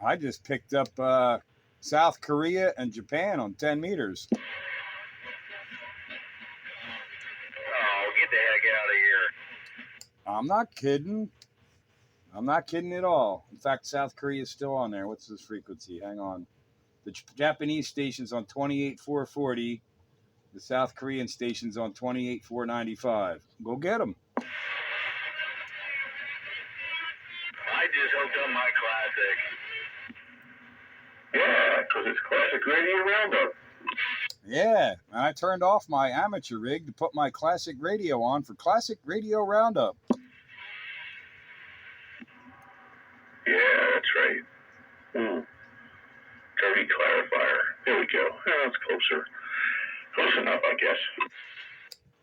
I just picked up South Korea and Japan on 10 meters. Oh, get the heck out of here. I'm not kidding. I'm not kidding at all. In fact, South Korea is still on there. What's this frequency? Hang on. The Japanese station's on 28,440. The South Korean station's on 28,495. Go get them. I just hooked up my classic. Yeah, because it's classic radio roundup. Yeah, and I turned off my amateur rig to put my classic radio on for classic radio roundup. Yeah, that's right. Dirty clarifier. There we go. That's closer. Close enough, I guess.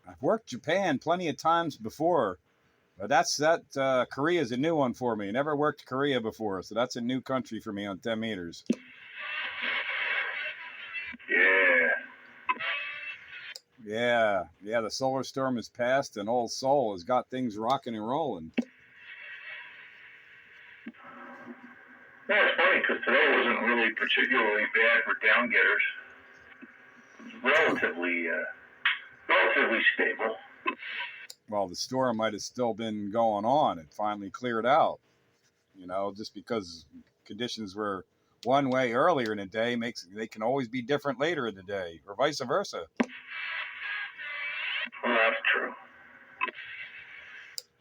I've worked Japan plenty of times before, but Korea's a new one for me. I never worked Korea before, so that's a new country for me on 10 meters. Yeah. Yeah, the solar storm has passed and old Seoul has got things rocking and rolling. Yeah, it's funny because today wasn't really particularly bad for downgetters. Relatively stable. Well, the storm might have still been going on. It finally cleared out. Just because conditions were one way earlier in the day they can always be different later in the day, or vice versa. Well, that's true.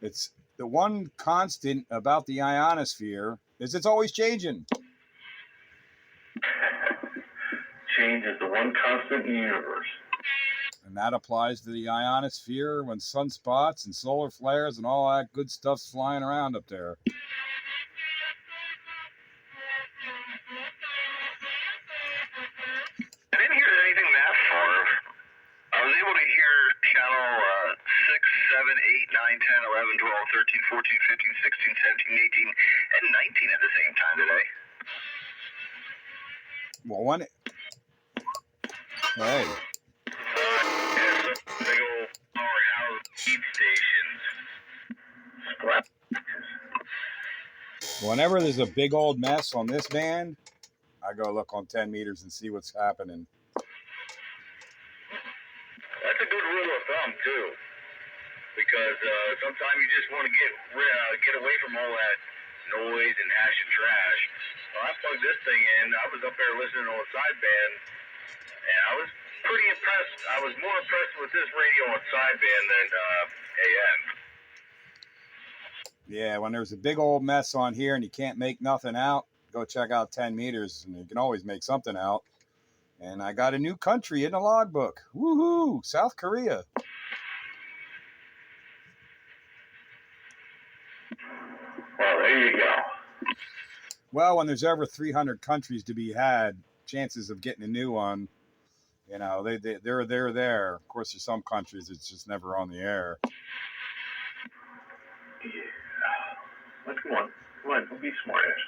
It's the one constant about the ionosphere is it's always changing. Change is the one constant in the universe. And that applies to the ionosphere when sunspots and solar flares and all that good stuff's flying around up there. I didn't hear anything that far. I was able to hear channel 6, 7, 8, 9, 10, 11, 12, 13, 14, 15, 16, 17, 18, and 19 at the same time today. Well, hey. Big old powerhouse heat stations. Whenever there's a big old mess on this band, I go look on 10 meters and see what's happening. That's a good rule of thumb too, because sometimes you just want to get away from all that noise and hash and trash. Well, I plugged this thing in. I was up there listening on a sideband, and I was pretty impressed. I was more impressed with this radio on sideband than AM. Yeah, when there's a big old mess on here and you can't make nothing out, go check out 10 meters and you can always make something out. And I got a new country in the logbook. Woohoo! South Korea. Well, there you go. Well, when there's over 300 countries to be had, chances of getting a new one, they're there. Of course, there's some countries it's just never on the air. Yeah. Well, come on, don't be smart ass.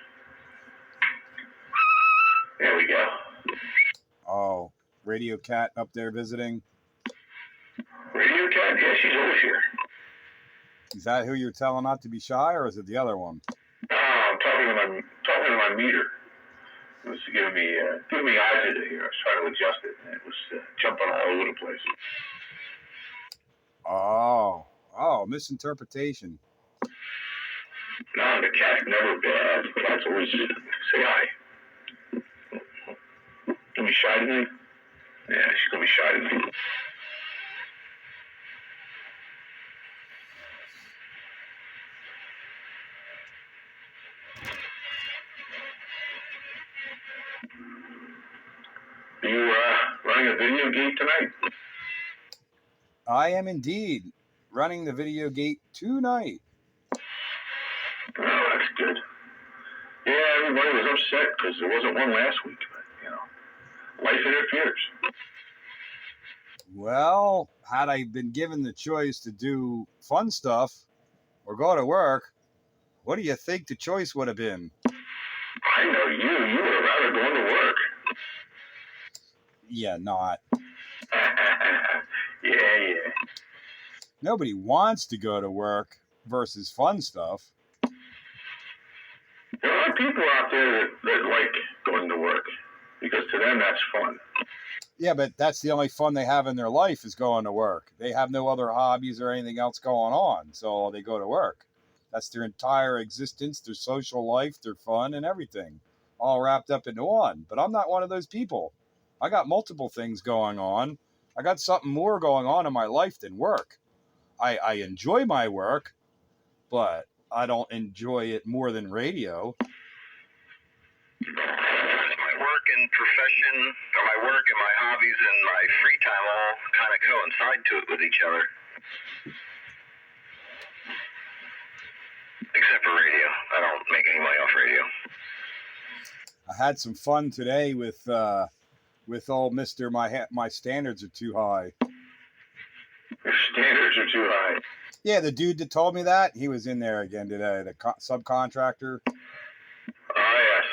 There we go. Oh, Radio Cat up there visiting. Radio Cat, yeah, she's always here. Is that who you're telling not to be shy, or is it the other one? I'm talking to my meter. It was giving me agita here. I was trying to adjust it, and it was jumping all over the place. Oh, misinterpretation. No, the cat's never bad. The cat's always say hi. Gonna be shy to me? Yeah, she's gonna be shy to me. Are you running a video gate tonight? I am indeed running the video gate tonight. Oh, that's good. Yeah, everybody was upset because there wasn't one last week. But, life interferes. Well, had I been given the choice to do fun stuff or go to work, what do you think the choice would have been? I know you. You would have rather gone to work. Yeah, not. Yeah. Nobody wants to go to work versus fun stuff. Well, are people out there that like going to work because to them that's fun. Yeah, but that's the only fun they have in their life is going to work. They have no other hobbies or anything else going on, so they go to work. That's their entire existence, their social life, their fun, and everything, all wrapped up into one. But I'm not one of those people. I got multiple things going on. I got something more going on in my life than work. I enjoy my work, but I don't enjoy it more than radio. My work and profession, or my work and my hobbies and my free time all kind of coincide to it with each other. Except for radio. I don't make any money off radio. I had some fun today with old Mister. My standards are too high. Your standards are too high. Yeah, the dude that told me that, he was in there again today. The subcontractor. Oh yes.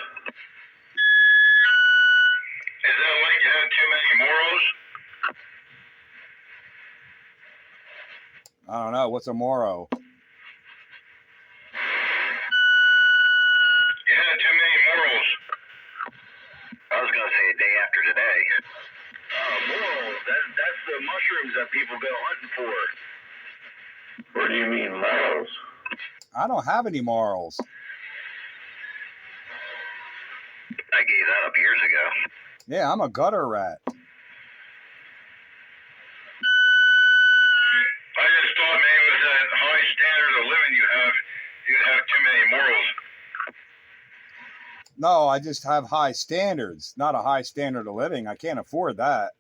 Is that like you have too many morals? I don't know. What's a moro? You had too many morals. I was going to say a day after today. Morals. That's the mushrooms that people go hunting for. What do you mean morals? I don't have any morals. I gave that up years ago. Yeah, I'm a gutter rat. I just thought maybe with that high standard of living you'd have too many morals. No, I just have high standards, not a high standard of living. I can't afford that.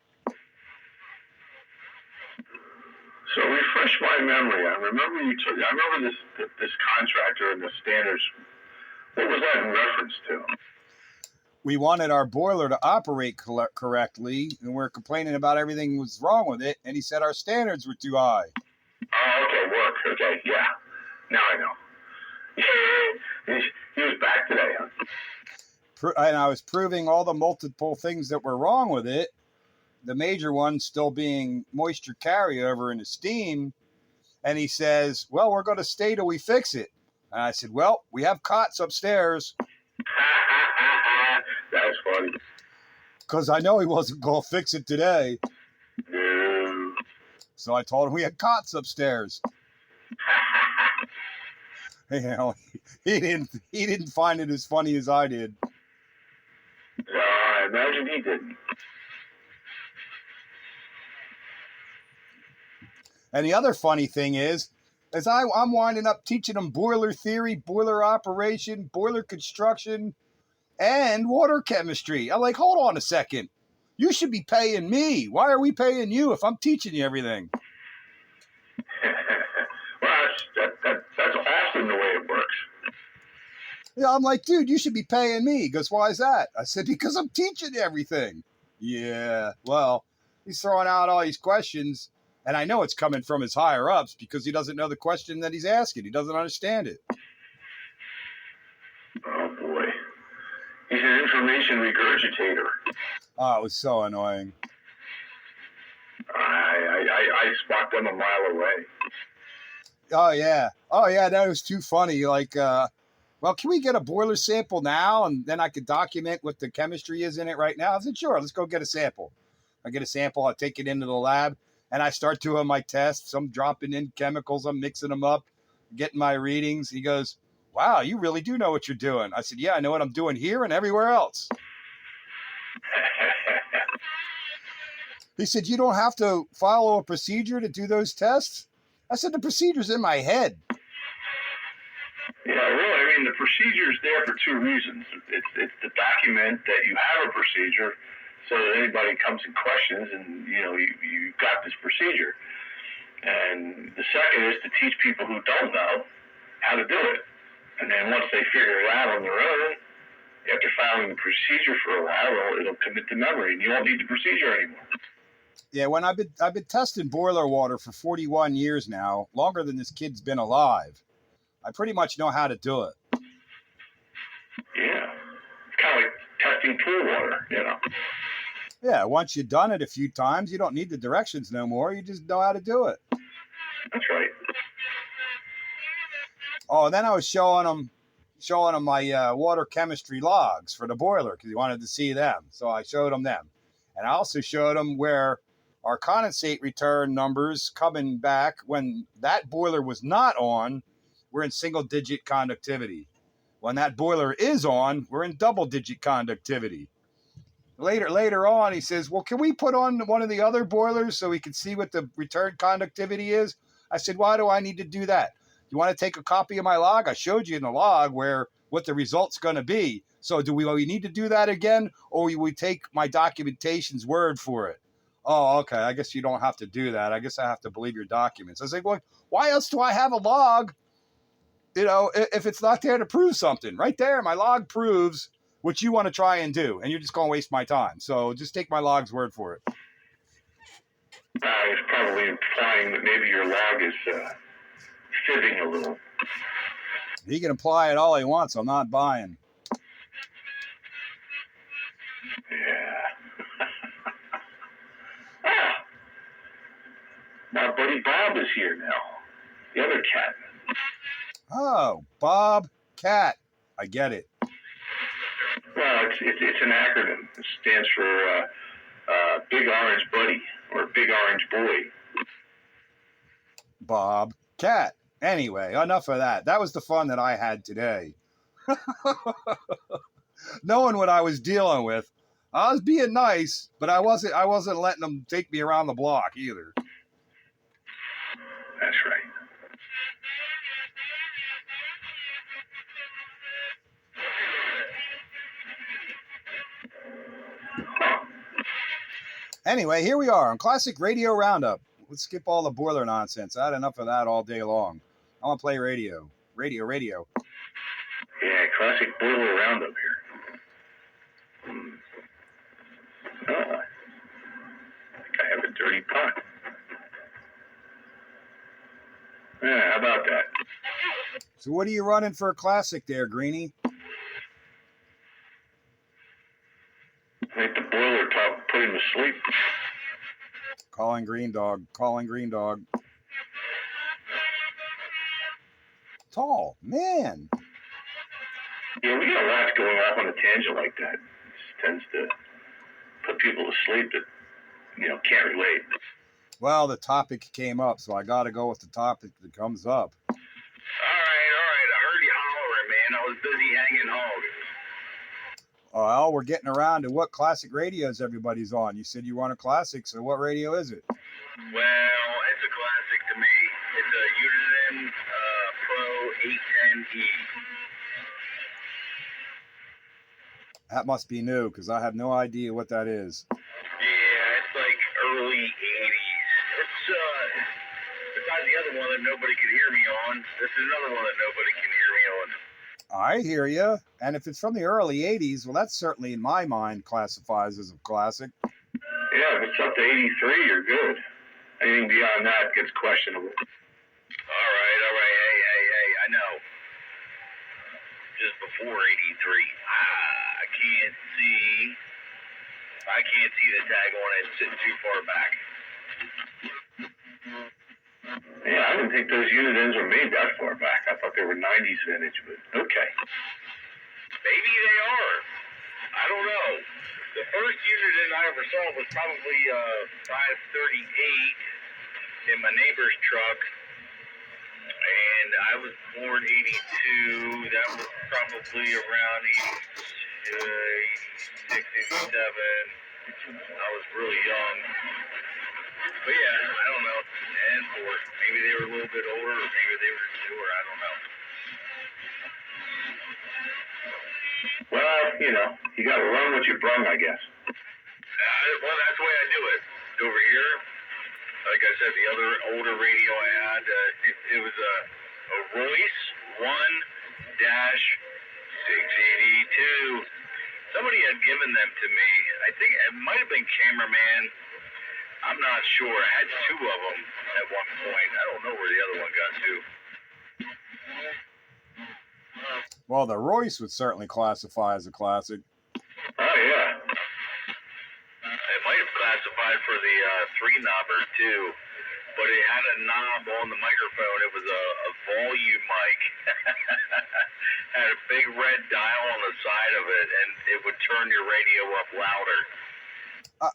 So refresh my memory. I remember this contractor and the standards. What was that in reference to? We wanted our boiler to operate correctly, and we're complaining about everything was wrong with it. And he said our standards were too high. Oh, okay, work. Okay, yeah. Now I know. He was back today, huh? And I was proving all the multiple things that were wrong with it. The major one still being moisture carryover in the steam. And he says, well, we're going to stay till we fix it. And I said, well, we have cots upstairs. That's funny. Because I know he wasn't going to fix it today. No. So I told him we had cots upstairs. You know, he didn't find it as funny as I did. No, I imagine he didn't. And the other funny thing is I'm winding up teaching them boiler theory, boiler operation, boiler construction, and water chemistry. I'm like, hold on a second. You should be paying me. Why are we paying you if I'm teaching you everything? Well, that's often the way it works. Yeah, I'm like, dude, you should be paying me. He goes, why is that? I said, because I'm teaching you everything. Yeah, well, he's throwing out all these questions. And I know it's coming from his higher ups because he doesn't know the question that he's asking. He doesn't understand it. Oh boy, he's an information regurgitator. Oh, it was so annoying. I spot them a mile away. Oh yeah, that was too funny. Like, well, can we get a boiler sample now, and then I could document what the chemistry is in it right now? I said, sure, let's go get a sample. I get a sample, I take it into the lab. And I start doing my tests. I'm dropping in chemicals. I'm mixing them up, getting my readings. He goes, wow, you really do know what you're doing. I said, yeah, I know what I'm doing here and everywhere else. He said, you don't have to follow a procedure to do those tests? I said, the procedure's in my head. Yeah, really, I mean, the procedure is there for two reasons. It's to document that you have a procedure so that anybody comes and questions and, you've got this procedure. And the second is to teach people who don't know how to do it. And then once they figure it out on their own, after following the procedure for a while, it'll commit to memory and you won't need the procedure anymore. Yeah, when I've been testing boiler water for 41 years now, longer than this kid's been alive. I pretty much know how to do it. Yeah. It's kind of like testing pool water, Yeah, once you've done it a few times, you don't need the directions no more. You just know how to do it. That's right. Oh, and then I was showing them, showing him my water chemistry logs for the boiler because he wanted to see them. So I showed him them. And I also showed him where our condensate return numbers coming back when that boiler was not on, we're in single-digit conductivity. When that boiler is on, we're in double-digit conductivity. Later on, he says, well, can we put on one of the other boilers so we can see what the return conductivity is? I said, why do I need to do that? You want to take a copy of my log? I showed you in the log what the result's going to be. So do we need to do that again, or we take my documentation's word for it? Oh, okay. I guess you don't have to do that. I guess I have to believe your documents. I was like, well, why else do I have a log? If it's not there to prove something, right there, my log proves what you want to try and do, and you're just going to waste my time. So just take my log's word for it. It's probably implying that maybe your log is fibbing a little. He can apply it all he wants. I'm not buying. Yeah. Now, Buddy Bob is here now. The other cat. Oh, Bob Cat. I get it. Well, it's an acronym. It stands for Big Orange Buddy or Big Orange Boy. Bob Cat. Anyway, enough of that. That was the fun that I had today. Knowing what I was dealing with, I was being nice, but I wasn't letting them take me around the block either. That's right. Anyway, here we are on Classic Radio Roundup. Let's skip all the boiler nonsense. I had enough of that all day long. I want to play radio. Radio. Yeah, Classic Boiler Roundup here. Oh, I think I have a dirty pot. Yeah, how about that? So what are you running for a classic there, Greenie? I think the boiler top put him to sleep. Calling Green Dog. Tall, man. Yeah, we got lots going off on a tangent like that. It just tends to put people to sleep that, can't relate. Well, the topic came up, so I got to go with the topic that comes up. All right. I heard you hollering, man. I was busy hanging hogs. Well, we're getting around to what classic radios everybody's on. You said you want a classic, so what radio is it? Well, it's a classic to me. It's a Uniden Pro 810E. That must be new, because I have no idea what that is. Yeah, it's like early 80s. It's, besides the other one that nobody could hear me on, this is another one that nobody can hear me on. I hear you. And if it's from the early 80s, well, that certainly, in my mind, classifies as a classic. Yeah, if it's up to 83, you're good. Anything beyond that gets questionable. All right. Hey, I know. Just before 83. I can't see the tag on it sitting too far back. Yeah, I didn't think those Unidens were made that far back. I thought they were 90s vintage, but okay. Maybe they are. I don't know. The first Uniden I ever saw was probably 538 in my neighbor's truck. And I was born 82. That was probably around 86, 87. I was really young. But yeah, I don't know. And or maybe they were a little bit older, or maybe they were newer. I don't know. Well, you got to run what you brung, I guess. Well, that's the way I do it. Over here, like I said, the other older radio I had, it was a Royce 1-682. Somebody had given them to me. I think it might have been Cameraman. I'm not sure. I had two of them at one point. I don't know where the other one got to. Well, the Royce would certainly classify as a classic. Oh, yeah. It might have classified for the three-knobber, too. But it had a knob on the microphone. It was a volume mic. had a big red dial on the side of it, and it would turn your radio up louder.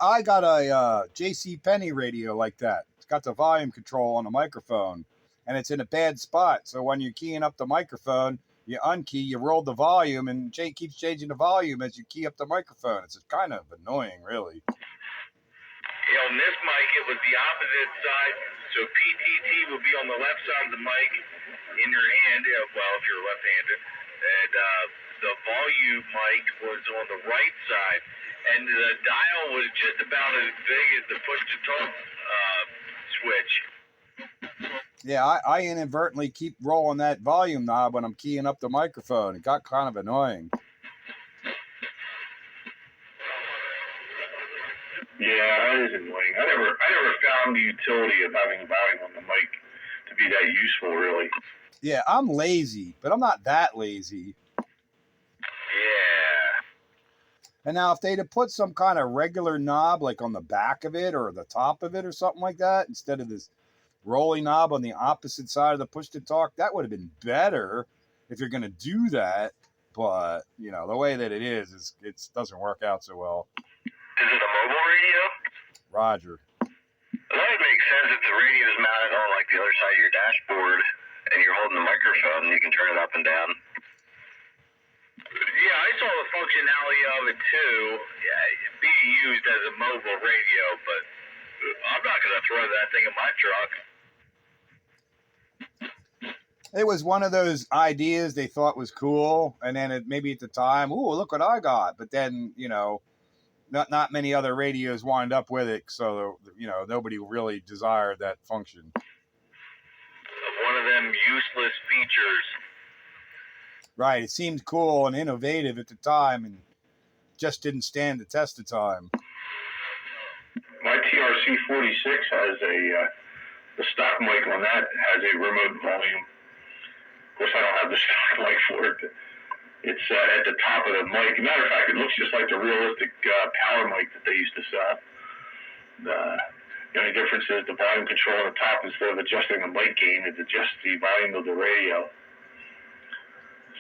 I got a J.C. Penney radio like that. It's got the volume control on the microphone, and it's in a bad spot. So when you're keying up the microphone, you unkey, you roll the volume, and Jay keeps changing the volume as you key up the microphone. It's kind of annoying, really. On this mic, it was the opposite side. So PTT would be on the left side of the mic in your hand, well, if you're left-handed, and the volume mic was on the right side. And the dial was just about as big as the push-to-talk switch. Yeah, I inadvertently keep rolling that volume knob when I'm keying up the microphone. It got kind of annoying. Yeah, that is annoying. I never found the utility of having volume on the mic to be that useful, really. Yeah, I'm lazy, but I'm not that lazy. Yeah. And now if they'd have put some kind of regular knob like on the back of it or the top of it or something like that, instead of this rolling knob on the opposite side of the push-to-talk, that would have been better if you're going to do that. But, you know, the way that it is it doesn't work out so well. Is it a mobile radio? Roger. That would make sense if the radio is mounted on like the other side of your dashboard and you're holding the microphone and you can turn it up and down. Yeah, I saw the functionality of it too, being used as a mobile radio, but I'm not going to throw that thing in my truck. It was one of those ideas they thought was cool, and then maybe at the time, ooh, look what I got. But then, you know, not many other radios wind up with it, so, you know, nobody really desired that function. One of them useless features. Right, it seemed cool and innovative at the time, and just didn't stand the test of time. My TRC 46 has the stock mic on that has a remote volume. Of course, I don't have the stock mic for it. It's at the top of the mic. Matter of fact, it looks just like the realistic power mic that they used to sell. The only difference is the volume control on the top, instead of adjusting the mic gain, it adjusts the volume of the radio.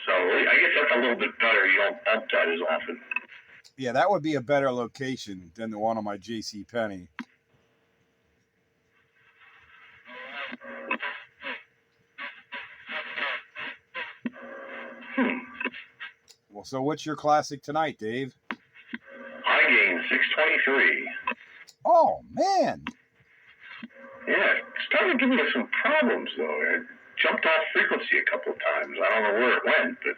So I guess that's a little bit better. You don't bump that as often. Yeah, that would be a better location than the one on my J.C. Penney. Well, so what's your classic tonight, Dave? High gain 623. Oh, man. Yeah, it's starting to give me some problems, though. I jumped off frequency a couple of times. I don't know where it went, but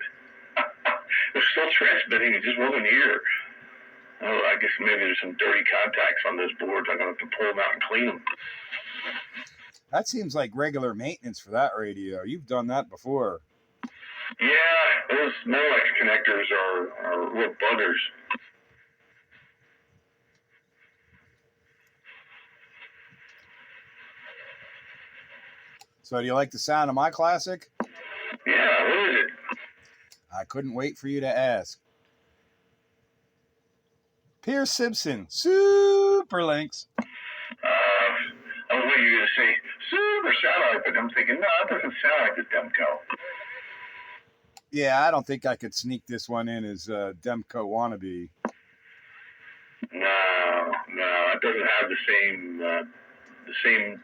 it was still transmitting. It just wasn't here. Oh, I guess maybe there's some dirty contacts on those boards. I'm going to have to pull them out and clean them. That seems like regular maintenance for that radio. You've done that before. Yeah, those Molex connectors are real buggers. So do you like the sound of my classic? Yeah, what is it? I couldn't wait for you to ask. Pearce Simpson, Super Lynx. I was waiting you to say super satellite, but I'm thinking, no, that doesn't sound like the Demco. Yeah, I don't think I could sneak this one in as Demco wannabe. No, it doesn't have the same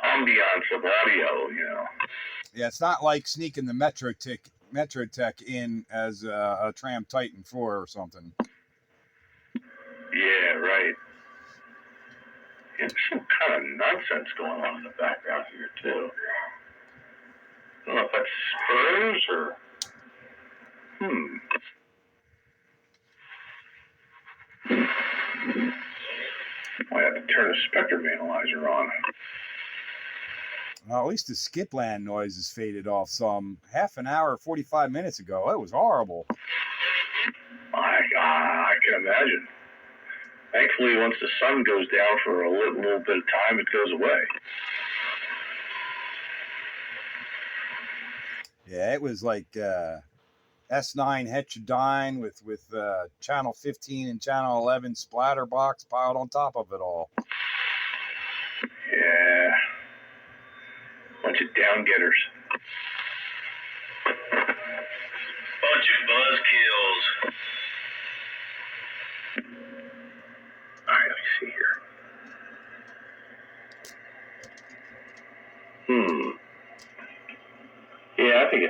ambiance of audio, you know. Yeah, it's not like sneaking the Metrotech in as a Tram Titan 4 or something. Yeah, right. Yeah, there's some kind of nonsense going on in the background here, too. I don't know if that's spurs or... I have to turn the spectrum analyzer on. Well, at least the skipland noise is faded off some. Half an hour, 45 minutes ago. It was horrible. I can imagine. Thankfully, once the sun goes down for a little bit of time, it goes away. Yeah, it was like S9 Heterodyne with channel 15 and channel 11 splatter box piled on top of it all. Yeah. Bunch of down-getters. kills. All right, let me see here. Yeah, I think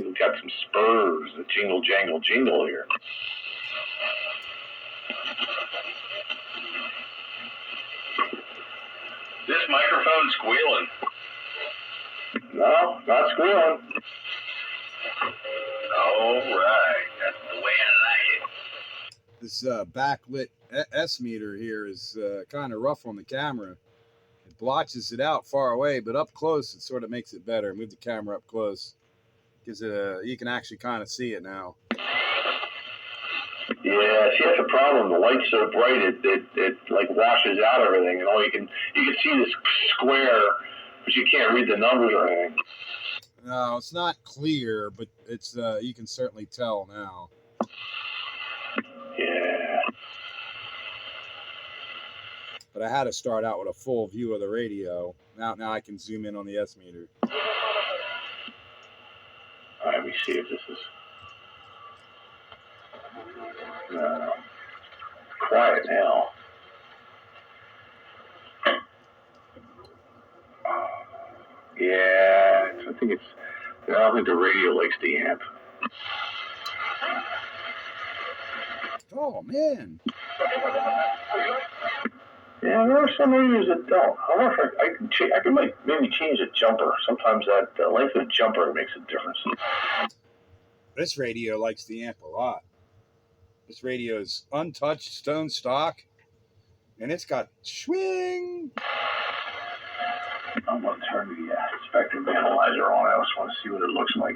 we've got some spurs that jingle, jangle, jingle here. This microphone's squealing. No, not squealing. All right, that's the way I like it. This backlit S meter here is kind of rough on the camera. It blotches it out far away, but up close it sort of makes it better. Move the camera up close. Gives it you can actually kind of see it now. Yeah, see, that's a problem. The light's so bright, it like washes out everything, and all you can see this square, but you can't read the numbers or anything. No, it's not clear, but it's you can certainly tell now. Yeah. But I had to start out with a full view of the radio. Now I can zoom in on the S meter. All right, let me see if this is quiet now. Yeah, I don't think the radio likes the amp. Oh man. Yeah, there are some radios that don't. I wonder if I could maybe change the jumper. Sometimes the length of the jumper makes a difference. This radio likes the amp a lot. This radio is untouched stone stock, and it's got swing. I'm going to turn the spectrum analyzer on. I just want to see what it looks like.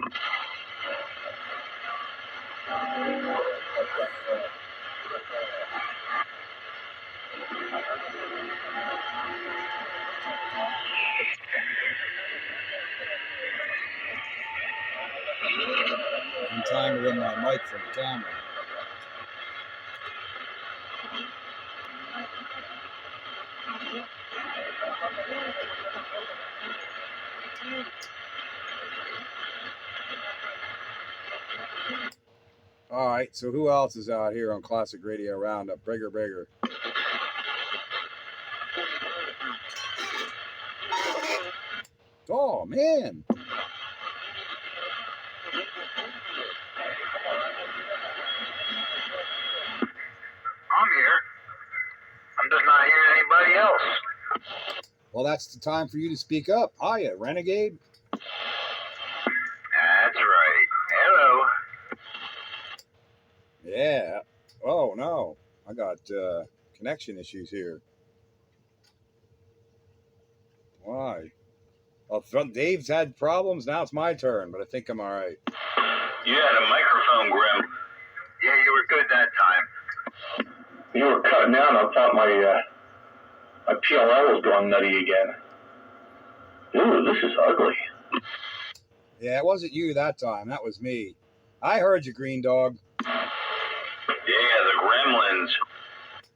I'm trying to run my mic from the camera. All right, so who else is out here on Classic Radio Roundup? Brigger. Oh, man. I'm here. I'm just not hearing anybody else. Well, that's the time for you to speak up. Hiya, Renegade. That's right. Hello. Yeah. Oh, no. I got connection issues here. Why? Well, Dave's had problems. Now it's my turn, but I think I'm all right. You had a microphone, Grim. Yeah, you were good that time. You were cutting out. I thought my PLL was going nutty again. Ooh, this is ugly. Yeah, it wasn't you that time. That was me. I heard you, Green Dog. Yeah, the gremlins.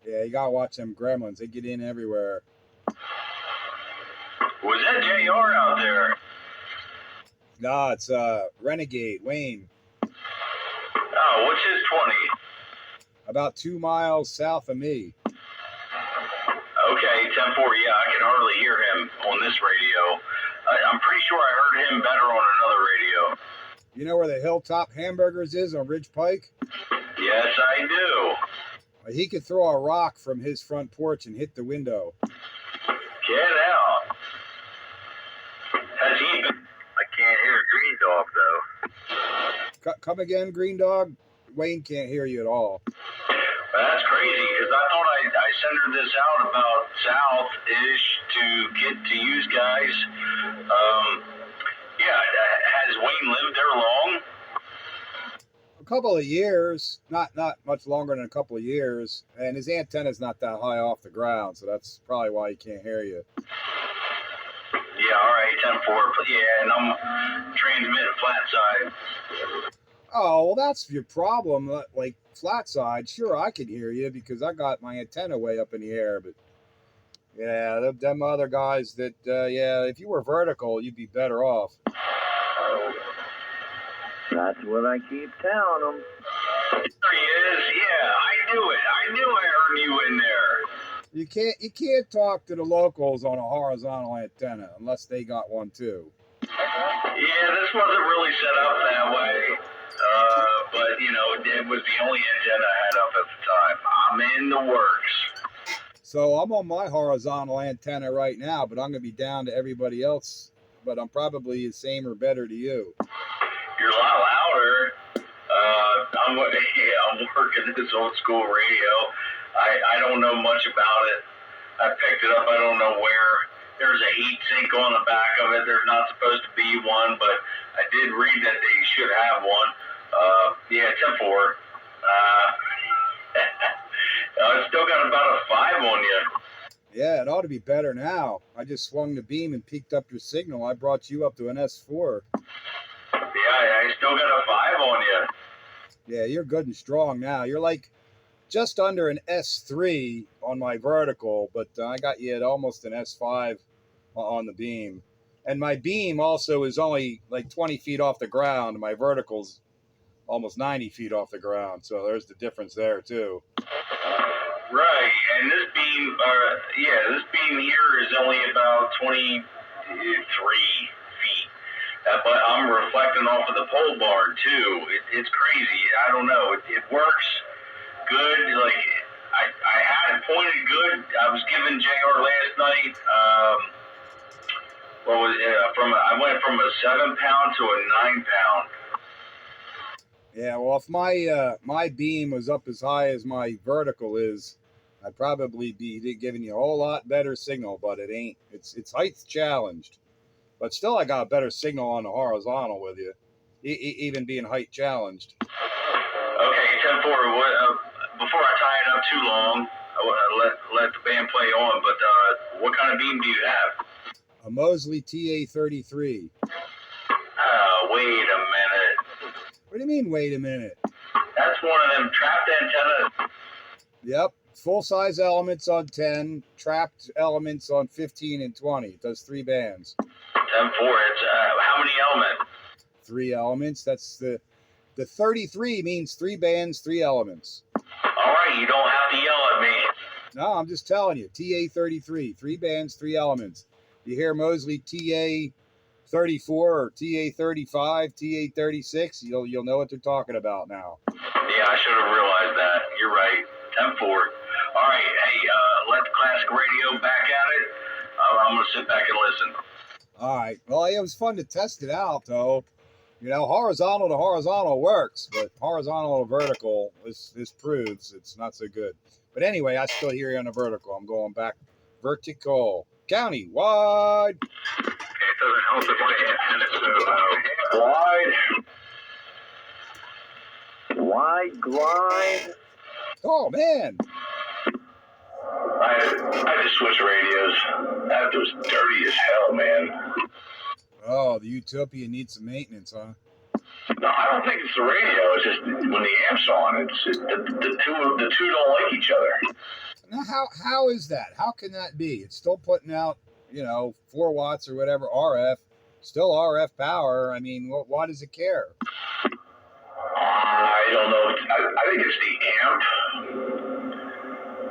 Yeah, you gotta watch them gremlins. They get in everywhere. Was that JR out there? No, it's Renegade, Wayne. Oh, what's his 20? About 2 miles south of me. Okay, 10-4, yeah, I can hardly hear him on this radio. I'm pretty sure I heard him better on another radio. You know where the Hilltop Hamburgers is on Ridge Pike? Yes, I do. He could throw a rock from his front porch and hit the window. Get out. Has he been? I can't hear Green Dog, though. Come again, Green Dog? Wayne can't hear you at all. That's crazy, because I thought I centered this out about south-ish to get to you guys. Has Wayne lived there long? A couple of years, not much longer than a couple of years, and his antenna's not that high off the ground, so that's probably why he can't hear you. Yeah, all right, 10-4, yeah, and I'm transmitting flat side. Oh, well, that's your problem. Like, flat side, sure, I can hear you because I got my antenna way up in the air, but yeah, them other guys that, yeah, if you were vertical, you'd be better off. That's what I keep telling them. There he is. Yeah, I knew it. I knew I heard you in there. You can't talk to the locals on a horizontal antenna unless they got one too. Yeah, this wasn't really set up that way. But, you know, it was the only antenna I had up at the time. I'm in the works. So I'm on my horizontal antenna right now, but I'm going to be down to everybody else. But I'm probably the same or better to you. You're a lot louder. I'm working this old school radio. I don't know much about it. I picked it up. I don't know where. There's a heat sink on the back of it. There's not supposed to be one, but I did read that they should have one. Yeah, 10-4. I still got about a 5 on you. Yeah, it ought to be better now. I just swung the beam and peaked up your signal. I brought you up to an S4. Yeah, I still got a 5 on you. Yeah, you're good and strong now. You're like just under an S3 on my vertical, but I got you at almost an S5 on the beam. And my beam also is only like 20 feet off the ground. My vertical's almost 90 feet off the ground. So there's the difference there too. Right, and this beam, this beam here is only about 23 feet. But I'm reflecting off of the pole barn too. It's crazy. I don't know. It works good. Like I had it pointed good. I was giving JR last night. I went from a 7-pound to a 9-pound. Yeah, well, if my beam was up as high as my vertical is, I'd probably be giving you a whole lot better signal, but it ain't. It's height challenged, but still, I got a better signal on the horizontal with you, even being height challenged. Okay, 10-4. Before I tie it up too long, I want to let the band play on. But what kind of beam do you have? A Mosley TA33. Wait a minute. What do you mean? Wait a minute. That's one of them trapped antennas. Yep. Full-size elements on 10, trapped elements on 15 and 20. It does 3 bands. 10-4. It's how many elements? 3 elements. That's the 33 means 3 bands, 3 elements. All right, you don't have to yell at me. No, I'm just telling you. TA33, 3 bands, 3 elements. You hear Mosley TA34 or TA35, TA36, you'll know what they're talking about now. Yeah, I should have realized that. You're right. 10-4. All right, hey, let the classic radio back at it. I'm going to sit back and listen. All right. Well, it was fun to test it out, though. You know, horizontal to horizontal works, but horizontal to vertical, this proves it's not so good. But anyway, I still hear you on the vertical. I'm going back vertical. County wide. It doesn't help if my antenna's so wide. Wide glide. Oh, man. I had to switch radios. That was dirty as hell, man. Oh, the Utopia needs some maintenance, huh? No, I don't think it's the radio. It's just when the amp's on, the two don't like each other. Now, how is that? How can that be? It's still putting out, 4 watts or whatever RF, still RF power. I mean, why does it care? I don't know. I think it's the amp.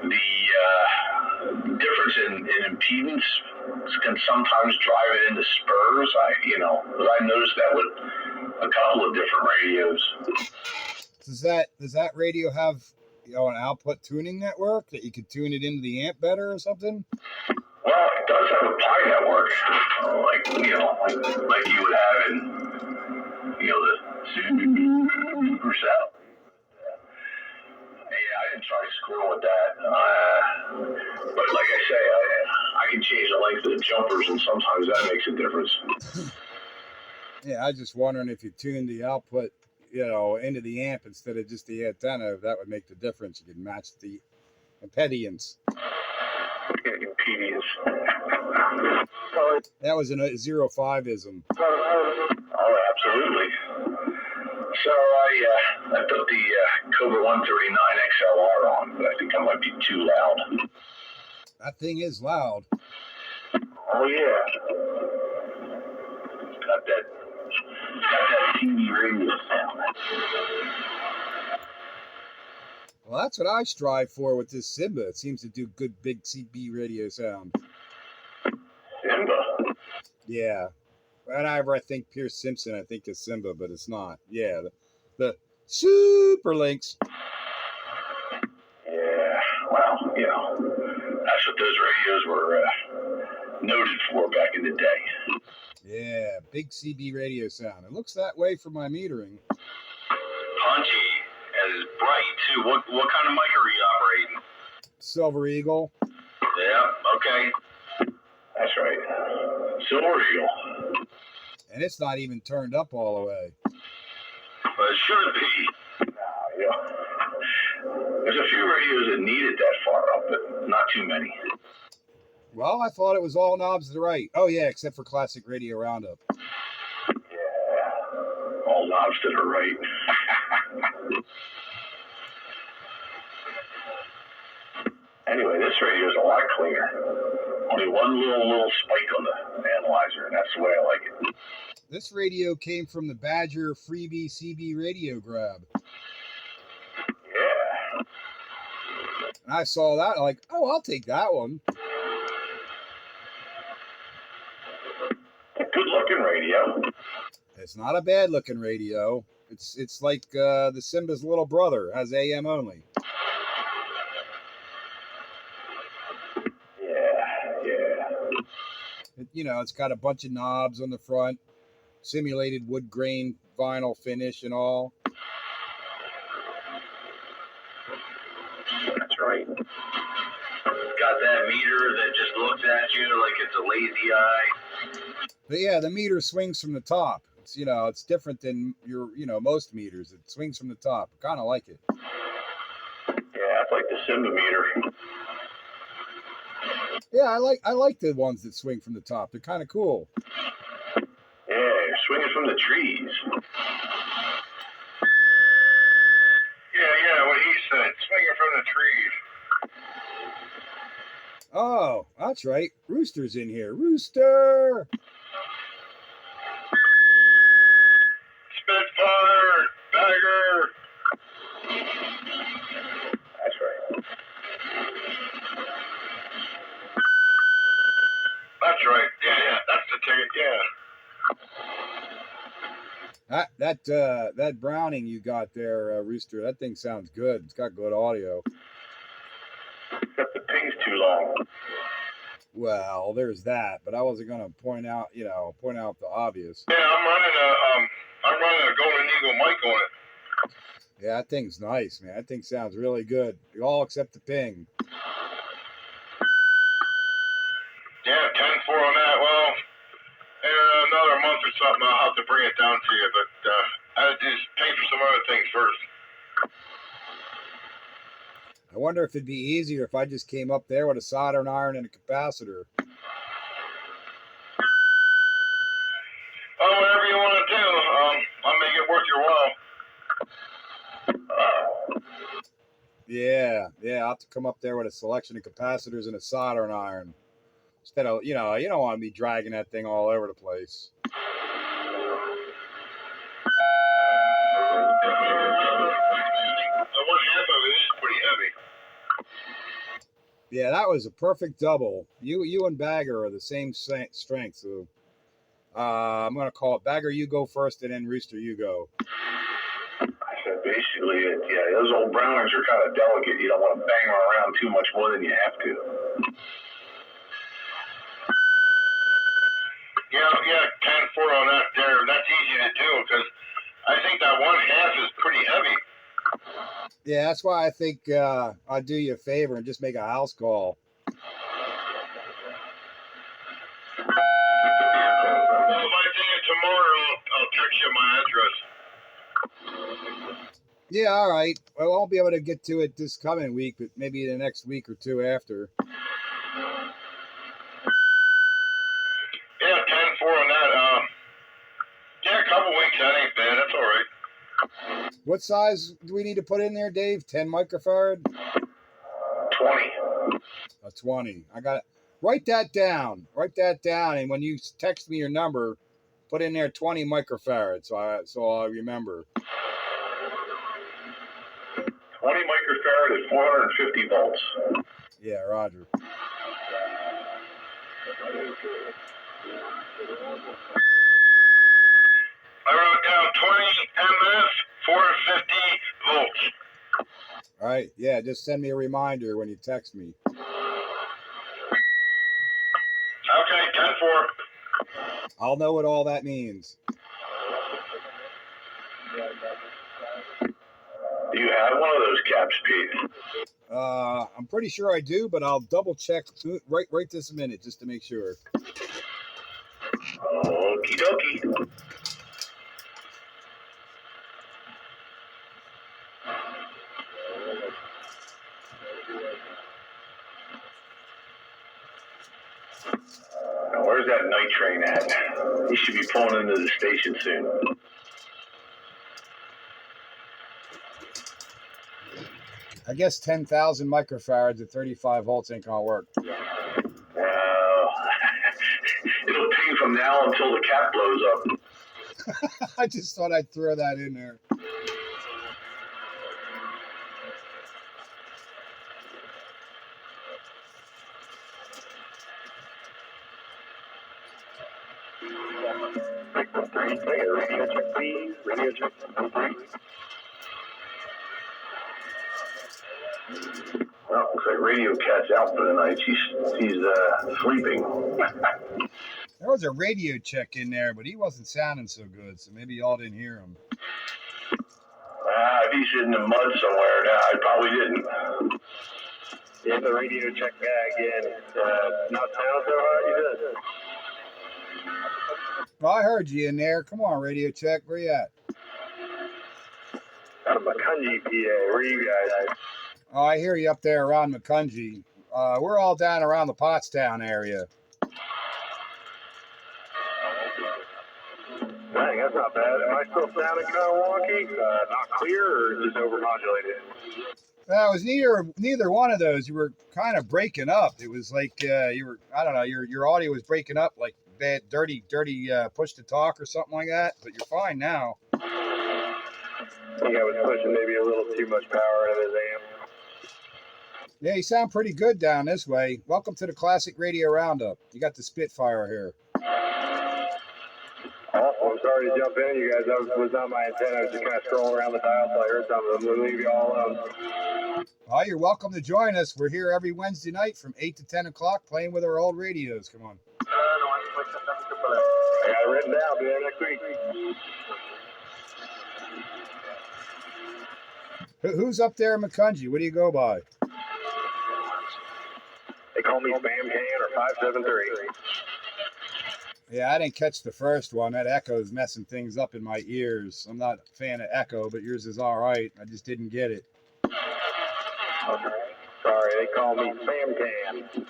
The difference in impedance can sometimes drive it into spurs. I've noticed that with a couple of different radios. Does that radio have an output tuning network that you could tune it into the amp better or something? Well, it does have a pi network, like you would have in the super cell. Yeah, I didn't try screwing with that. But like I say, I can change the length of the jumpers, and sometimes that makes a difference. Yeah, I was just wondering if you tuned the output, into the amp instead of just the antenna, if that would make the difference. You could match the impedance. Impedance. That was a 05-ism. Oh, absolutely. So I put the Cobra 139 XLR on, but I think I might be too loud. That thing is loud. Oh yeah. Got that It's got that CB radio sound. Well, that's what I strive for with this Simba. It seems to do good big CB radio sound. Simba. Yeah. Whenever I think Pearce Simpson, I think of Simba, but it's not. Yeah, the Super Lynx. Yeah, well, you know, that's what those radios were noted for back in the day. Yeah, big CB radio sound. It looks that way for my metering. Punchy and bright too. What kind of mic are you operating? Silver Eagle. Yeah, okay. That's right. Silver Eagle. And it's not even turned up all the way. But it should be. Yeah. There's a few radios that need it that far up, but not too many. Well, I thought it was all knobs to the right. Oh, yeah, except for Classic Radio Roundup. Yeah. All knobs to the right. Anyway, this radio is a lot cleaner. Only one little spike on the analyzer, and that's the way I like it. This radio came from the Badger Freebie CB radio grab. Yeah. And I saw that, like, oh, I'll take that one. A good-looking radio. It's not a bad-looking radio. It's like the Simba's little brother, has AM only. It's got a bunch of knobs on the front, simulated wood grain vinyl finish and all. That's right. Got that meter that just looks at you like it's a lazy eye. But yeah, the meter swings from the top. It's different than most meters. It swings from the top. I kind of like it. Yeah, it's like the Simba meter. Yeah, I like the ones that swing from the top. They're kind of cool. Yeah, you're swinging from the trees. Yeah, what he said, swinging from the trees. Oh, that's right. Rooster's in here. Rooster! Spitfire, Bagger. That's right. That's right. Yeah, that's the ticket. Yeah. That Browning you got there, Rooster, that thing sounds good. It's got good audio. Except the ping's too long. Well, there's that, but I wasn't gonna point out the obvious. Yeah, I'm running a Golden Eagle mic on it. Yeah, that thing's nice, man. That thing sounds really good. All except the ping. Yeah, 10-4 on that. Well, in another month or something, I'll have to bring it down to you, but I had to just pay for some other things first. I wonder if it'd be easier if I just came up there with a soldering iron and a capacitor. Oh, whatever you want to do, I'll make it worth your while. Yeah, I'll have to come up there with a selection of capacitors and a soldering iron. Instead of, you don't want to be dragging that thing all over the place. The one half of it is pretty heavy. Yeah, that was a perfect double. You and Bagger are the same strength, so I'm going to call it Bagger, you go first, and then Rooster, you go. I said basically, those old Browners are kind of delicate. You don't want to bang them around too much more than you have to. Yeah, 10-4 on that there. That's easy to do because I think that one half is pretty heavy. Yeah, that's why I think I'll do you a favor and just make a house call. Well, if I see you tomorrow, I'll text you my address. Yeah, all right. Well, I won't be able to get to it this coming week, but maybe the next week or two after. Yeah, 10-4 on that. Yeah, a couple weeks, that ain't bad. That's all right. What size do we need to put in there, Dave? 10 microfarad? 20. A 20. I got it. Write that down. And when you text me your number, Put in there 20 microfarads, so I remember. 20 microfarad is 450 volts. Yeah, Roger. I wrote down 20 MF, 450 volts. All right, yeah, just send me a reminder when you text me. Okay, 10-4. I'll know what all that means. Do you have one of those caps, Pete? I'm pretty sure I do, but I'll double check right this minute just to make sure. Okie dokie. Now, where's that night train at? He should be pulling into the station soon. I guess 10,000 microfarads at 35 volts ain't gonna work. Well, it'll ping from now until the cap blows up. I just thought I'd throw that in there. Radio check, please. Radio check, please. Well, looks like Radio Cat's out for the night. She's sleeping. There was a radio check in there, but he wasn't sounding so good, so maybe y'all didn't hear him. If he's in the mud somewhere, I probably didn't. Yeah, the radio check back again. It's not sounding so hard, you said? Well, I heard you in there. Come on, radio check. Where you at? Out of Macungie, PA. Where are you guys? Oh, I hear you up there around Macungie. We're all down around the Pottstown area. Dang, that's not bad. Am I still sounding kind of wonky? Not clear or just overmodulated? Well, it was neither one of those. You were kind of breaking up. It was like you were, I don't know, your audio was breaking up like bad, dirty push to talk or something like that. But you're fine now. I think I was pushing maybe a little too much power into this amp. Yeah, you sound pretty good down this way. Welcome to the Classic Radio Roundup. You got the Spitfire here. Oh, I'm sorry to jump in, you guys. I was on my antenna. I was just kind of scrolling around the dial, so I heard something. I'm going to leave you all alone. Oh, you're welcome to join us. We're here every Wednesday night from 8 to 10 o'clock playing with our old radios. Come on. I got it written down. Be there next week. Who's up there in Macungie? What do you go by? They call me Spam Can or 573. Yeah, I didn't catch the first one. That echo's messing things up in my ears. I'm not a fan of echo, but yours is all right. I just didn't get it. Okay. Sorry, they call me Spam Can.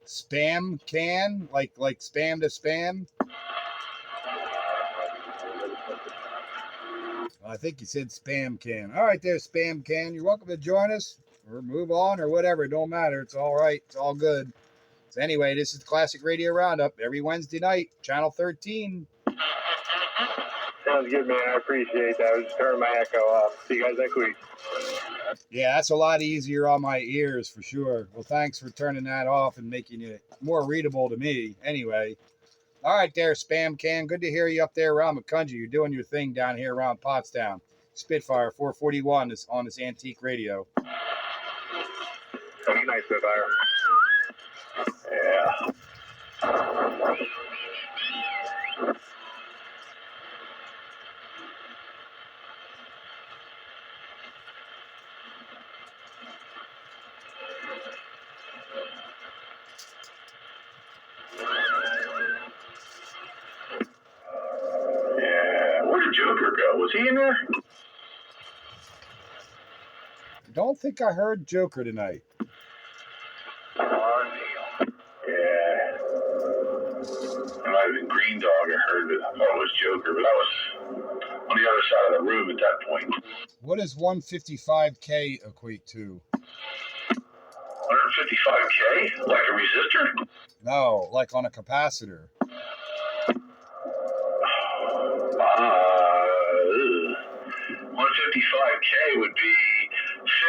Spam can? Like spam to spam? I think you said spam can. All right there, spam can. You're welcome to join us or move on or whatever. It don't matter. It's all right. It's all good. So anyway, this is the Classic Radio Roundup every Wednesday night, Channel 13. Sounds good, man. I appreciate that. I was just turning my echo off. See you guys next week. Yeah, that's a lot easier on my ears for sure. Well, thanks for turning that off and making it more readable to me. Anyway, all right there, Spam Can. Good to hear you up there around Macungie. You're doing your thing down here around Pottstown. Spitfire 441 is on this antique radio. Have a nice Spitfire. Yeah. Where did Joker go? Was he in there? Don't think I heard Joker tonight. Yeah. It might have been Green Dog I heard, but I thought it was Joker, but I was on the other side of the room at that point. What does 155K equate to? 155K? Like a resistor? No, like on a capacitor. 155K would be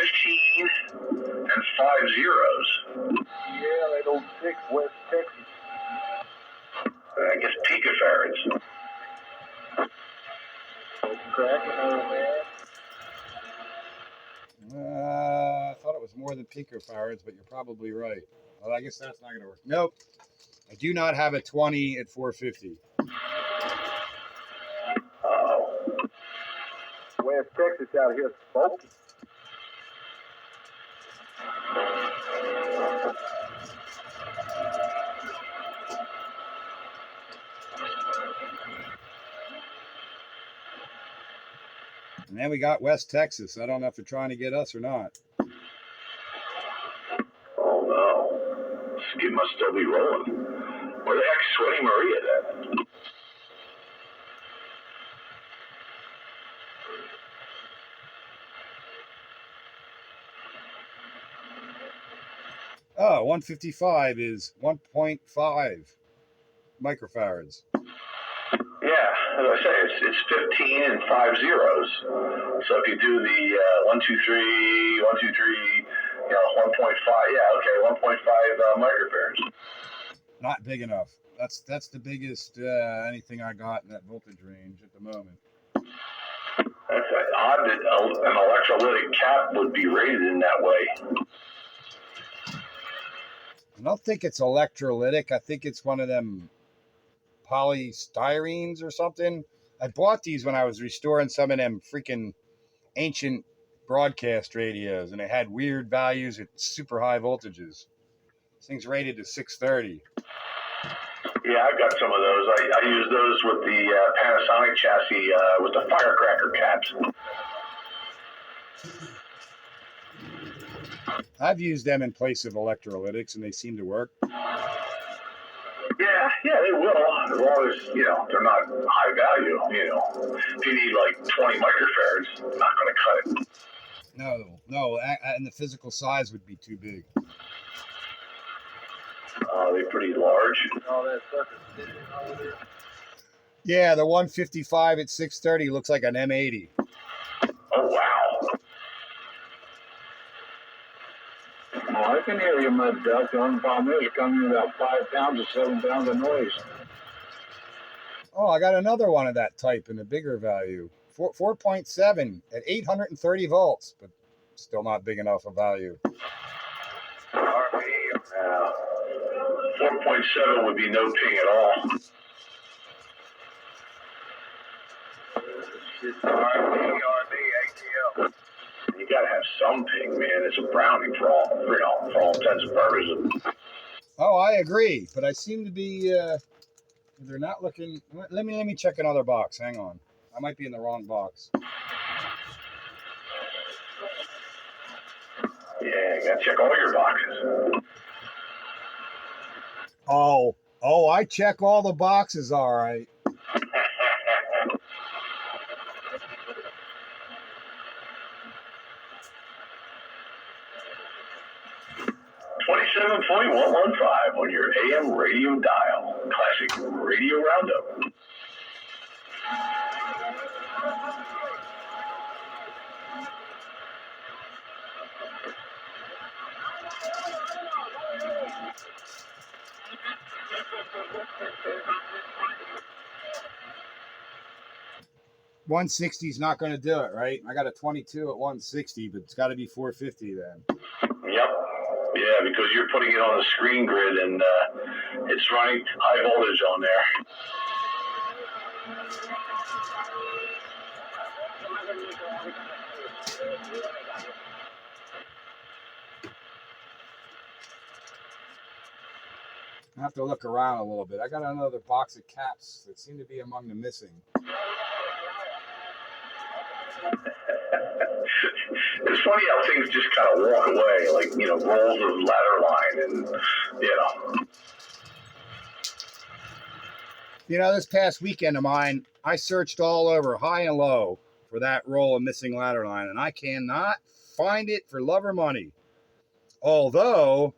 15 and 5 zeros. Yeah, that old 6 West Texas. I guess picofarads. Cracking, old man. I thought it was more than picofarads, but you're probably right. Well, I guess that's not going to work. Nope. I do not have a 20 at 450. West Texas out here smoking. And then we got West Texas. I don't know if they're trying to get us or not. Oh no. Skid must still be rolling. Where the heck's Sweaty Maria then? Oh, 155 is 1.5 microfarads. Yeah, as I say, it's 15 and 5 zeros. So if you do the 1, 2, 3, 1, 2, 3, 1.5, yeah, okay, 1.5 microfarads. Not big enough. That's the biggest anything I got in that voltage range at the moment. That's odd that an electrolytic cap would be rated in that way. I don't think it's electrolytic. I think it's one of them polystyrenes or something. I bought these when I was restoring some of them freaking ancient broadcast radios, and it had weird values at super high voltages. This thing's rated to 630. Yeah, I've got some of those. I use those with the Panasonic chassis with the firecracker caps. I've used them in place of electrolytics, and they seem to work. Yeah, they will, as long as, they're not high value, If you need like 20 microfarads, not going to cut it. No, and the physical size would be too big. They're pretty large. All that sucker sitting over there. Yeah, the 155 at 630 looks like an M80. Oh, wow. Oh, I can hear you, mud duck. The only problem is coming in about 5 pounds or 7 pounds of noise. Oh, I got another one of that type in a bigger value. 4.7 at 830 volts, but still not big enough of value. 4.7 would be no ping at all. ATL. You gotta have some ping, man. It's a brownie for all intents and purposes. Oh, I agree, but I seem to be. They're not looking. Let me check another box. Hang on, I might be in the wrong box. Yeah, you gotta check all your boxes. Oh, I check all the boxes, all right. 27.115 on your AM radio dial. Classic Radio Roundup. $160 is not going to do it, right? I got a 22 at 160, but it's got to be 450 then. Yep. Yeah, because you're putting it on the screen grid and it's running high voltage on there. I have to look around a little bit. I got another box of caps that seem to be among the missing. It's funny how things just kind of walk away, like, rolls of ladder line and, This past weekend of mine, I searched all over, high and low, for that roll of missing ladder line, and I cannot find it for love or money. Although,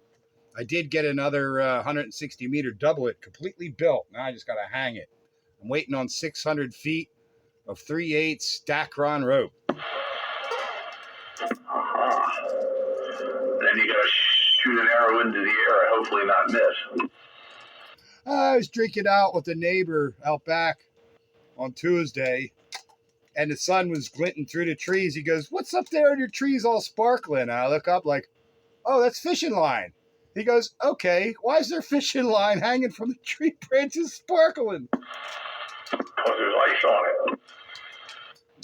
I did get another 160 meter doublet completely built. Now I just got to hang it. I'm waiting on 600 feet of 3/8 stack run rope. Then you gotta shoot an arrow into the air, hopefully not miss. I was drinking out with a neighbor out back on Tuesday, and the sun was glinting through the trees. He goes, "What's up there in your trees all sparkling?" And I look up like, "Oh, that's fishing line." He goes, "Okay, why is there fishing line hanging from the tree branches sparkling?" Because there's ice on it.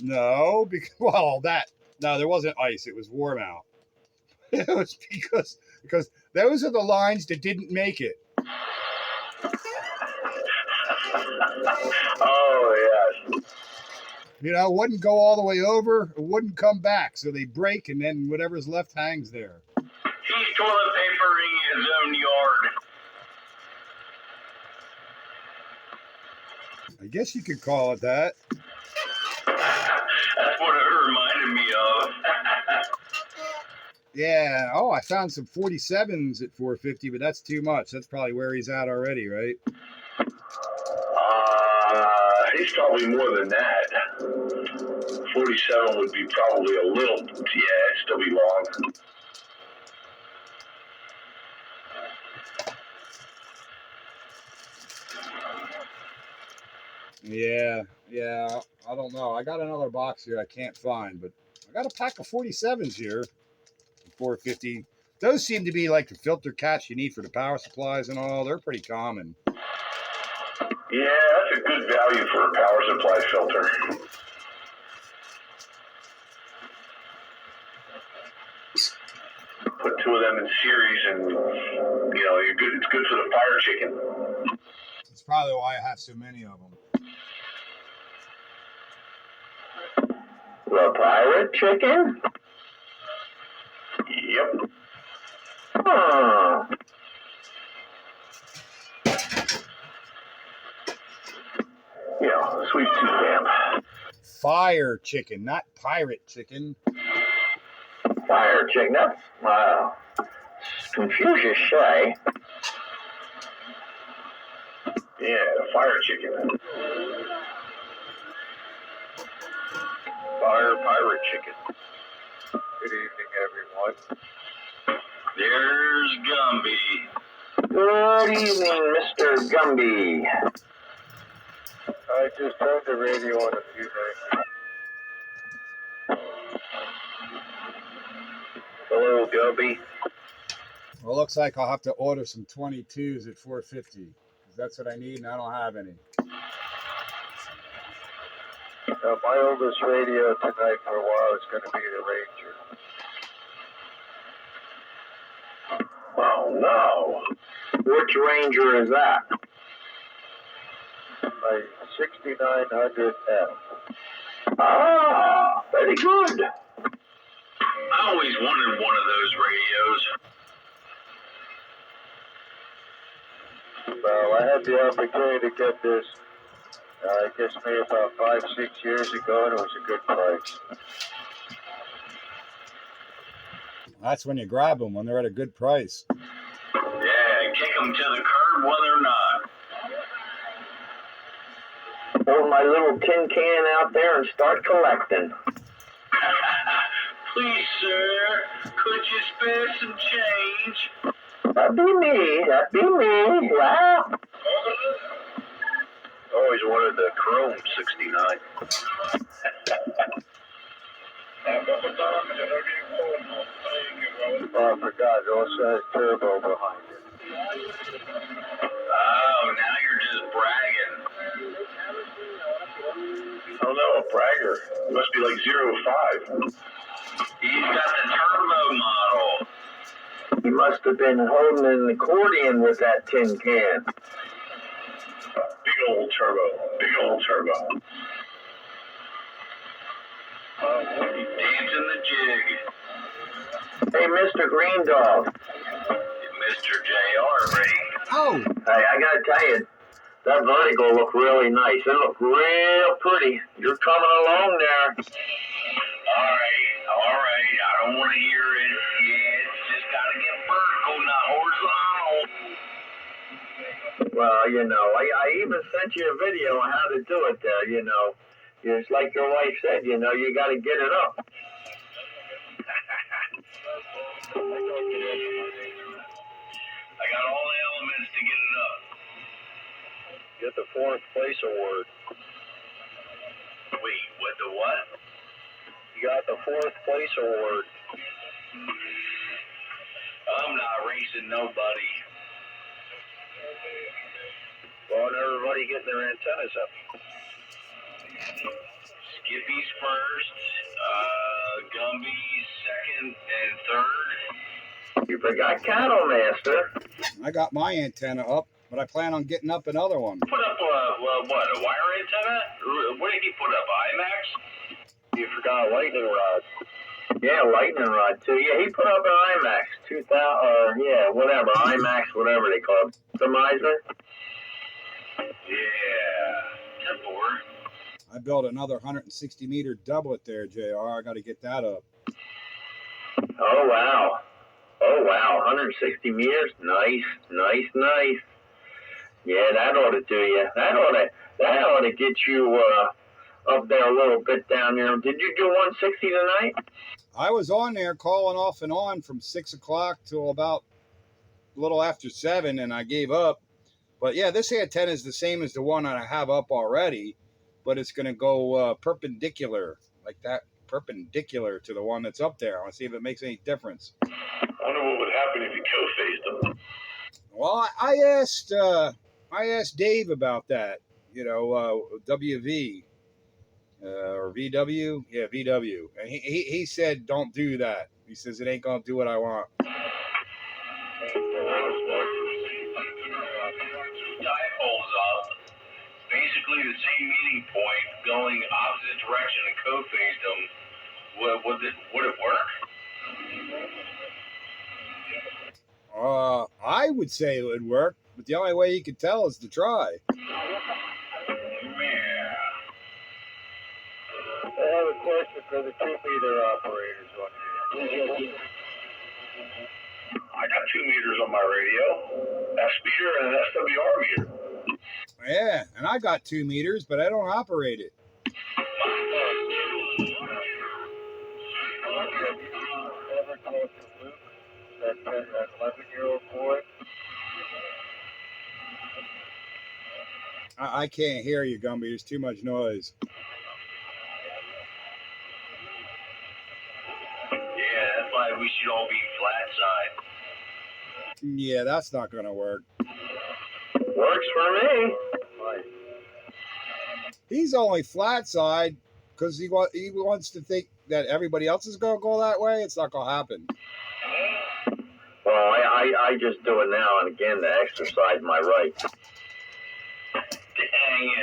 No, because no, there wasn't ice. It was warm out. It was because those are the lines that didn't make it. Oh, yes. You know, it wouldn't go all the way over. It wouldn't come back. So they break, and then whatever's left hangs there. He's toilet papering his own yard. I guess you could call it that. That's what it reminded me of. Yeah. Oh, I found some 47s at 450, but that's too much. That's probably where he's at already, right? He's probably more than that. 47 would be probably a little, it'd still be long. Yeah. I don't know. I got another box here I can't find, but I got a pack of 47s here. 450. Those seem to be like the filter caps you need for the power supplies and all. They're pretty common. Yeah, that's a good value for a power supply filter. Put two of them in series and, you're good. It's good for the fire chicken. That's probably why I have so many of them. The pirate chicken? Yep. Huh. Yeah, sweet tooth lamp. Fire chicken, not pirate chicken. Fire chicken. That's Confucius shy. Yeah, fire chicken. Fire pirate chicken. Good evening, everyone. There's Gumby. Good evening, Mr. Gumby. I just turned the radio on a few minutes ago. Hello, Gumby. Well, looks like I'll have to order some 22s at 450. That's what I need, and I don't have any. My oldest radio tonight for a while is going to be the Ranger. Oh, no. Which Ranger is that? My 6900F. Ah, very good. I always wanted one of those radios. Well, I had the opportunity to get this, I guess maybe about 5-6 years ago, and it was a good price. That's when you grab them, when they're at a good price. Yeah, kick them to the curb when they're not. Hold my little tin can out there and start collecting. Please, sir, could you spare some change? That'd be me, wow. Always wanted the Chrome 69. Oh, I forgot, it also has turbo behind it. Oh, now you're just bragging. Oh no, a bragger. Must be like 05. He's got the turbo model. He must have been holding an accordion with that tin can. Big old turbo. Dancing the jig. Hey, Mr. Green Dog. Mr. J.R. Ring. Oh! Hey, I gotta tell you, that vertigo looked really nice. It looked real pretty. You're coming along there. All right. I don't want to hear it. Yeah, it's just gotta get vertical, not horizontal. Well, I even sent you a video on how to do it there, Just like your wife said, you know, you got to get it up. I got all the elements to get it up. Get the 4th place award. Wait, what the what? You got the 4th place award. I'm not racing nobody. Well, and everybody getting their antennas up. Skippy's first, Gumby's second and third. You forgot Cattle Master. I got my antenna up, but I plan on getting up another one. Put up what, a wire antenna? What did he put up, IMAX? You forgot a lightning rod. Yeah, lightning rod too. Yeah, he put up an IMAX 2000, or yeah, whatever, IMAX, whatever they call it. Optimizer. Yeah, that's bored. I built another 160 meter doublet there, JR. I got to get that up. Oh wow. Oh wow, 160 meters. Nice, nice, nice. Yeah, that ought to do you. That ought to get you up there a little bit down there. Did you do 160 tonight? I was on there calling off and on from 6 o'clock till about a little after 7, and I gave up. But yeah, this antenna is the same as the one that I have up already, but it's going to go perpendicular, like that, perpendicular to the one that's up there. I want to see if it makes any difference. I wonder what would happen if you co-phased them. Well, I asked Dave about that, you know, WV. Or VW, yeah, VW, and he said don't do that. He says it ain't gonna do what I want. Dipoles up, basically the same meeting point, going opposite direction and co-phased them. Would it work? I would say it would work, but the only way you could tell is to try. I have a question for the 2-meter operators on here. I got 2 meters on my radio, S meter and an SWR meter. Yeah, and I got 2 meters, but I don't operate it. Ever talk to Luke, that 11-year-old boy? I can't hear you, Gumby. There's too much noise. Yeah, that's why we should all be flat side. Yeah, that's not gonna work. Works for me. He's only flat side because he wants to think that everybody else is gonna go that way. It's not gonna happen. Well, I just do it now and again to exercise my right. Dang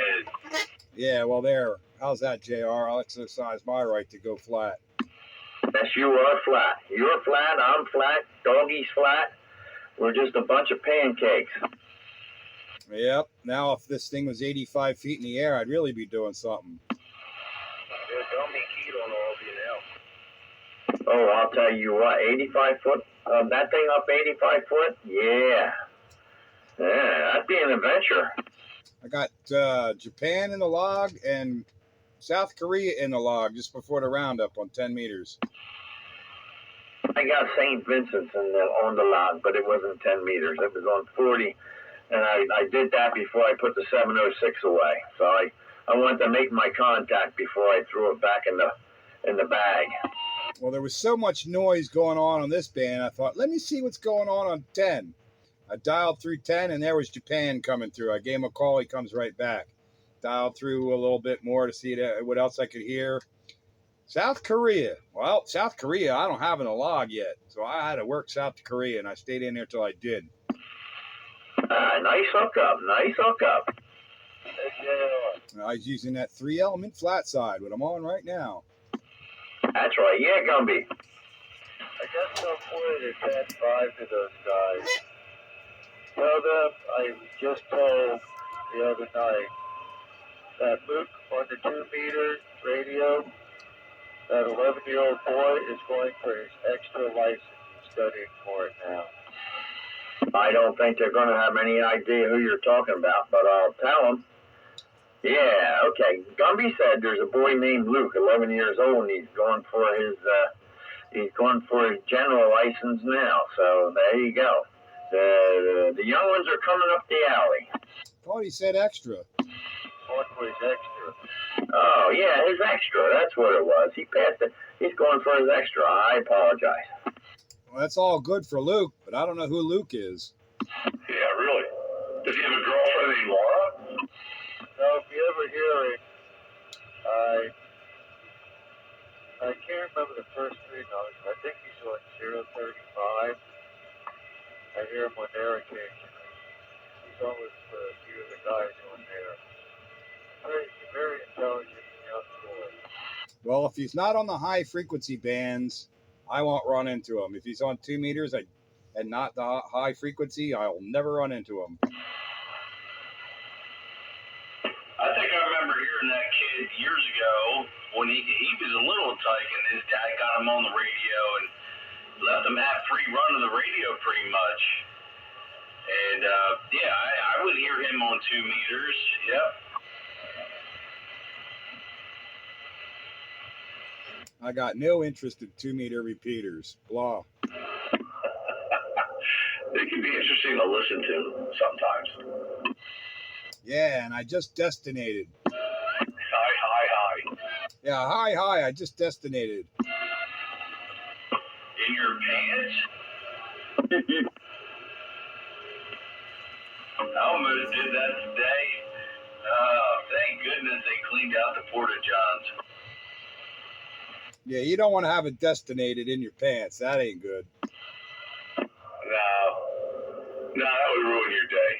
it. Yeah, well, there. How's that, JR? I'll exercise my right to go flat. Yes, you are flat. You're flat, I'm flat, Doggy's flat. We're just a bunch of pancakes. Yep. Now, if this thing was 85 feet in the air, I'd really be doing something. Yeah, don't be keyed on all of you now. Oh, I'll tell you what, 85 foot, that thing up 85 foot? Yeah. Yeah, that'd be an adventure. I got Japan in the log and South Korea in the log just before the roundup on 10 meters. I got St. Vincent's on the log, but it wasn't 10 meters. It was on 40, and I did that before I put the 706 away. So I wanted to make my contact before I threw it back in the bag. Well, there was so much noise going on this band, I thought, let me see what's going on 10. I dialed through 10, and there was Japan coming through. I gave him a call. He comes right back. Dialed through a little bit more to see what else I could hear. South Korea. Well, South Korea, I don't have in a log yet, so I had to work South Korea, and I stayed in there till I did. Nice hookup. Nice hookup. I was using that 3-element flat side, what I'm on right now. That's right. Yeah, Gumby. I got some point at 10-5 to those guys. Tell them I was just told the other night that Luke on the 2-meter radio, that 11-year-old boy is going for his extra license. He's studying for it now. I don't think they're going to have any idea who you're talking about, but I'll tell them. Yeah, okay. Gumby said there's a boy named Luke, 11 years old, and he's going for his general license now. So there you go. The young ones are coming up the alley. Thought he said extra. What was extra? Oh yeah, his extra. That's what it was. He passed it. He's going for his extra. I apologize. Well, that's all good for Luke, but I don't know who Luke is. Yeah, really. Does he have a girlfriend named Laura? No, if you ever hear it, I can't remember the first 3 notes. I think he's on 035. I hear him on there occasionally. He's always a few of the guys on there. Very intelligent young boy. Well, if he's not on the high frequency bands, I won't run into him. If he's on 2 meters and not the high frequency, I'll never run into him. I think I remember hearing that kid years ago when he was a little tyke and his dad got him on the radio and let them have free run of the radio pretty much. And yeah, I would hear him on 2 meters. Yep. I got no interest in 2 meter repeaters. Blah. They can be interesting to listen to sometimes. Yeah, and I just destinated. Hi. Yeah, hi, I just destinated. In your pants? I almost did that today. Thank goodness they cleaned out the porta-johns. Yeah, you don't want to have it destinated in your pants. That ain't good. No, that would ruin your day.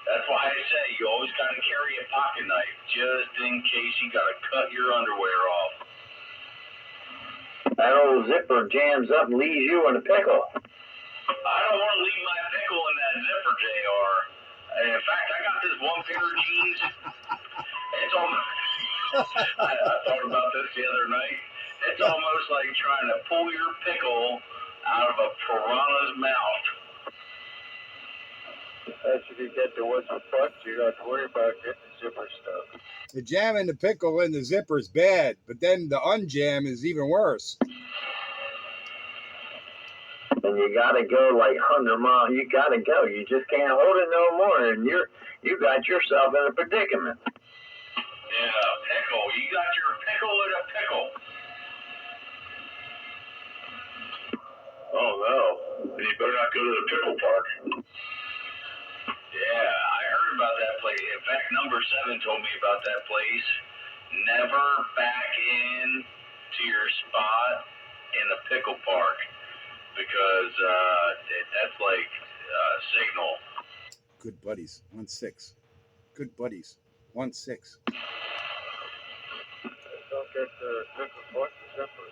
That's why I say you always got to carry a pocket knife just in case you got to cut your underwear off. That old zipper jams up and leaves you in a pickle. I don't want to leave my pickle in that zipper, JR. In fact, I got this one pair of jeans. It's almost, I thought about this the other night. It's almost like trying to pull your pickle out of a piranha's mouth. That's if you get the ones with butts, you don't have to worry about getting the zipper stuck. The jamming the pickle in the zipper is bad, but then the unjam is even worse. And you gotta go like 100 miles. You gotta go. You just can't hold it no more, and you got yourself in a predicament. Yeah, pickle. You got your pickle in a pickle. Oh no. Then you better not go to the pickle park. Yeah, I heard about that place. In fact, number 7 told me about that place. Never back in to your spot in the pickle park because that's like signal. Good buddies, 1-6. Good buddies, 1-6. Don't get the pickle park the zipper.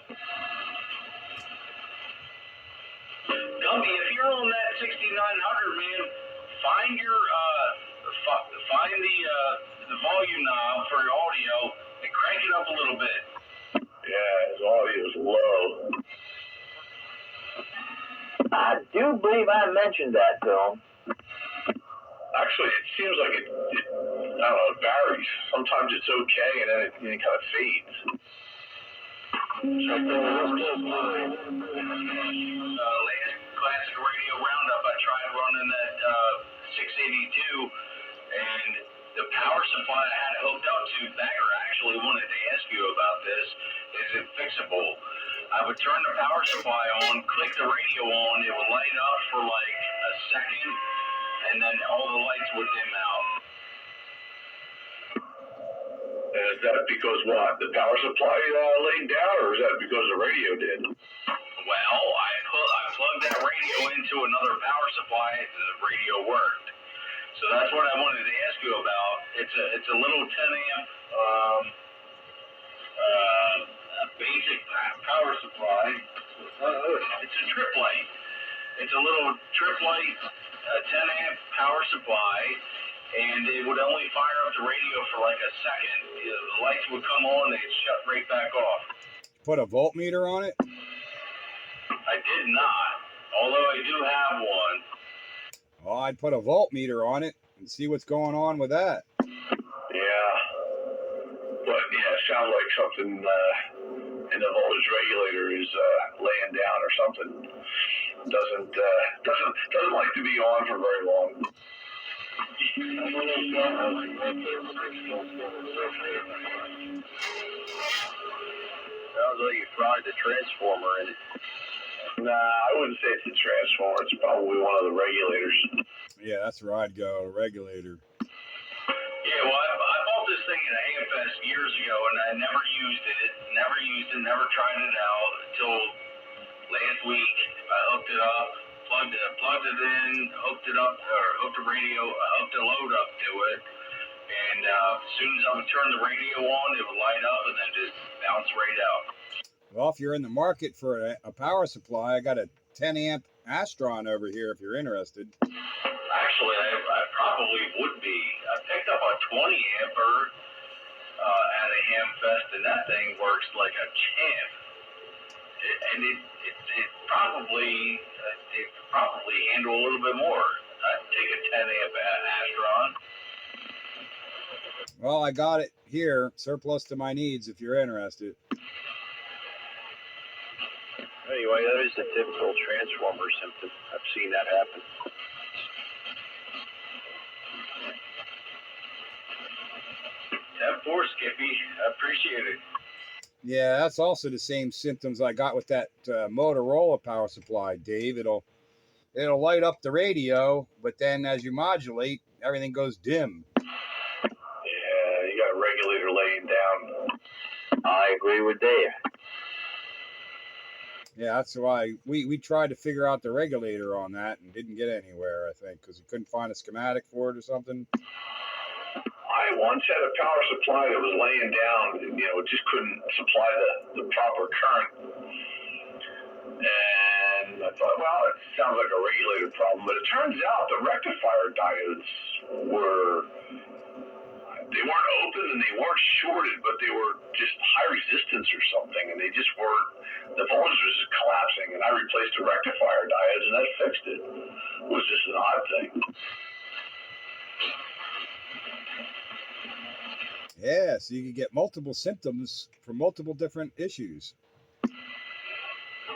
Gumby, if you're on that 6900, man, find your find the volume knob for your audio and crank it up a little bit. Yeah, his audio is low. I do believe I mentioned that to him. Actually, it seems like it I don't know, it varies. Sometimes it's okay, and then it kind of fades. Last classic radio roundup, I tried running that 682, and the power supply I had it hooked up to, Bagger actually wanted to ask you about this. Is it fixable? I would turn the power supply on, click the radio on, it would light up for like a second, and then all the lights would dim out. And is that because what? The power supply laid down, or is that because the radio did? Well, I plugged that radio into another power supply, and the radio worked. So that's what I wanted to ask you about. It's a little 10 amp basic power supply. It's a trip light. It's a little trip light, 10 amp power supply, and it would only fire up the radio for like a second. The lights would come on, they'd shut right back off. Put a voltmeter on it? I did not, although I do have one. Oh, I'd put a voltmeter on it. and see what's going on with that. Yeah. But yeah, it sounds like something in the voltage regulator is laying down or something. Doesn't like to be on for very long. Sounds like you fried the transformer in it. Nah, I wouldn't say it's a transformer. It's probably one of the regulators. Yeah, that's where I'd go, regulator. Yeah, well, I bought this thing at a Hamfest years ago, and I never used it. Never tried it out until last week. I hooked it up, plugged it in, hooked the radio, hooked the load up to it, and as soon as I would turn the radio on, it would light up and then just bounce right out. Well, if you're in the market for a power supply, I got a 10 amp Astron over here if you're interested. Actually, I probably would be. I picked up a 20 amper at a Hamfest, and that thing works like a champ. It probably handle a little bit more. I'd take a 10 amp Astron. Well, I got it here, surplus to my needs if you're interested. Anyway, that is the typical transformer symptom. I've seen that happen. 10-4, Skippy. I appreciate it. Yeah, that's also the same symptoms I got with that Motorola power supply, Dave. It'll light up the radio, but then as you modulate, everything goes dim. Yeah, you got a regulator laying down. I agree with Dave. Yeah, that's why we tried to figure out the regulator on that and didn't get anywhere, I think, because we couldn't find a schematic for it or something. I once had a power supply that was laying down, and it just couldn't supply the proper current. And I thought, well, it sounds like a regulator problem, but it turns out the rectifier diodes they weren't open and they weren't shorted, but they were just high resistance or something, and they just weren't. The voltage was just collapsing, and I replaced the rectifier diodes, and that fixed it. It was just an odd thing. Yeah, so you can get multiple symptoms for multiple different issues.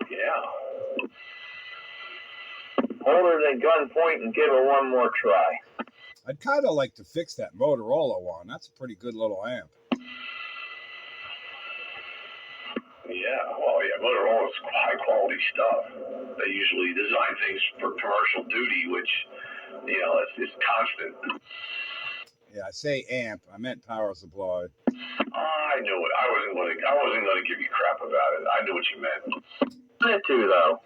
Yeah. Hold her at gunpoint and give her one more try. I'd kind of like to fix that Motorola one. That's a pretty good little amp. Yeah, well, yeah, Motorola's high quality stuff. They usually design things for commercial duty, which, it's constant. Yeah, I say amp. I meant power supply. I knew it. I wasn't going to give you crap about it. I knew what you meant. Me too, though.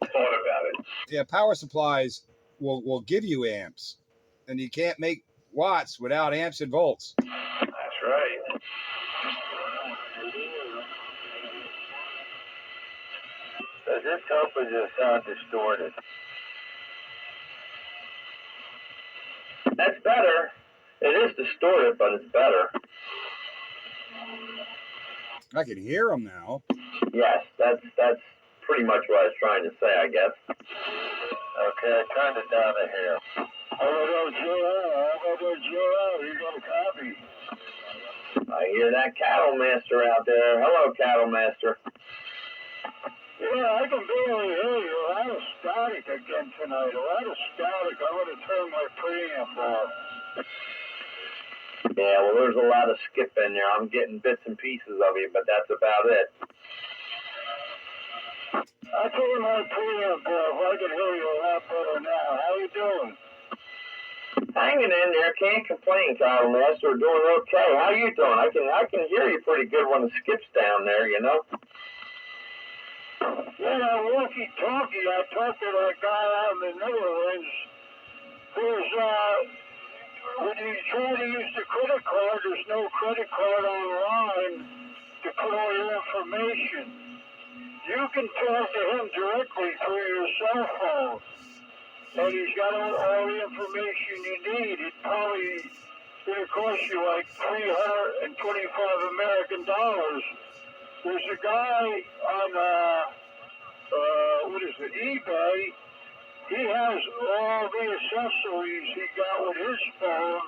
Thought about it. Yeah, power supplies will give you amps, and you can't make watts without amps and volts. That's right. Does this help or does it sound distorted? That's better. It is distorted, but it's better. I can hear them now. Yes, that's pretty much what I was trying to say, I guess. Okay, I turned it down a hair. Hello, Joe. You got a copy? I hear that cattle master out there. Hello, cattle master. Yeah, I can barely hear you. A lot of static again tonight. A lot of static. I'm going to turn my preamp off. Yeah, well, there's a lot of skip in there. I'm getting bits and pieces of you, but that's about it. I turned my preamp off. I can hear you a lot better now. How you doing? Hanging in there. Can't complain, Cattle Master. Doing okay. How you doing? I can hear you pretty good when the skip's down there, Yeah, walkie-talkie. I talked to that guy out in the Netherlands. When you try to use the credit card, there's no credit card online to put all your information. You can talk to him directly through your cell phone. And he's got all the information you need. It probably going to cost you like $325 American dollars. There's a guy on, eBay. he has all the accessories he got with his phone,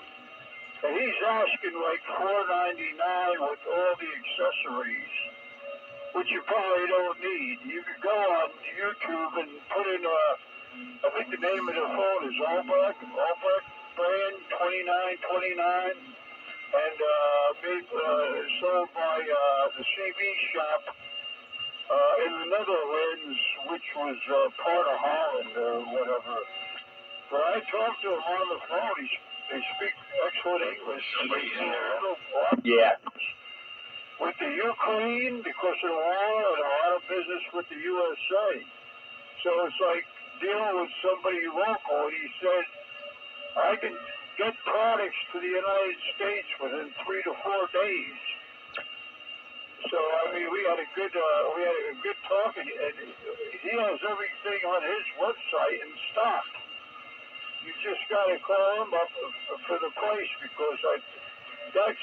and he's asking like $4.99 with all the accessories, which you probably don't need. You could go on YouTube and put in I think the name of the phone is Albrecht brand 2929, and sold by the CB shop in the Netherlands, which was part of Holland or whatever. But I talked to him on the phone. They speak excellent English. Yeah. With the Ukraine, because of the war, and a lot of business with the USA. So it's like dealing with somebody local. He said, I can get products to the United States within 3 to 4 days. So I mean, we had a good talk, and he has everything on his website in stock. You just got to call him up for the price, because that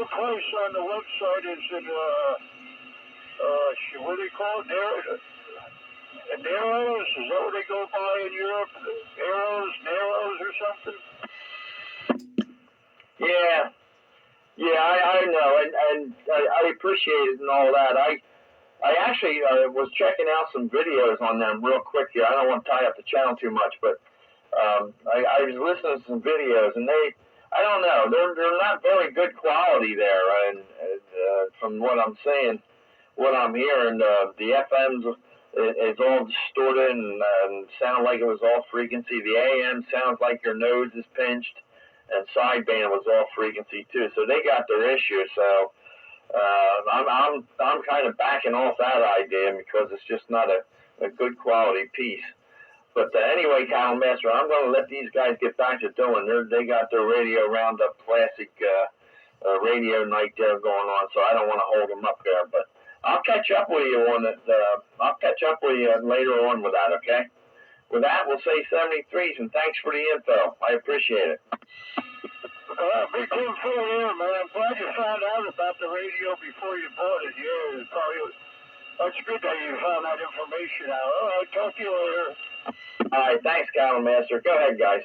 price on the website is in what do they call it? Narrows? Is that what they go by in Europe? Narrows or something? Yeah. Yeah, I know, and I appreciate it and all that. I actually was checking out some videos on them real quick here. I don't want to tie up the channel too much, but I was listening to some videos, and I don't know, they're not very good quality there, and from what I'm saying, what I'm hearing, the FM's it's all distorted and sound like it was all frequency. The AM sounds like your nose is pinched, and sideband was all frequency too. So they got their issues. So I'm kind of backing off that idea, because it's just not a good quality piece. But anyway, Kyle Master, I'm going to let these guys get back to doing. They got their Radio Roundup Classic radio night there going on, so I don't want to hold them up there. But I'll catch up with you on it. I'll catch up with you later on with that, okay? With that, we'll say 73s, and thanks for the info. I appreciate it. Big Tim Phil here, man. I'm glad you found out about the radio before you bought it. Yeah, that's good that you found that information out. All right, talk to you later. All right, thanks, Cattle Master. Go ahead, guys.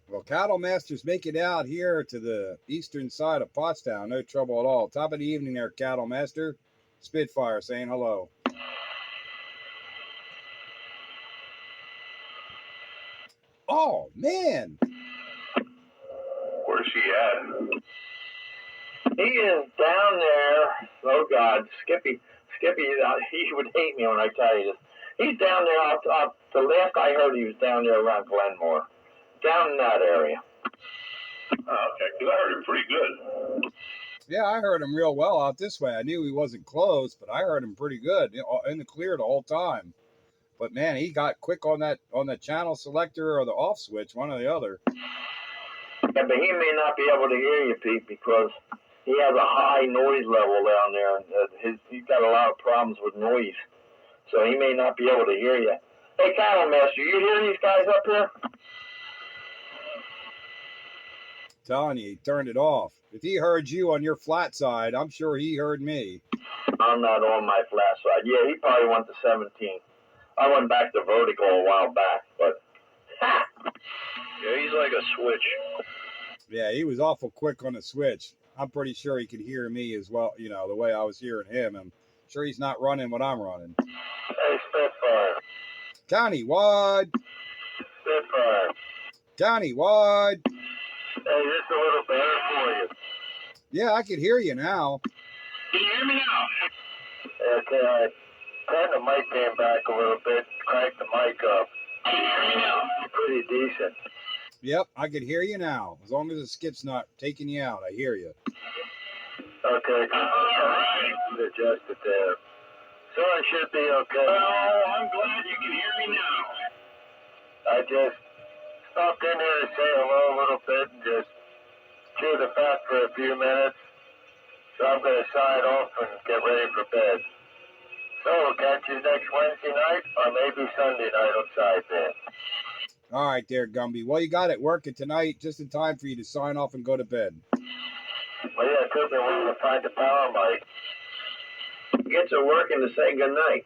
Well, Cattle Master's making it out here to the eastern side of Pottstown. No trouble at all. Top of the evening there, Cattle Master. Spitfire saying hello. Oh, man. Where's she at? He is down there. Oh, God. Skippy, he would hate me when I tell you this. He's down there. The last I heard, he was down there around Glenmore. Down in that area. Oh, okay, because I heard him pretty good. Yeah, I heard him real well out this way. I knew he wasn't close, but I heard him pretty good in the clear the whole time. But man, he got quick on that channel selector or the off switch, one or the other. Yeah, but he may not be able to hear you, Pete, because he has a high noise level down there. He's got a lot of problems with noise, so he may not be able to hear you. Hey, Cattle Master, you hear these guys up here? Telling you, he turned it off. If he heard you on your flat side, I'm sure he heard me. I'm not on my flat side. Yeah, he probably went to 17. I went back to vertical a while back, but yeah, he's like a switch. Yeah, he was awful quick on the switch. I'm pretty sure he could hear me as well, the way I was hearing him. I'm sure he's not running what I'm running. Hey, Spitfire. Countywide. Spitfire. Countywide. Hey, this is a little better for you. Yeah, I can hear you now. Can you hear me now? Okay, I turned the mic game back a little bit, cranked the mic up. Can you hear me now? Pretty decent. Yep, I can hear you now. As long as the skip's not taking you out, I hear you. Okay, adjust it there. So it should be okay. Oh, I'm glad you can hear me now. I just stopped in here to say hello a little bit and just chew the fat for a few minutes. So I'm going to sign off and get ready for bed. So we'll catch you next Wednesday night or maybe Sunday night on Sideband. All right there, Gumby. Well, you got it working tonight just in time for you to sign off and go to bed. Well, yeah, it took me a while to find the power mic. Get to working to say goodnight.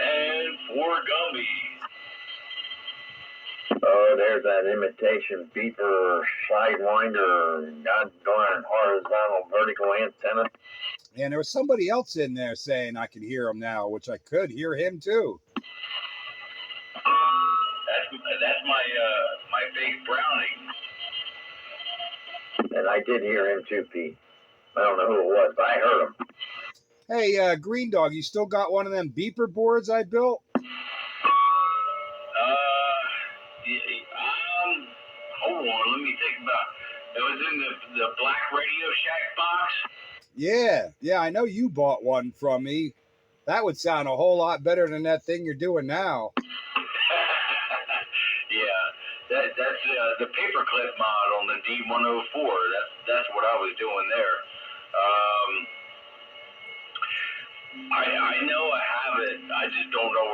And for Gumby. Oh, there's that imitation beeper, sidewinder, god-darn horizontal vertical antenna. And there was somebody else in there saying I can hear him now, which I could hear him too. That's my fake Browning. And I did hear him too, Pete. I don't know who it was, but I heard him. Hey, Green Dog, you still got one of them beeper boards I built? Hold on, let me think about it. It was in the black Radio Shack box. Yeah, I know you bought one from me. That would sound a whole lot better than that thing you're doing now. Yeah, that's the paperclip mod on the D104. That's what I was doing there. I know I have it. I just don't know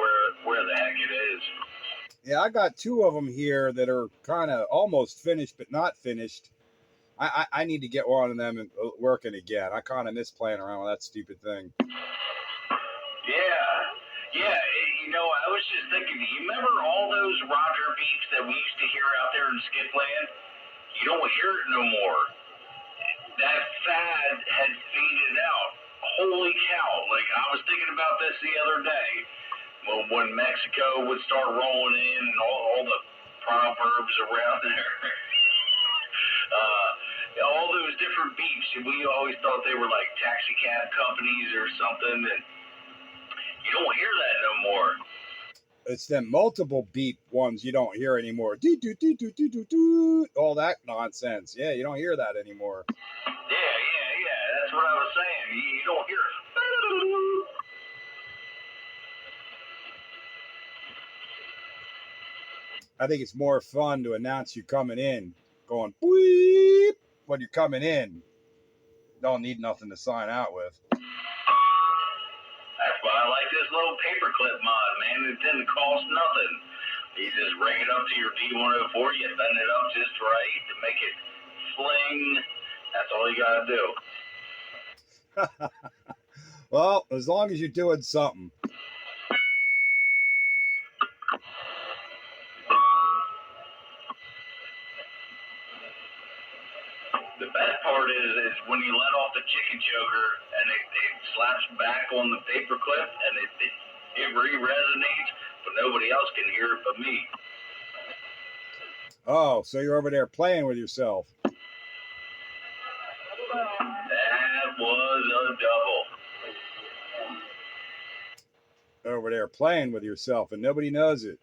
where the heck it is. Yeah, I got two of them here that are kind of almost finished, but not finished. I need to get one of them working again. I kind of miss playing around with that stupid thing. Yeah. I was just thinking, do you remember all those Roger beeps that we used to hear out there in Skipland? You don't hear it no more. That fad had faded out. Holy cow. Like, I was thinking about this the other day. When Mexico would start rolling in and all the proverbs around there. All those different beeps, we always thought they were like taxi cab companies or something, and you don't hear that no more. It's them multiple beep ones you don't hear anymore. Doo, doo, doo, doo, doo, doo, doo. All that nonsense. Yeah, you don't hear that anymore. Yeah. That's what I was saying. You don't hear it. I think it's more fun to announce you coming in, going beep when you're coming in. Don't need nothing to sign out with. That's why I like this little paperclip mod, man. It didn't cost nothing. You just ring it up to your D104, you bend it up just right to make it fling. That's all you gotta do. Well, as long as you're doing something. The best part is when you let off the chicken choker and it slaps back on the paperclip and it re-resonates, but nobody else can hear it but me. Oh, so you're over there playing with yourself. That was a double. Over there playing with yourself and nobody knows it.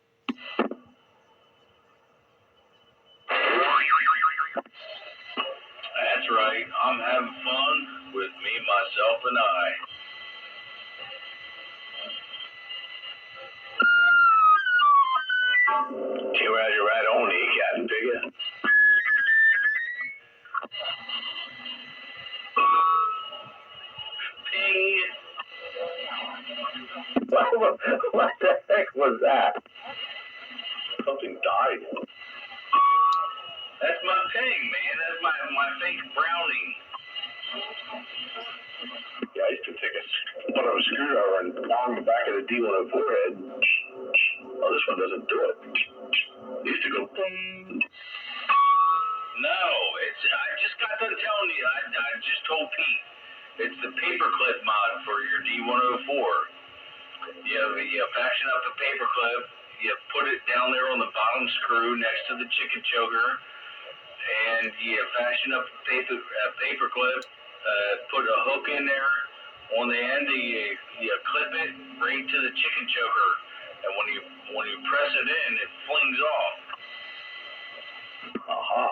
That's right. I'm having fun with me, myself, and I. Get right on it, Captain Figure. Ping. What the heck was that? Something died. That's my ping, man. That's my fake Browning. Yeah, I used to take one of a screwdriver and bang the back of the D104 head. Oh, this one doesn't do it. It used to go boom. No, I just got done telling you. I just told Pete. It's the paperclip mod for your D104. You fasten up the paperclip. You put it down there on the bottom screw next to the chicken choker, and you fasten up the paperclip. Put a hook in there on the end. You clip it right to the chicken choker, and when you press it in, it flings off. Aha.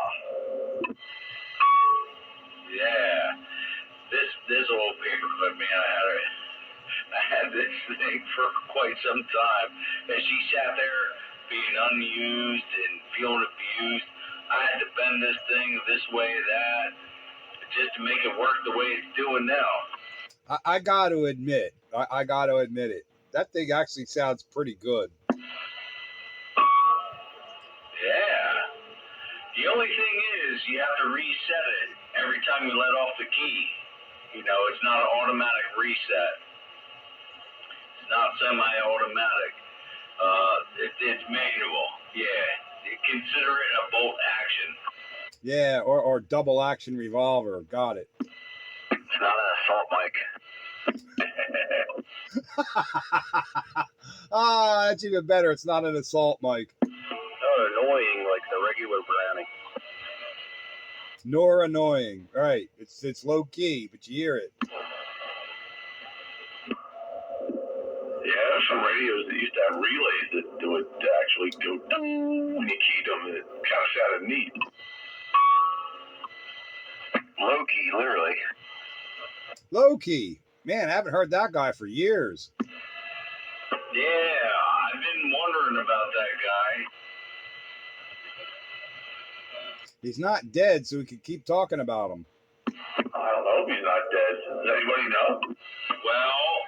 Yeah, this old paperclip, man. I had this thing for quite some time, and she sat there being unused and feeling abused. I had to bend this thing this way, that, just to make it work the way it's doing now. I got to admit, I got to admit it. That thing actually sounds pretty good. Yeah. The only thing is, you have to reset it every time you let off the key. It's not an automatic reset. It's not semi-automatic. It's manual. Yeah, consider it a bolt action. Yeah, or double action revolver. Got it. It's not an assault mic. Ah, that's even better. It's not an assault mic. Not annoying like the regular brownie. Nor annoying. Right. It's low key, but you hear it. Yeah, there's some radios that used to have relays that would actually go ding when you keyed them. It kind of sounded neat. Low key, literally. Low key. Man, I haven't heard that guy for years. Yeah, I've been wondering about that guy. He's not dead, so we can keep talking about him. I don't know if he's not dead. Does anybody know? Well,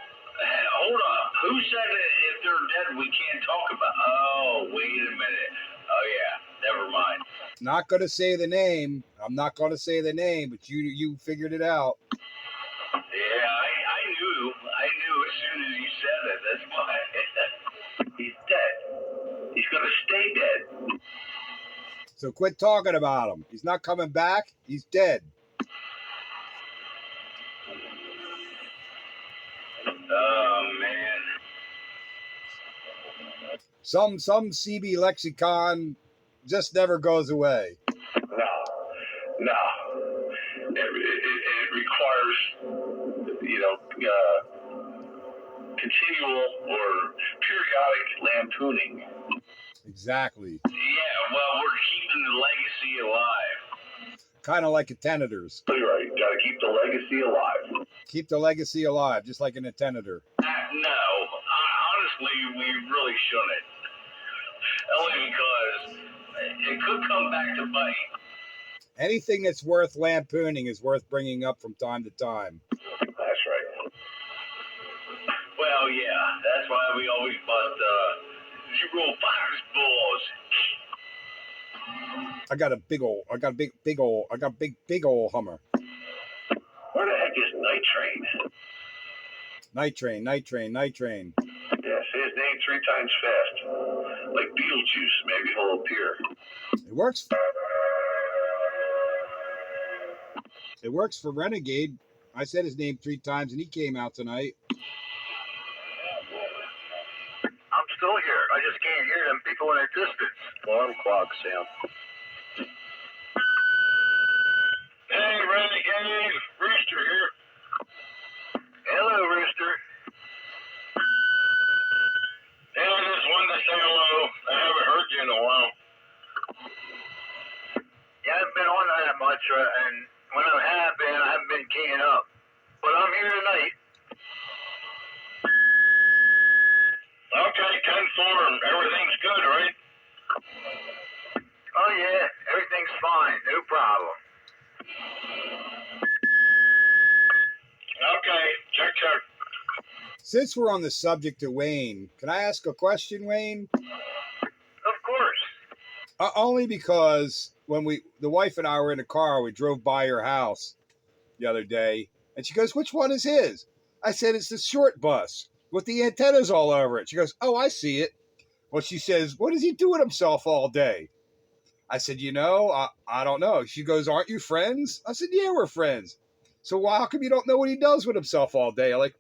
hold on. Who said that if they're dead we can't talk about? Oh, wait a minute. Oh yeah, never mind. Not gonna say the name. I'm not gonna say the name, but you figured it out. Yeah, I knew as soon as you said it. That's why. He's dead. He's gonna stay dead. So quit talking about him. He's not coming back. He's dead. Oh man. Some CB lexicon just never goes away. No. It requires, continual or periodic lampooning. Exactly. Yeah, well, we're keeping the legacy alive. Kind of like attenders. You're right. Got to keep the legacy alive. Keep the legacy alive, just like an attender. No, honestly, we really shouldn't. Only because it could come back to bite. Anything that's worth lampooning is worth bringing up from time to time. That's right. Well, yeah, that's why we always bust zero virus balls. I got a big old Hummer. Where the heck is Night Train? Night Train. Yeah, say his name 3 times fast. Like Beetlejuice, maybe he'll appear. It works for Renegade. I said his name 3 times and he came out tonight. I'm still here. I just can't hear them people in the distance. Alarm clock sound. Hey, Renegade, Rooster here. Hello, Rooster. Hey, I just wanted to say hello. I haven't heard you in a while. Yeah, I haven't been on that much, and when I have been, I haven't been keying up. But I'm here tonight. Okay, 10-4. Everything's good, right? Oh, yeah, everything's fine. No problem. Okay, check. Since we're on the subject of Wayne, can I ask a question, Wayne? Of course. Only because when the wife and I were in the car, we drove by your house the other day, and she goes, "Which one is his?" I said, "It's the short bus with the antennas all over it." She goes, "Oh, I see it." Well, she says, "What does he do with himself all day?" I said, I don't know. She goes, "Aren't you friends?" I said, "Yeah, we're friends." So how come you don't know what he does with himself all day? I'm like,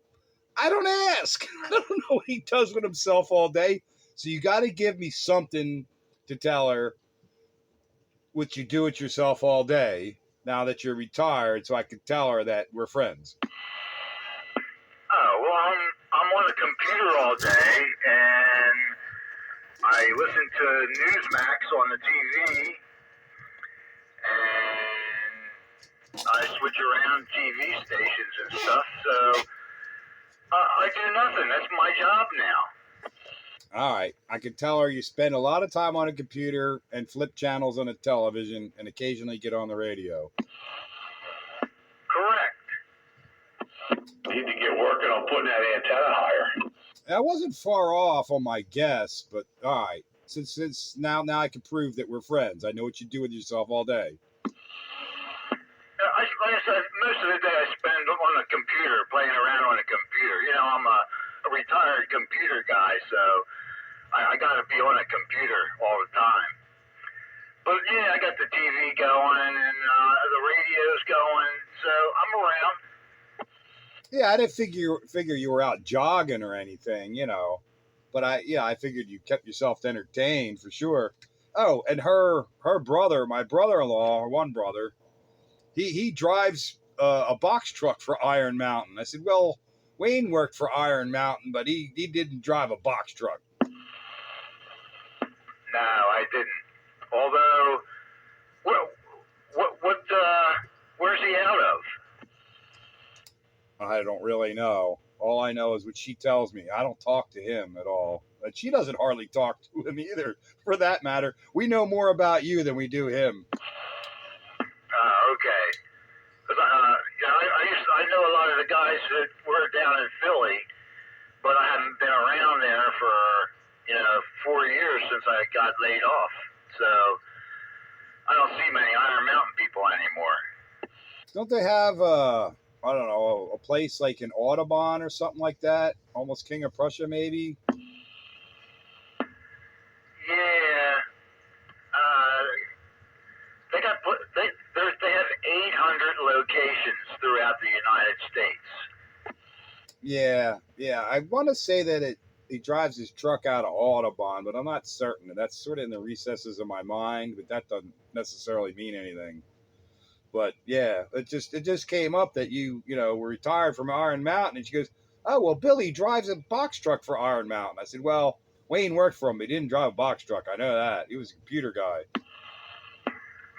I don't ask. I don't know what he does with himself all day. So you got to give me something to tell her what you do with yourself all day now that you're retired, so I can tell her that we're friends. Oh, well, I'm on the computer all day, and I listen to Newsmax on the TV, and I switch around TV stations and stuff, so I do nothing. That's my job now. All right. I can tell her you spend a lot of time on a computer and flip channels on a television and occasionally get on the radio. Correct. Need to get working on putting that antenna higher. I wasn't far off on my guess, but all right. Since now I can prove that we're friends. I know what you do with yourself all day. Like I said, most of the day I spend on the computer, playing around on the computer. You know, I'm a a retired computer guy, so I got to be on a computer all the time. But yeah, I got the TV going and the radio's going, so I'm around. Yeah, I didn't figure you were out jogging or anything, you know. But I figured you kept yourself entertained for sure. Oh, and her brother, my brother-in-law, or one brother, he drives a box truck for Iron Mountain. I said, well, Wayne worked for Iron Mountain, but he didn't drive a box truck. No, I didn't. Although, where's he out of? I don't really know. All I know is what she tells me. I don't talk to him at all. And she doesn't hardly talk to him either, for that matter. We know more about you than we do him. Okay. Because I know a lot of the guys that were down in Philly, but I haven't been around there for 4 years since I got laid off. So I don't see many Iron Mountain people anymore. Don't they have I don't know, a place like an Audubon or something like that? Almost King of Prussia, maybe? Yeah. They have 800 locations throughout the United States. Yeah. I want to say that he drives his truck out of Audubon, but I'm not certain. That's sort of in the recesses of my mind, but that doesn't necessarily mean anything. But yeah, it just came up that you were retired from Iron Mountain, and she goes, "Oh well, Billy drives a box truck for Iron Mountain." I said, "Well, Wayne worked for him, but he didn't drive a box truck. I know that. He was a computer guy."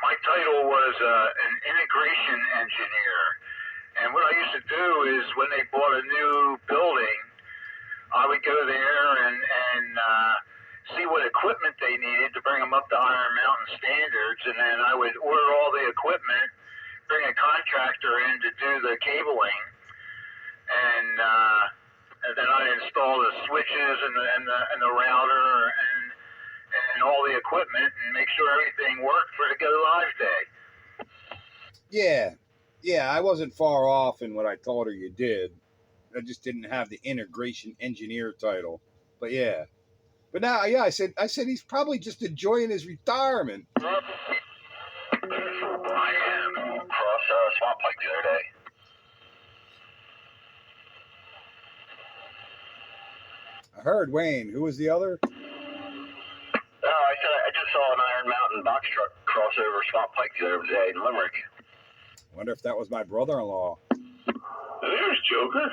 My title was an integration engineer, and what I used to do is when they bought a new building, I would go there and see what equipment they needed to bring them up to Iron Mountain standards, and then I would order all the equipment, bring a contractor in to do the cabling, and then I'd install the switches and the router and all the equipment and make sure everything worked for the go live day. Yeah, I wasn't far off in what I told her you did. I just didn't have the integration engineer title. But yeah. But now, yeah, I said he's probably just enjoying his retirement. I am across Swamp Pike the other day. I heard Wayne. Who was the other? I said I just saw an Iron Mountain box truck cross over Swamp Pike the other day in Limerick. Wonder if that was my brother-in-law. There's Joker.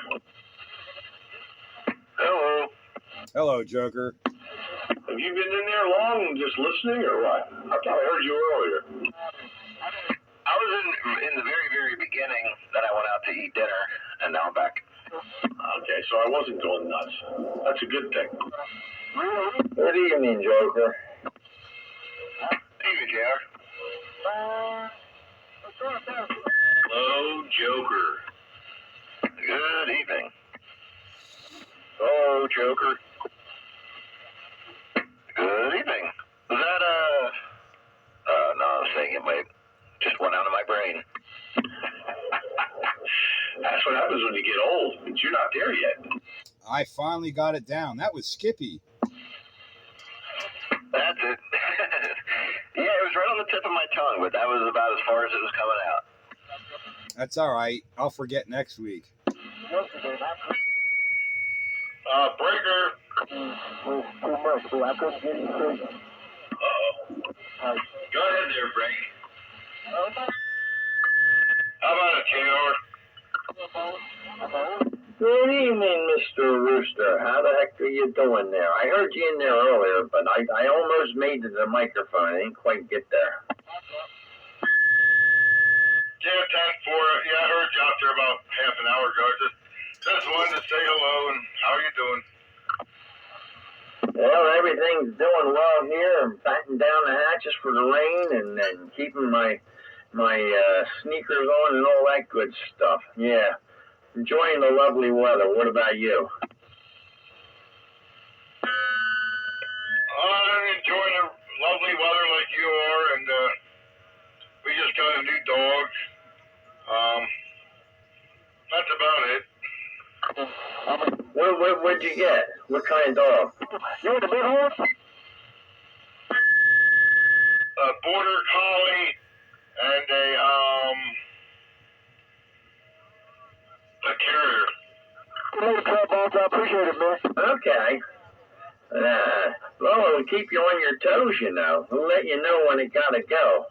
Hello. Hello, Joker. Have you been in there long, just listening, or what? I thought I heard you earlier. I was in the very, very beginning. Then I went out to eat dinner, and now I'm back. Okay, so I wasn't going nuts. That's a good thing. Good evening, Joker. Evening, JR. Hello, Joker. Good evening. Hello, Joker. Good evening. Was that, no, I was saying it just went out of my brain. That's what happens when you get old, but you're not there yet. I finally got it down. That was Skippy. That's it. Yeah, it was right on the tip of my tongue, but that was about as far as it was coming out. That's all right. I'll forget next week. Breaker. Uh-oh. Go ahead there, Frank. How about it, JR? Good evening, Mr. Rooster. How the heck are you doing there? I heard you in there earlier, but I almost made it to the microphone. I didn't quite get there. Yeah, 10-4. Yeah, I heard you out there about half an hour ago. Just wanted to say hello, and how are you doing? Well, everything's doing well here. I'm batting down the hatches for the rain and keeping my sneakers on and all that good stuff. Yeah, enjoying the lovely weather. What about you? I'm enjoying the lovely weather like you are, and we just got a new dog. That's about it. What'd you get? What kind of dog? You want a big horse? A border collie and a carrier. I appreciate it, man. Okay. Well, it'll keep you on your toes, you know. We'll let you know when it gotta go.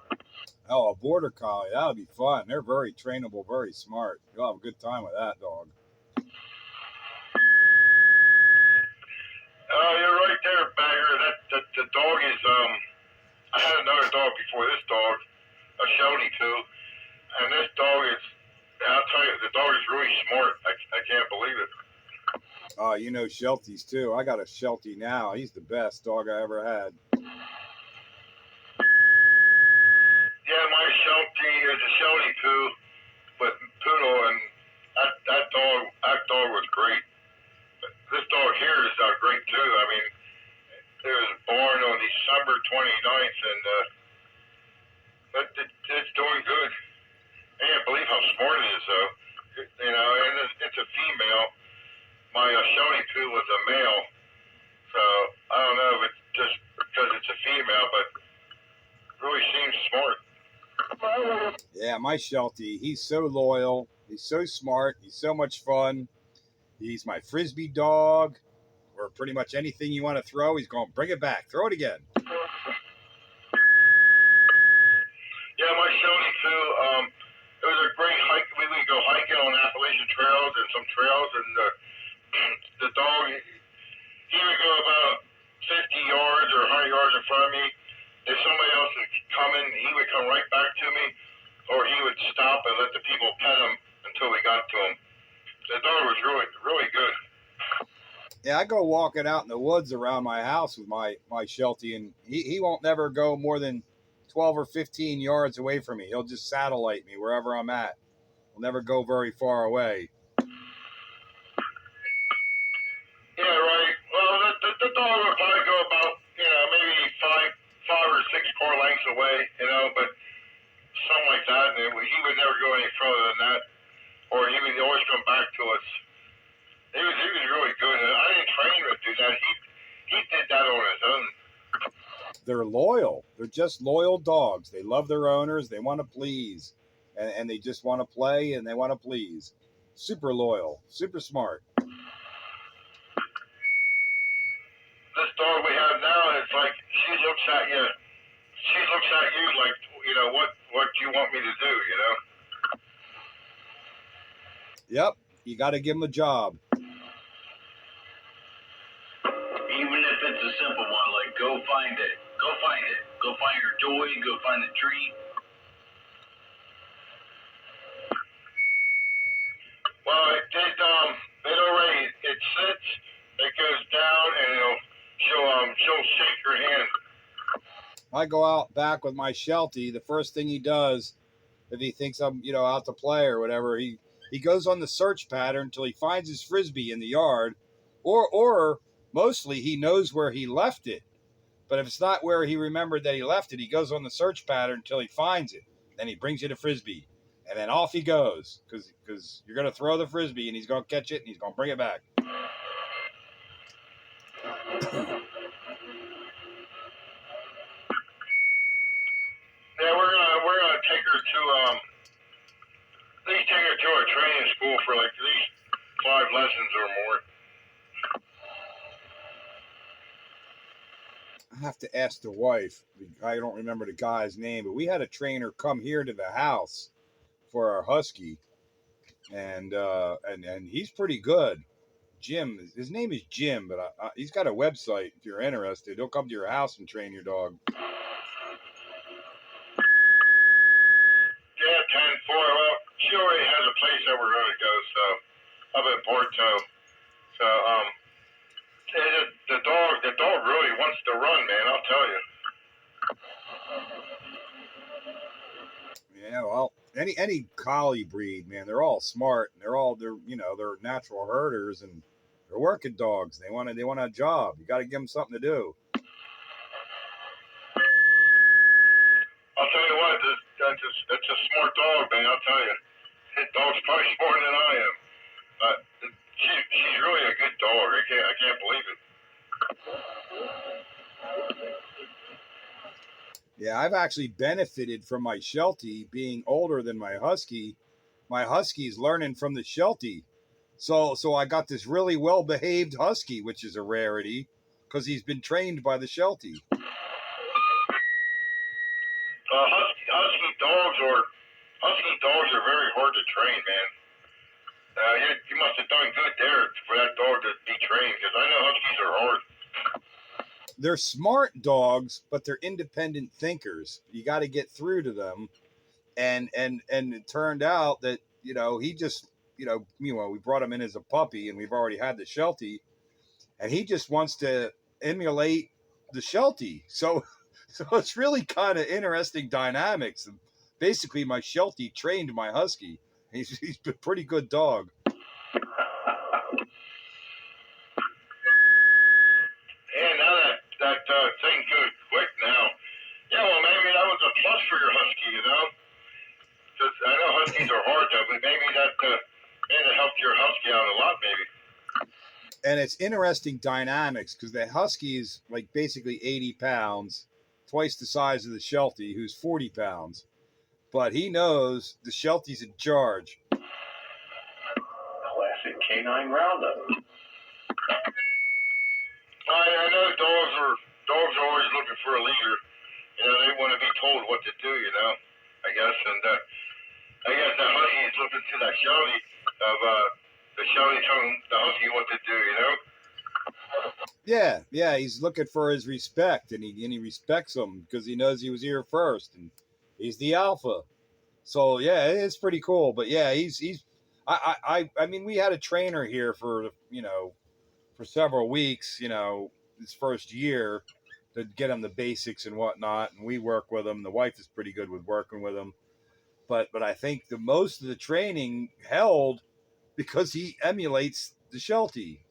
Oh, a border collie. That would be fun. They're very trainable, very smart. You'll have a good time with that dog. You're right there, Bagger. That the dog is I had another dog before this dog, a Sheltie too, and this dog is. I'll tell you, the dog is really smart. I can't believe it. You know Shelties too. I got a Sheltie now. He's the best dog I ever had. Yeah, my Sheltie is a Sheltie too, but poodle, and that dog was great. This dog here is great too. I mean, it was born on December 29th, and it's doing good. I can't believe how smart it is, though. You know, and it's a female. My Sheltie too was a male, so I don't know if it's just because it's a female, but really seems smart. Yeah, my Sheltie. He's so loyal. He's so smart. He's so much fun. He's my frisbee dog, or pretty much anything you want to throw. He's going to bring it back. Throw it again. Yeah, my Sheltie too. It was a great hike. We would go hiking on Appalachian trails and some trails, and the dog, he would go about 50 yards or 100 yards in front of me. If somebody else was coming, he would come right back to me, or he would stop and let the people pet him until we got to him. The dog was really, really good. Yeah, I go walking out in the woods around my house with my Sheltie, and he won't never go more than 12 or 15 yards away from me. He'll just satellite me wherever I'm at. He'll never go very far away. Yeah, right. Well, the dog would probably go about, maybe five or six car lengths away, but something like that. And he would never go any further than that, or he would always come back to us. He was really good. And I didn't train him to do that. He did that on his own. They're loyal. They're just loyal dogs. They love their owners. They want to please, and they just want to play and they want to please. Super loyal, super smart. This dog we have now, it's like she looks at you. She looks at you like, what do you want me to do? Yep, you got to give them a job. Even if it's a simple one, like go find it. Go find it. Go find your toy. Go find the treat. Well, it sits, it goes down, and she'll shake your hand. I go out back with my Sheltie. The first thing he does, if he thinks I'm, out to play or whatever, he goes on the search pattern until he finds his frisbee in the yard, or mostly he knows where he left it. But if it's not where he remembered that he left it, he goes on the search pattern until he finds it. Then he brings you the frisbee, and then off he goes because you're going to throw the frisbee and he's going to catch it and he's going to bring it back. Yeah, we're gonna take her to at least take her to a training school for like at least 5 lessons or more. I have to ask the wife. I don't remember the guy's name, but we had a trainer come here to the house for our husky, and he's pretty good. Jim, his name is Jim, but he's got a website. If you're interested, he'll come to your house and train your dog. Yeah, 10-4. Well, she already has a place that we're gonna go, so up in Porto. So the dog really wants to run, man. I'll tell you. Yeah, well, any collie breed, man, they're all smart and they're natural herders and they're working dogs. They want a job. You got to give them something to do. I'll tell you what, that's a smart dog, man. I'll tell you, that dog's probably smarter than I am. She's really a good dog. I can't believe it. Yeah, I've actually benefited from my Sheltie being older than my Husky. My Husky's learning from the Sheltie. So I got this really well-behaved Husky, which is a rarity, because he's been trained by the Sheltie. Husky dogs are very hard to train, man. You must have done good there for that dog to be trained, because I know Huskies are hard. They're smart dogs, but they're independent thinkers. You got to get through to them, and it turned out that he just we brought him in as a puppy, and we've already had the Sheltie, and he just wants to emulate the Sheltie. So it's really kind of interesting dynamics. And basically, my Sheltie trained my Husky. He's a pretty good dog. Yeah, now that thing goes quick now. Yeah, well, maybe that was a plus for your Husky, Because I know Huskies are hard, though, but maybe that helped your Husky out a lot, maybe. And it's interesting dynamics because the Husky is like basically 80 pounds, twice the size of the Sheltie, who's 40 pounds. But he knows the Sheltie's in charge. Classic canine roundup. I know dogs are always looking for a leader. They want to be told what to do, I guess. And I guess the Husky is looking to that Sheltie of the Sheltie telling the Husky what to do, Yeah, he's looking for his respect, and he respects him because he knows he was here first, and he's the alpha. So yeah, it's pretty cool. But yeah, I mean, we had a trainer here for for several weeks, his first year, to get him the basics and whatnot, and we work with him. The wife is pretty good with working with him, but I think the most of the training held because he emulates the Sheltie.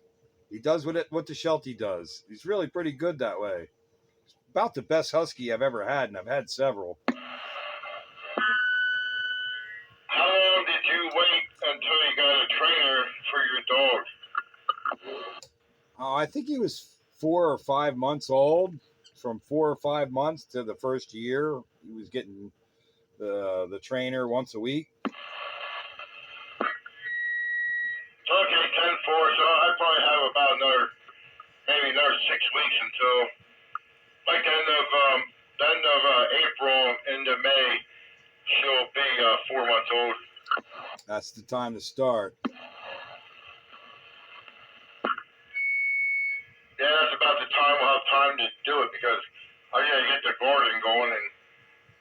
He does what the Sheltie does. He's really pretty good that way. About the best Husky I've ever had, and I've had several. How long did you wait until you got a trainer for your dog? I think he was 4 or 5 months old. From 4 or 5 months to the first year, he was getting the trainer once a week. Okay, 10-4. So I probably have about maybe another 6 weeks until like end of April into May. She'll be 4 months old. That's the time to start. Yeah, that's about the time we'll have time to do it because I gotta get the garden going and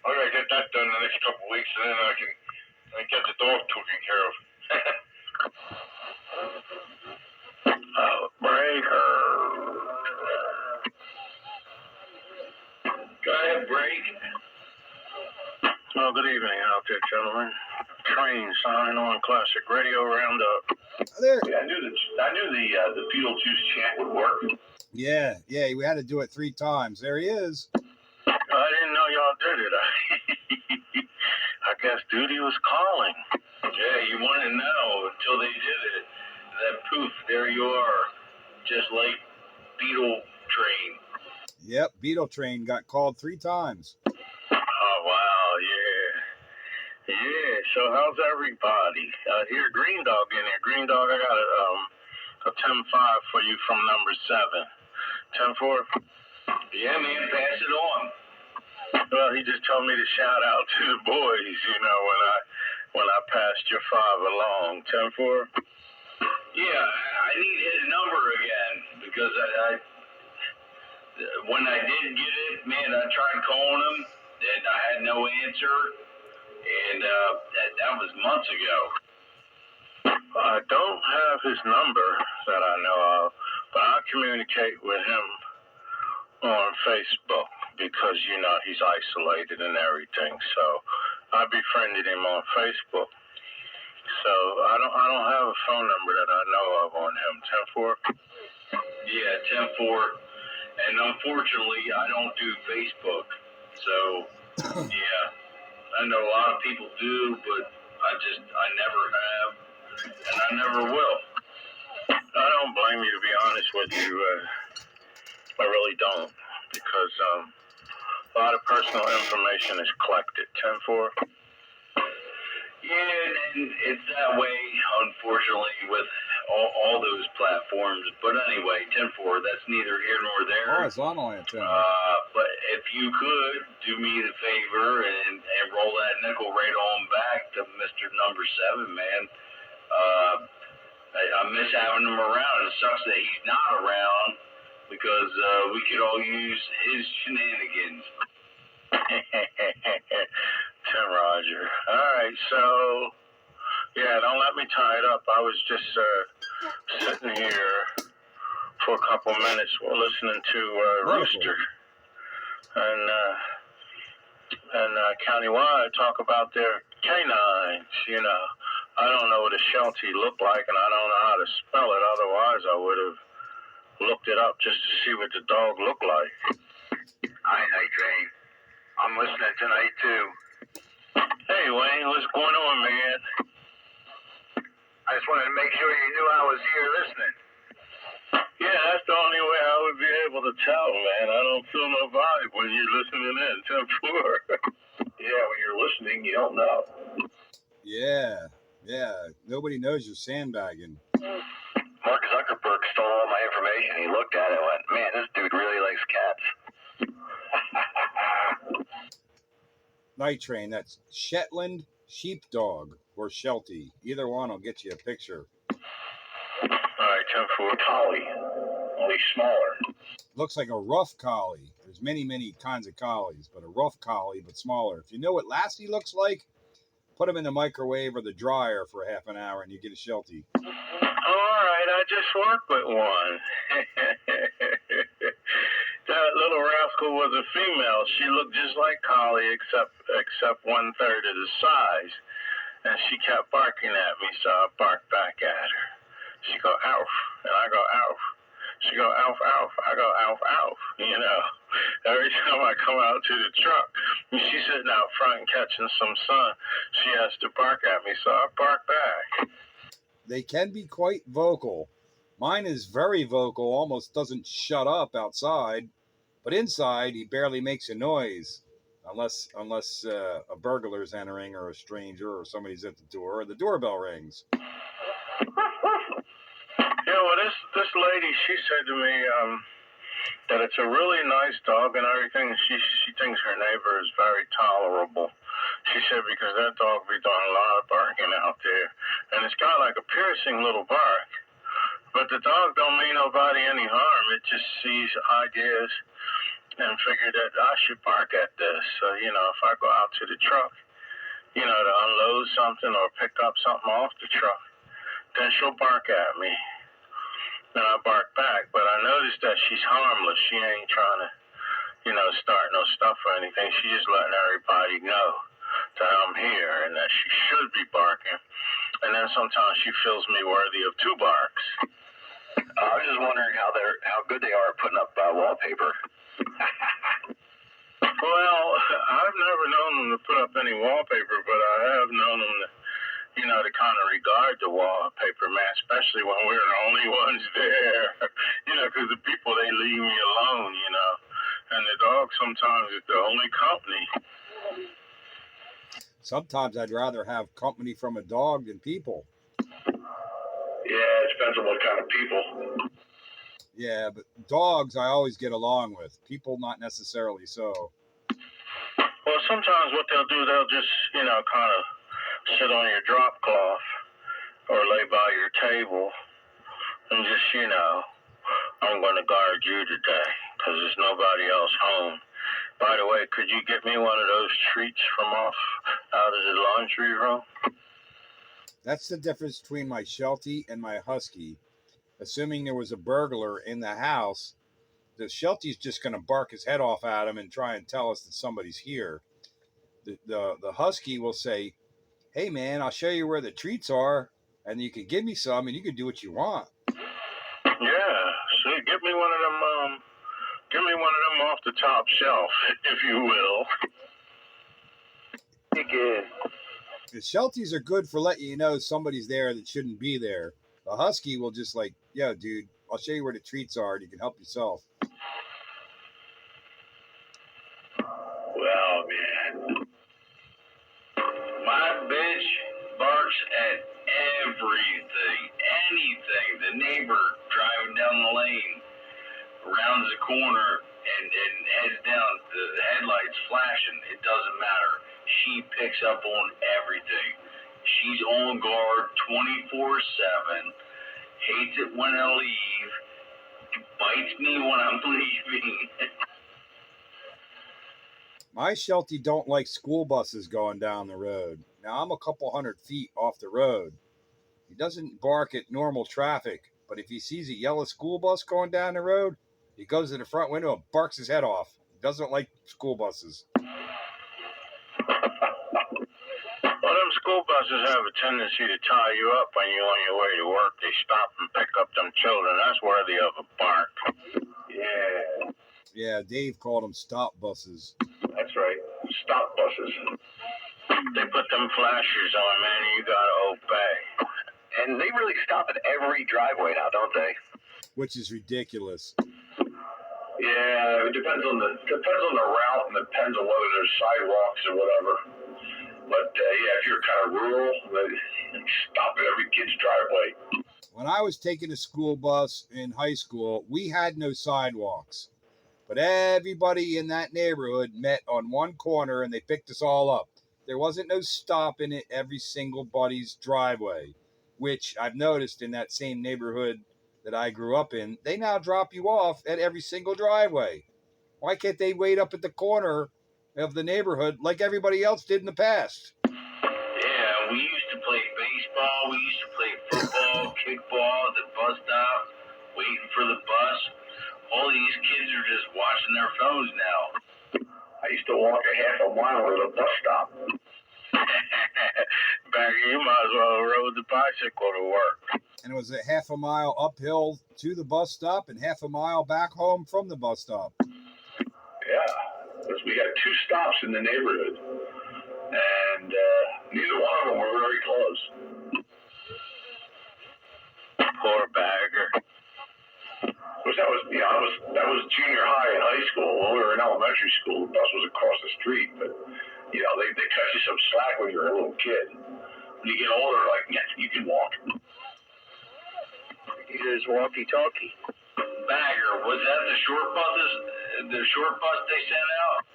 I gotta get that done in the next couple of weeks and then I can get the dog taken care of. Breaker. Go ahead, break. Well, good evening out there, gentlemen. Train sign on Classic Radio Roundup. There. Yeah, I knew the Beetlejuice chant would work. Yeah, we had to do it 3 times. There he is. I didn't know y'all did it. I guess duty was calling. Yeah, you want to know until they did it. Then poof, there you are. Just like Beetle Train. Yep, Beetle Train got called 3 times. Oh, wow, yeah. Yeah, so how's everybody? Here, Green Dog in here. Green Dog, I got a 10-5 for you from number 7. 10-4? Yeah, man, pass it on. Well, he just told me to shout out to the boys, when I passed your 5 along. 10-4? Yeah, I need his number again because when I did get it, man, I tried calling him and I had no answer, and that was months ago. I don't have his number that I know of, but I'll communicate with him on Facebook because, he's isolated and everything. So I befriended him on Facebook. So I don't have a phone number that I know of on him. 10-4? Yeah, 10-4. And unfortunately, I don't do Facebook. So, yeah, I know a lot of people do, but I never have, and I never will. I don't blame you, to be honest with you. I really don't, because a lot of personal information is collected. 10-4. Yeah, and it's that way, unfortunately, with all those platforms. But anyway, 10-4, that's neither here nor there. Horizontal antenna. But if you could do me the favor and roll that nickel right on back to Mr. Number 7, man. I miss having him around. It sucks that he's not around because we could all use his shenanigans. Tim Roger. All right, so yeah, don't let me tie it up. I was just sitting here for a couple minutes while listening to Rooster and Countywide talk about their canines. You know, I don't know what a Sheltie looked like, and I don't know how to spell it. Otherwise, I would have looked it up just to see what the dog looked like. Hi, Night Train. I'm listening tonight, too. Hey, Wayne, what's going on, man? I just wanted to make sure you knew I was here listening. Yeah, that's the only way I would be able to tell, man. I don't feel no vibe when you're listening in. 10-4. Yeah, when you're listening, you don't know. Yeah. Nobody knows you're sandbagging. Mark Zuckerberg stole all my information. He looked at it and went, man, this dude really likes cats. Night Train, that's Shetland Sheepdog or Sheltie. Either one will get you a picture. All right, 10-4. Collie, only smaller. Looks like a rough collie. There's many kinds of collies, but a rough collie, but smaller. If you know what Lassie looks like, put him in the microwave or the dryer for half an hour and you get a Sheltie. All right, I just worked with one. That little rascal was a female. She looked just like Collie, except 1/3 of the size. And she kept barking at me, so I barked back at her. She go, "Alf," and I go, "Alf." She go, "Alf, Alf." I go, "Alf, Alf." You know, every time I come out to the truck, and she's sitting out front catching some sun, she has to bark at me, so I bark back. They can be quite vocal. Mine is very vocal, almost doesn't shut up outside, but inside he barely makes a noise, unless a burglar's entering or a stranger or somebody's at the door or the doorbell rings. Yeah, well, this lady, she said to me that it's a really nice dog and everything. She thinks her neighbor is very tolerable. She said because that dog be doing a lot of barking out there, and it's got like a piercing little bark. But the dog don't mean nobody any harm. It just sees ideas and figured that I should bark at this. So, you know, if I go out to the truck, you know, to unload something or pick up something off the truck, then she'll bark at me. And I bark back. But I noticed that she's harmless. She ain't trying to, you know, start no stuff or anything. She's just letting everybody know that I'm here and that she should be barking. And then sometimes she feels me worthy of 2 barks. I was just wondering how good they are at putting up wallpaper. Well, I've never known them to put up any wallpaper, but I have known them to, you know, to kind of regard the wallpaper, man, especially when we're the only ones there. You know, because the people, they leave me alone, you know. And the dog sometimes is the only company. Sometimes I'd rather have company from a dog than people. Yeah, it depends on what kind of people. Yeah, but dogs I always get along with. People not necessarily so. Well, sometimes what they'll do, they'll just, you know, kind of sit on your drop cloth or lay by your table and just, you know, I'm going to guard you today because there's nobody else home. By the way, could you get me one of those treats from out of the laundry room? That's the difference between my Sheltie and my Husky. Assuming there was a burglar in the house, the Sheltie's just going to bark his head off at him and try and tell us that somebody's here. The Husky will say, "Hey man, I'll show you where the treats are, and you can give me some, and you can do what you want." Yeah, see, give me one of them off the top shelf, if you will. Again. The Shelties are good for letting you know somebody's there that shouldn't be there. The A husky will just like, yo, dude, I'll show you where the treats are and you can help yourself. Well, man, my bitch barks at everything, anything. The neighbor driving down the lane, rounds the corner, and heads down, the headlights flashing. It doesn't matter. She picks up on everything. She's on guard 24/7. Hates it when I leave. Bites me when I'm leaving. My Sheltie don't like school buses going down the road. Now, I'm a couple 100 feet off the road. He doesn't bark at normal traffic, but if he sees a yellow school bus going down the road, he goes to the front window and barks his head off. He doesn't like school buses. Well, them school buses have a tendency to tie you up when you're on your way to work. They stop and pick up them children. That's worthy of a bark. Yeah, Yeah, Dave called them stop buses. that's right. Stop buses. They put them flashers on, man, and you gotta obey. And they really stop at every driveway now, don't they? Which is ridiculous. Yeah, it depends on the route and depends on whether there's sidewalks or whatever. But yeah, if you're kind of rural, they stop at every kid's driveway. When I was taking a school bus in high school, we had no sidewalks. But everybody in that neighborhood met on one corner and they picked us all up. There wasn't no stopping at every single buddy's driveway, which I've noticed in that same neighborhood that I grew up in. They now drop you off at every single driveway. Why can't they wait up at the corner of the neighborhood like everybody else did in the past? Yeah, we used to play baseball. We used to play football, kickball at the bus stop, waiting for the bus. All these kids are just watching their phones now. I used to walk a half a mile to the bus stop. Back, you might as well have rode the bicycle to work. And it was a half a mile uphill to the bus stop and half a mile back home from the bus stop. Yeah, because we got 2 stops in the neighborhood, and neither one of them were very close. Poor bagger. Which that was junior high and high school. When we were in elementary school, the bus was across the street, but you know they cut you some slack when you're a little kid. When you get older, like yeah, you can walk. Here's walkie-talkie. Bagger, was that the short buses? The short bus they sent out?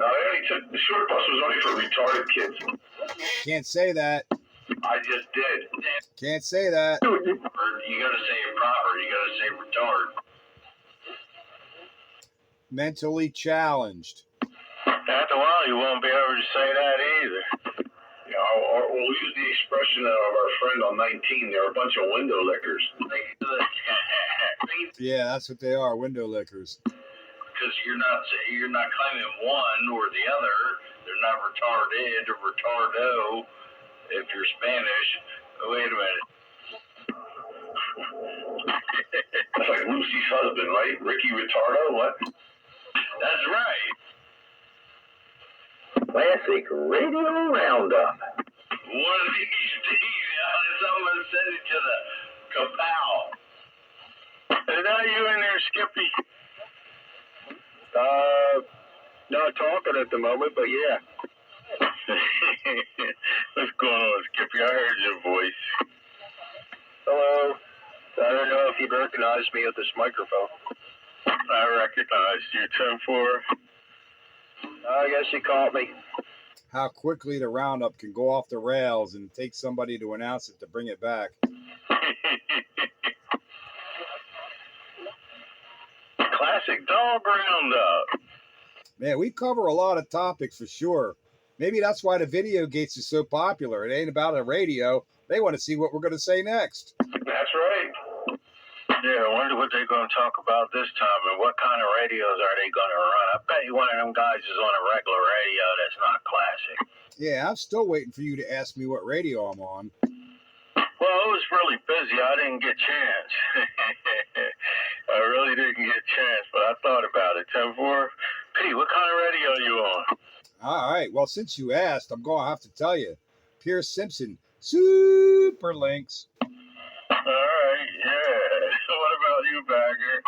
No, they only took the short bus was only for retarded kids. Can't say that. I just did. Can't say that. Or you gotta say it proper. You gotta say retard. Mentally challenged. After a while, you won't be able to say that either. Yeah, or we'll use the expression of our friend on 19. They're a bunch of window lickers. Yeah, that's what they are, window lickers. Because you're not claiming one or the other. They're not retarded or retardo. If you're Spanish, wait a minute. That's like Lucy's husband, right? Ricky Retardo, what? That's right. Classic Radio Roundup. One of these days, someone send it to the Kapow. Is that you in there, Skippy? Not talking at the moment, but yeah. What's going on, Skippy? I heard your voice. Hello. I don't know if you'd recognize me at this microphone. I recognized you, 10-4. I guess you caught me. How quickly the roundup can go off the rails and take somebody to announce it to bring it back. Classic dog roundup. Man, we cover a lot of topics for sure. Maybe that's why the video gates is so popular. It ain't about a radio. They want to see what we're going to say next. That's right. Yeah, I wonder what they're going to talk about this time and what kind of radios are they going to run. I bet you one of them guys is on a regular radio that's not classic. Yeah, I'm still waiting for you to ask me what radio I'm on. Well, I was really busy. I didn't get a chance. I really didn't get a chance, but I thought about it. 10-4. P, what kind of radio are you on? All right. Well, since you asked, I'm going to have to tell you. Pearce Simpson, Super Lynx. Alright, yeah. What about you, Bagger?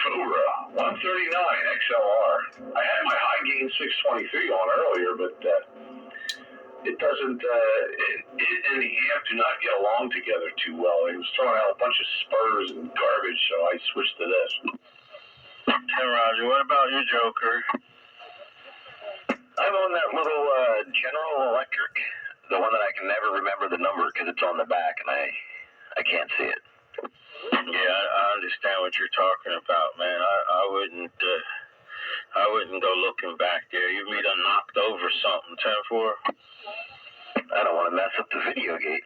Cobra 139 XLR. I had my high gain 623 on earlier, but it doesn't. It and the amp do not get along together too well. It was throwing out a bunch of spurs and garbage, so I switched to this. Hey, Roger, what about you, Joker? I'm on that little General Electric, the one that I can never remember the number because it's on the back and I can't see it. Yeah, I understand what you're talking about, man. I wouldn't go looking back there. You be done knocked over something, 10-4. I don't want to mess up the video gate.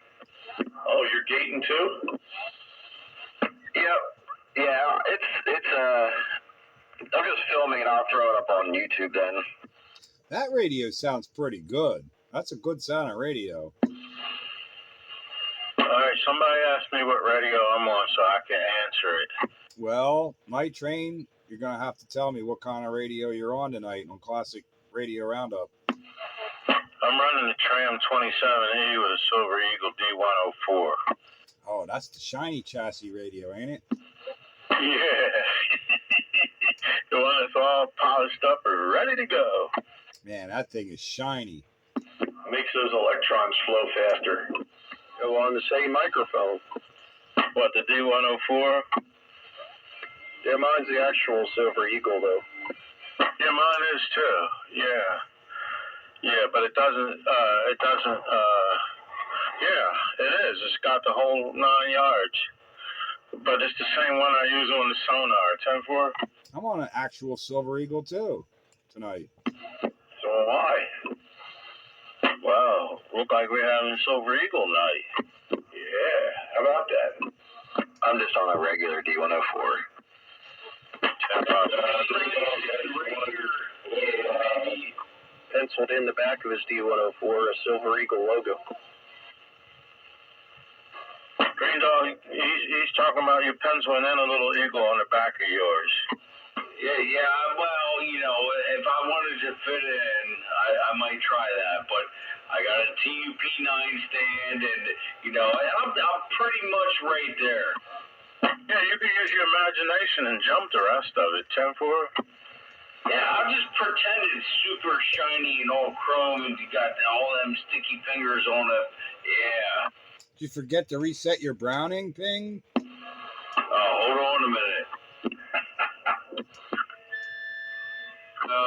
Oh, you're gating too? Yep. Yeah, it's I'm just filming and I'll throw it up on YouTube then. That radio sounds pretty good. That's a good sounding radio. Alright, somebody asked me what radio I'm on so I can answer it. Well, Night Train, you're going to have to tell me what kind of radio you're on tonight on Classic Radio Roundup. I'm running the Tram 27E with a Silver Eagle D104. Oh, that's the shiny chassis radio, ain't it? Yeah. The one that's all polished up and ready to go. Man, that thing is shiny. Makes those electrons flow faster. Go on the same microphone. What, the D104? Yeah, mine's the actual Silver Eagle, though. Yeah, mine is too. Yeah. Yeah, but it doesn't, yeah, it is. It's got the whole 9 yards. But it's the same one I use on the sonar, 10-4. I'm on an actual Silver Eagle too tonight. So am I. Wow, look like we're having Silver Eagle night. Yeah, how about that? I'm just on a regular D104. Penciled in the back of his D104 a Silver Eagle logo. Green Dog, he's talking about you penciling in a little eagle on the back of yours. Yeah, well, you know, if I wanted to fit in, I might try that, but I got a TUP9 stand, and, you know, I'm pretty much right there. Yeah, you can use your imagination and jump the rest of it, 10-4. Yeah, I'll just pretend it's super shiny and all chrome, and you got all them sticky fingers on it. Yeah. Did you forget to reset your Browning, Ping? Oh, hold on a minute. So,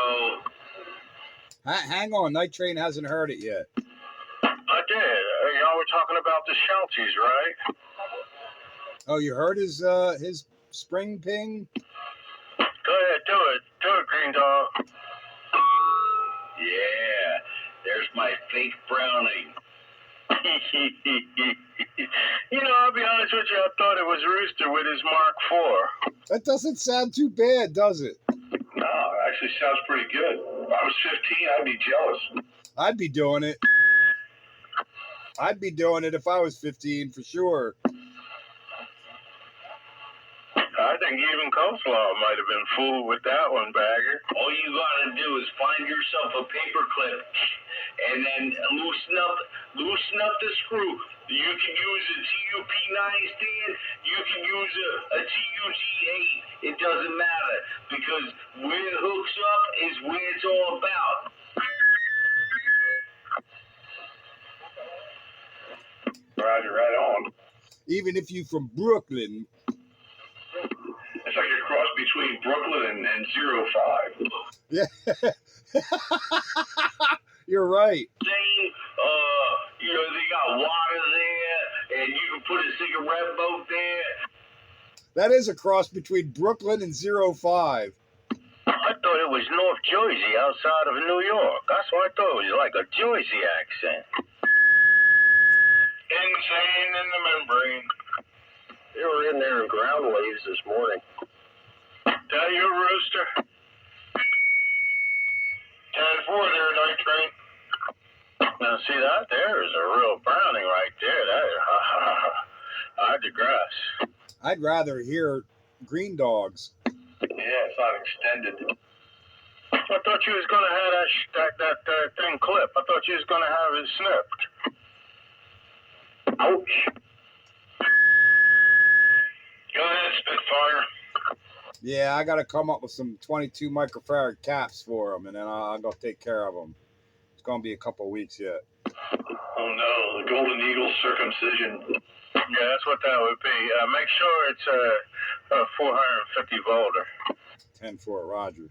Hang on, Night Train hasn't heard it yet. I did. Y'all were talking about the Shelties, right? Oh, you heard his spring ping? Go ahead, do it. Do it, Green Dog. yeah, there's my fake Browning. You know, I'll be honest with you, I thought it was Rooster with his Mark IV. That doesn't sound too bad, does it? No, it actually sounds pretty good. If I was 15, I'd be jealous. I'd be doing it. I'd be doing it if I was 15 for sure. I think even Coleslaw might have been fooled with that one, Bagger. All you gotta do is find yourself a paper clip and then loosen up the screw. You can use a TUP9 stand, you can use a TUG8. It doesn't matter, because where it hooks up is where it's all about. Roger, right on. Even if you from Brooklyn. It's like a cross between Brooklyn and 05. Yeah. You're right. Same, you know, they got water there, and you can put a cigarette boat there. That is a cross between Brooklyn and 05. I thought it was North Jersey outside of New York. That's why I thought it was like a Jersey accent. Insane in the membrane. They were in there in ground waves this morning. That you, Rooster? 10-4 there, Night Train. Now, see, that there is a real Browning right there. I digress. I'd rather hear Green Dogs. Yeah, it's not extended. I thought you was going to have that thing clip. I thought you was going to have it snipped. Ouch. Spitfire. Yeah, I got to come up with some 22 microfarad caps for them, and then I'll go take care of them. It's going to be a couple of weeks yet. Oh no, the Golden Eagle circumcision. Yeah, that's what that would be. Make sure it's a 450 volter. 10-4, Roger.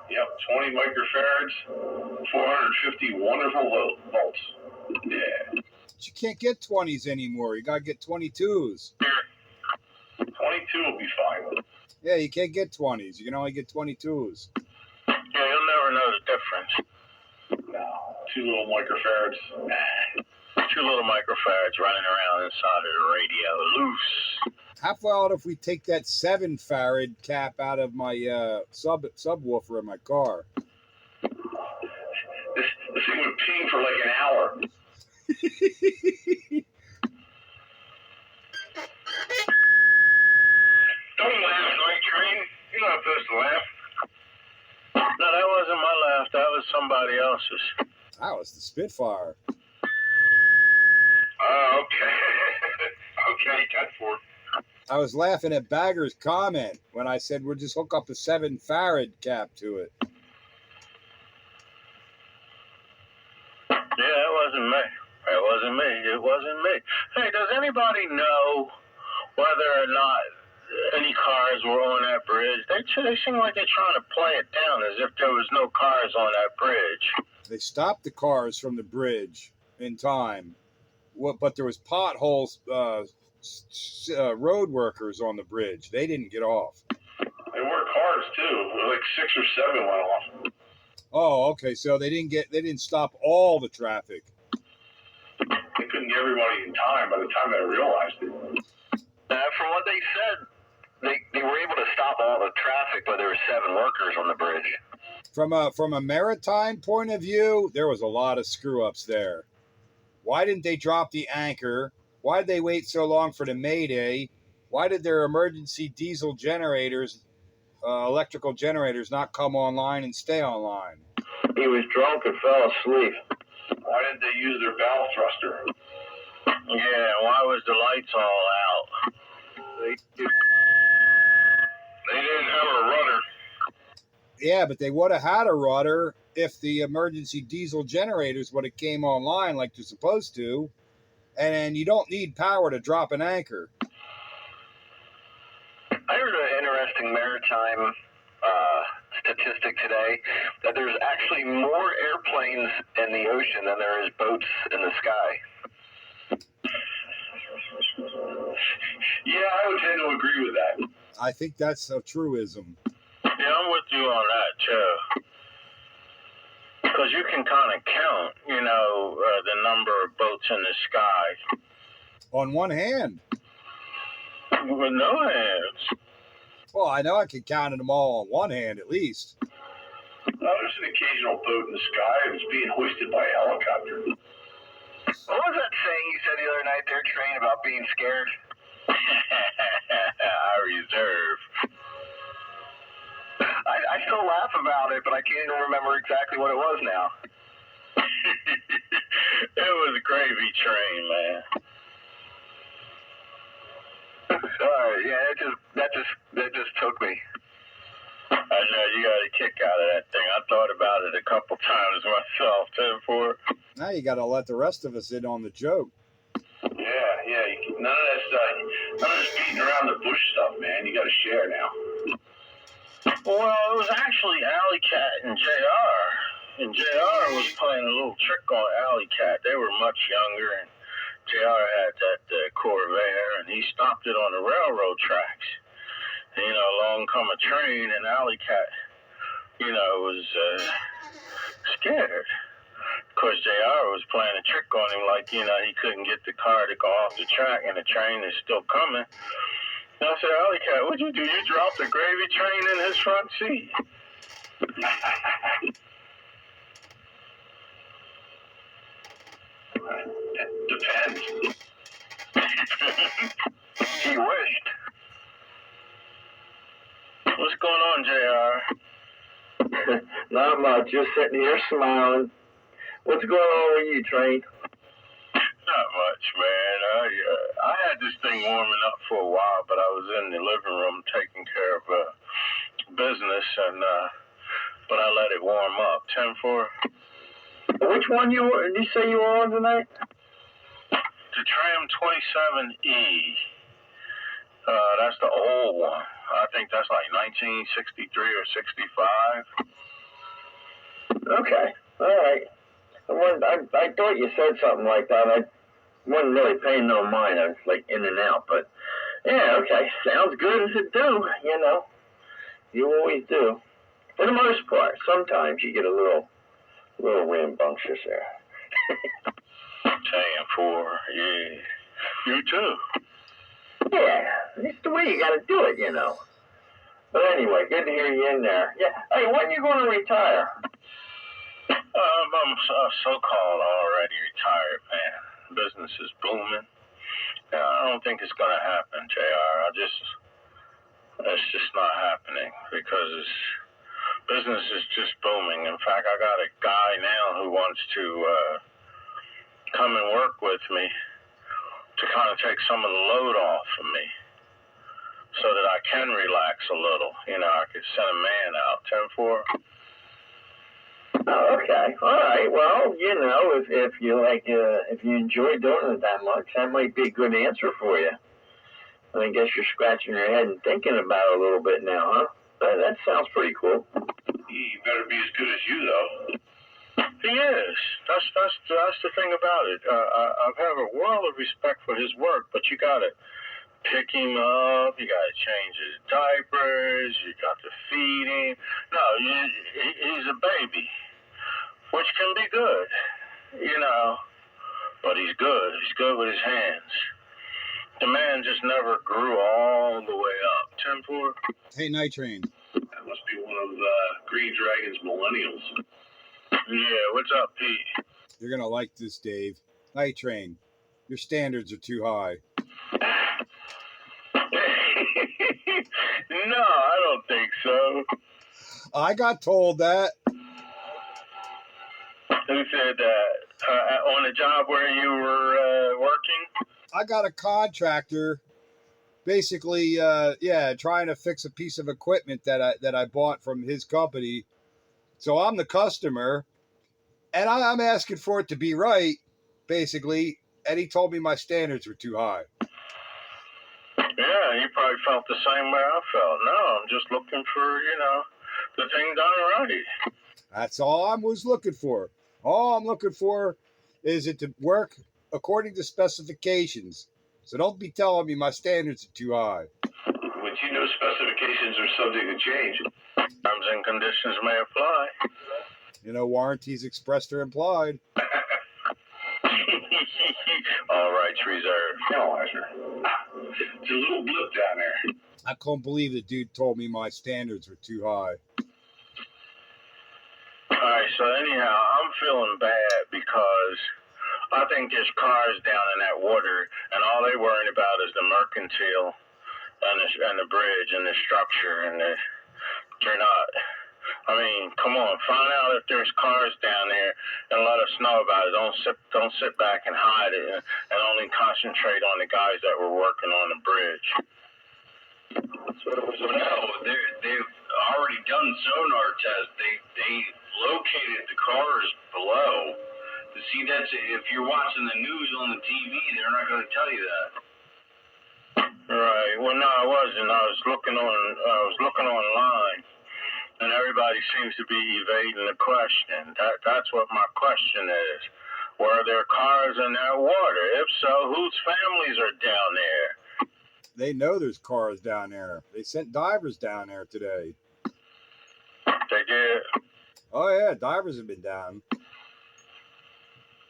Yep, 20 microfarads, 450 wonderful volts. Yeah. But you can't get 20s anymore. You got to get 22s. 22 will be fine. Yeah, you can't get 20s. You can only get 22s. Yeah, you'll never know the difference. No, 2 little microfarads. 2 little microfarads running around inside of the radio, loose. How about if we take that 7 farad cap out of my subwoofer in my car? This thing would ping for like an hour. Don't laugh, Night Train. You're not supposed to laugh. No, that wasn't my laugh. That was somebody else's. That was the Spitfire. Oh, okay. Okay, 10-4. I was laughing at Bagger's comment when I said we'll just hook up a 7 farad cap to it. Yeah, it wasn't me. It wasn't me. It wasn't me. Hey, does anybody know whether or not any cars were on that bridge? They seem like they're trying to play it down as if there was no cars on that bridge. They stopped the cars from the bridge in time, but there was potholes, road workers on the bridge. They didn't get off. There were cars too. Like 6 or 7 went off. Oh, okay. So they didn't stop all the traffic. They couldn't get everybody in time by the time they realized it. From what they said, they were able to stop all the traffic, but there were 7 workers on the bridge. From a maritime point of view, there was a lot of screw ups there. Why didn't they drop the anchor? Why did they wait so long for the Mayday? Why did their emergency diesel generators, electrical generators, not come online and stay online? He was drunk and fell asleep. Why didn't they use their valve thruster? Yeah, why was the lights all out? They didn't have a rudder. Yeah, but they would have had a rudder if the emergency diesel generators would have came online like they're supposed to. And you don't need power to drop an anchor. I heard an interesting maritime statistic today that there's actually more airplanes in the ocean than there is boats in the sky. Yeah, I would tend to agree with that. I think that's a truism. Yeah, I'm with you on that, too. Because you can kind of count, the number of boats in the sky. On one hand. With no hands. Well, I know I can count them all on one hand at least. There's an occasional boat in the sky that's being hoisted by a helicopter. What was that saying you said the other night there, Train, about being scared? I reserve. I still laugh about it, but I can't even remember exactly what it was now. It was a gravy train, man. Sorry, yeah, that just took me. I know you got a kick out of that thing. I thought about it a couple times myself, too. Now you got to let the rest of us in on the joke. Yeah. None of this beating around the bush stuff, man. You got to share now. Well, it was actually Alley Cat and JR. And JR was playing a little trick on Alley Cat. They were much younger, and JR had that Corvair, and he stopped it on the railroad tracks. And, along come a train, and Alley Cat, was scared. Of course, JR was playing a trick on him, like, he couldn't get the car to go off the track, and the train is still coming. And I said, Alley Cat, what'd you do? You dropped the gravy train in his front seat. Depends. He wished. What's going on, JR? Not much. Just sitting here smiling. What's going on with you, Train? Not much. man. I had this thing warming up for a while, but I was in the living room taking care of business, and but I let it warm up. 10-4. Which one you say you were on tonight? The Tram 27E. That's the old one. I think that's like 1963 or 65. Okay, all right. I thought you said something like that. I wasn't really paying no mind. I was like in and out, but yeah, okay. Sounds good as it do, you know. You always do. For the most part. Sometimes you get a little rambunctious there. 10-4, yeah. You too. Yeah, it's the way you gotta do it, you know. But anyway, good to hear you in there. Yeah. Hey, when you going to retire? I'm so-called already retired, man. Business is booming. I don't think it's going to happen, JR. It's just not happening because business is just booming. In fact, I got a guy now who wants to come and work with me to kind of take some of the load off of me so that I can relax a little. You know, I could send a man out. 10-4. Oh, okay. All right. Well, you know, if you like, if you enjoy doing it that much, that might be a good answer for you. And I guess you're scratching your head and thinking about it a little bit now, huh? That sounds pretty cool. He better be as good as you, though. He is. That's the thing about it. I have a world of respect for his work, but you got to pick him up. You got to change his diapers. You got to feed him. No, he's a baby, which can be good, you know. But he's good. He's good with his hands. The man just never grew all the way up. 10-4. Hey, Night Train. That must be one of Green Dragon's millennials. Yeah, what's up, Pete? You're going to like this, Dave. Night Train, your standards are too high. No, I don't think so. I got told that. Who said that? On the job where you were working? I got a contractor basically, trying to fix a piece of equipment that I bought from his company. So I'm the customer, and I'm asking for it to be right, basically. And he told me my standards were too high. Yeah, you probably felt the same way I felt. No, I'm just looking for, you know, the thing done right. That's all I was looking for. All I'm looking for is it to work according to specifications. So don't be telling me my standards are too high. But you know specifications are subject to change. Terms and conditions may apply. You know, warranties expressed or implied. All rights reserved. Analyzer. It's a little blip down there. I couldn't believe the dude told me my standards were too high. All right, so anyhow, I'm feeling bad because I think there's cars down in that water, and all they're worrying about is the mercantile and the bridge and the structure, and they're not. I mean, come on, find out if there's cars down there and let us know about it. Don't sit back and hide it, and only concentrate on the guys that were working on the bridge. So no, they've already done sonar tests. They located the cars below. See, that's if you're watching the news on the TV, they're not going to tell you that. Right. Well, no, I wasn't. I was looking online, and everybody seems to be evading the question. That's what my question is. Were there cars in that water? If so, whose families are down there? They know there's cars down there. They sent divers down there today. They did. Oh, yeah, divers have been down.